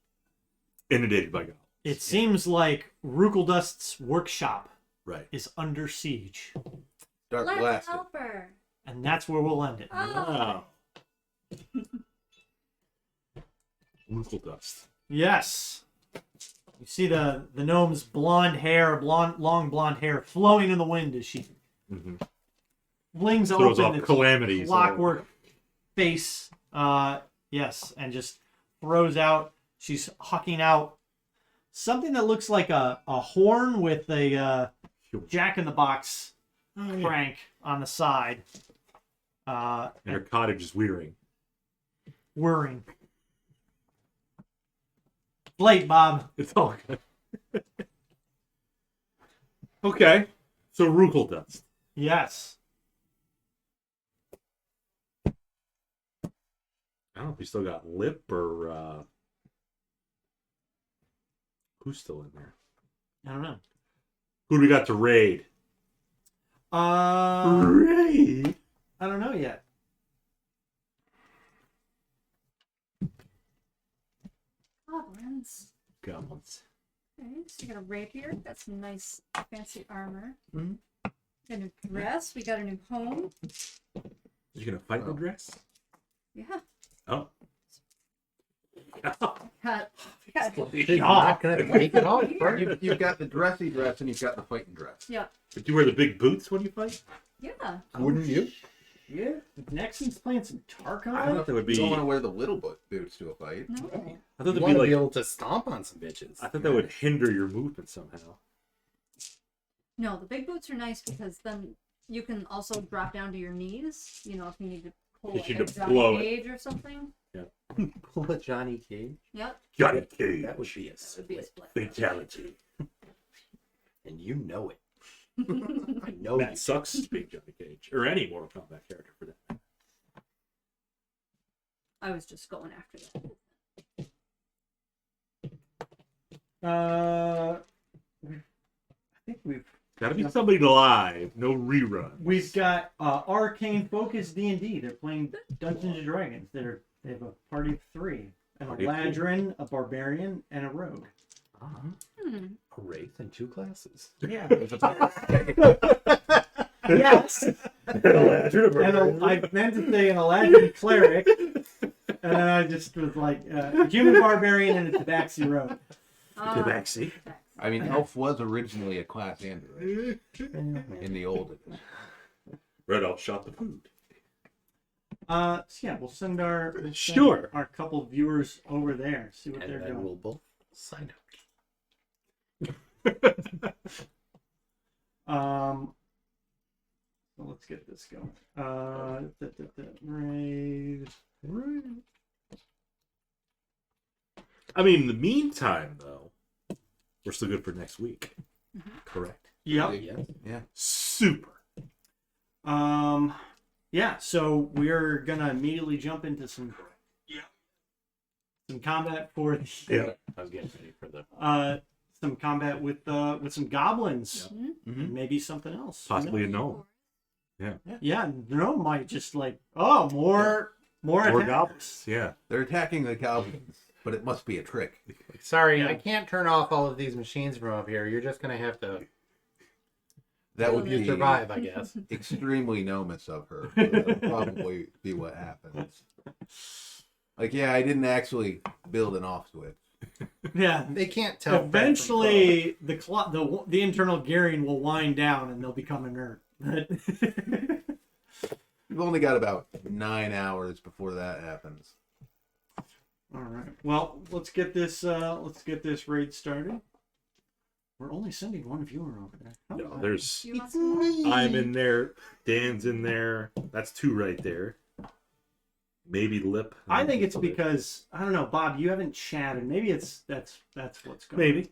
inundated by goblins. It seems like Rukeldust's workshop Right. is under siege. Dark Let's blasted. help her. And that's where we'll end it. Oh. Wow. Ruckle dust. Yes. You see the gnome's blonde hair, long blonde hair flowing in the wind as she flings Throws open off the calamities. clockwork face. Yes, and just throws out. She's hucking out something that looks like a horn with a jack-in-the-box crank on the side. And her cottage is whirring. Whirring. Late, Bob. It's all good. Okay. So Ruckle dust. Yes. I don't know if we still got Lip or who's still in there. I don't know. Who do we got to raid? Raid? I don't know yet. Goblins. Goblins. Okay, so you got a rapier. Got some nice fancy armor. Mhm. Got a new dress. We got a new home. You gonna fight the dress? Yeah. Oh. Got She's not gonna take it off. You've got the dressy dress and you've got the fighting dress. yeah. But you wear the big boots when you fight? Yeah. Wouldn't you? Yeah. Nexon's playing some Tarkon. I thought that would be. You don't want to wear the little boots to a fight. No. I thought You that'd want be to like. be able to stomp on some bitches. I thought that would hinder your movement somehow. No, the big boots are nice because then you can also drop down to your knees. You know, if you need to pull If you a need to Johnny blow it. Cage or something. Pull a Johnny Cage. Yep. Got it, Cage. That would be a That would be a split. split. Fatality. And you know it. I know That you. sucks to be Johnny Cage. Or any Mortal Kombat character for that matter. I was just going after that. I think Gotta be somebody live, no rerun. we've got Arcane Focus D&D. They're playing Dungeons and Dragons. They have a party of 3. An Party of 3. Eladrin, a Barbarian, and a Rogue. Hmm. A wraith and 2 classes. Yeah. Yes. And I meant to say an Eladrin Cleric. And then I just was like, a human Barbarian and a Tabaxi Rogue. Tabaxi. I mean, Elf was originally a class android in the old edition. Red Elf shot the food. So yeah, we'll send our Sure. our couple viewers over there, see what they're And then doing. we'll both sign up. So let's get this going. Raid. I mean, in the meantime, though, we're still good for next week. Correct. Yep. Yes. Super. Yeah, so we're gonna immediately jump into some combat for the Yeah. I was getting ready for the. some combat with some goblins. Mm-hmm. And maybe something else. Who Possibly a knows? gnome. Yeah, gnome might just like more Or attackers. goblins. Yeah. They're attacking the goblins, but it must be a trick. Sorry, Yeah. I can't turn off all of these machines from up here. You're just gonna have to. That would You be survive, I guess. extremely gnomish of her. That'll probably be what happens. Like, yeah, I didn't actually build an off switch. Yeah. They can't tell. Eventually, the internal gearing will wind down and they'll become inert. But We've only got about 9 hours before that happens. all right. Well, let's get this raid started. We're only sending one viewer over there. How is No, that? there's. You want some more? I'm in there. Dan's in there. That's 2 right there. Maybe Lip. I think it's because I don't know, Bob. You haven't chatted. Maybe that's what's going. Maybe.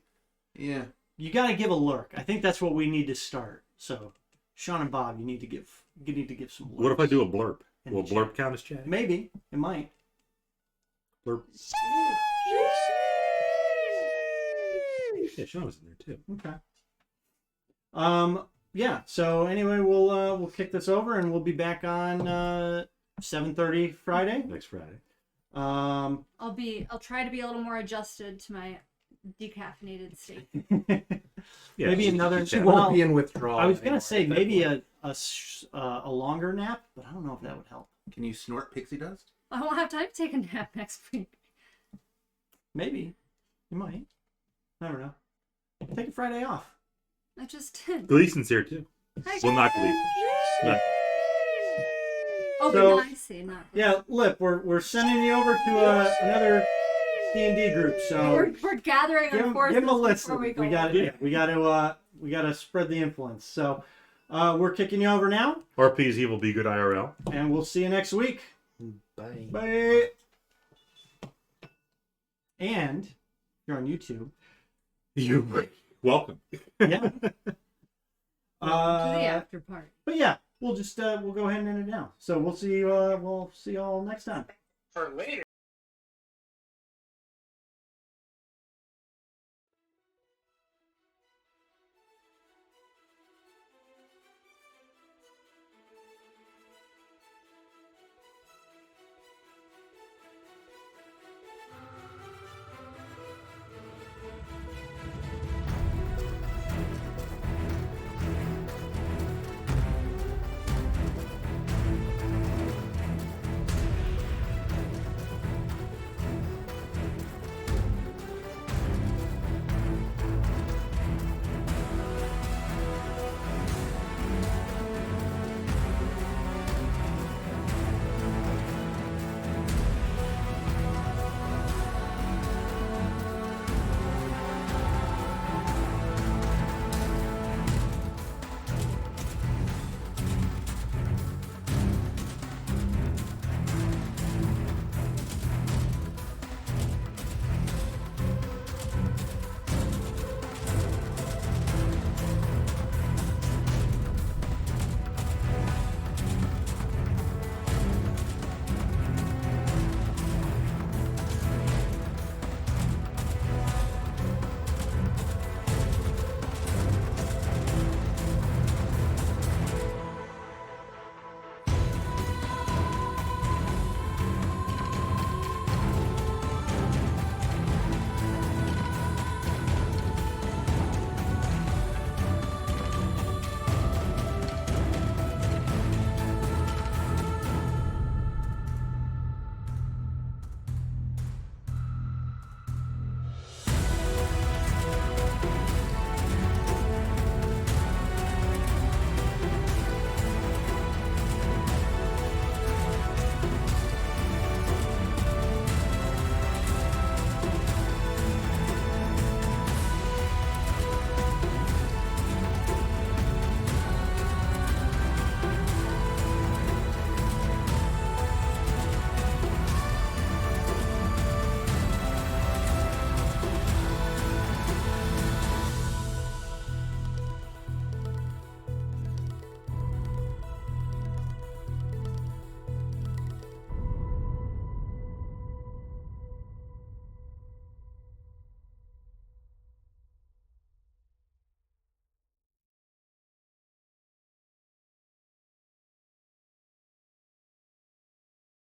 Yeah. You got to give a lurk. I think that's what we need to start. So, Sean and Bob, you need to give some. Lurks. What if I do a blurb? In Will the blurb chat. count as chatting? Maybe it might. Blurb. Yeah, Sean was in there too. Okay. Yeah. So anyway, we'll kick this over, and we'll be back on 7:30 Friday. Next Friday. Um. I'll try to be a little more adjusted to my decaffeinated state. Yeah, Maybe another. She well, won't be in withdrawal. I was gonna anymore say at that maybe point. a longer nap, but I don't know if that would help. Can you snort pixie dust? I won't have time to take a nap next week. Maybe you might. Never know. Take a Friday off. I just did. Gleason's here too. Hi, Well, not guys. Gleason. Not- Oh, So- but I see, not. Yeah, Lip, we're sending you over to another D&D group. So We're gathering give our him, forces give him a listen. before we go. We got to spread the influence. So we're kicking you over now, RP's Evil Be Good IRL. and we'll see you next week. Bye. Bye. And if you're on YouTube, You're welcome. yeah. To the after party. But yeah, we'll just we'll go ahead and end it now. So we'll see you all next time. For later.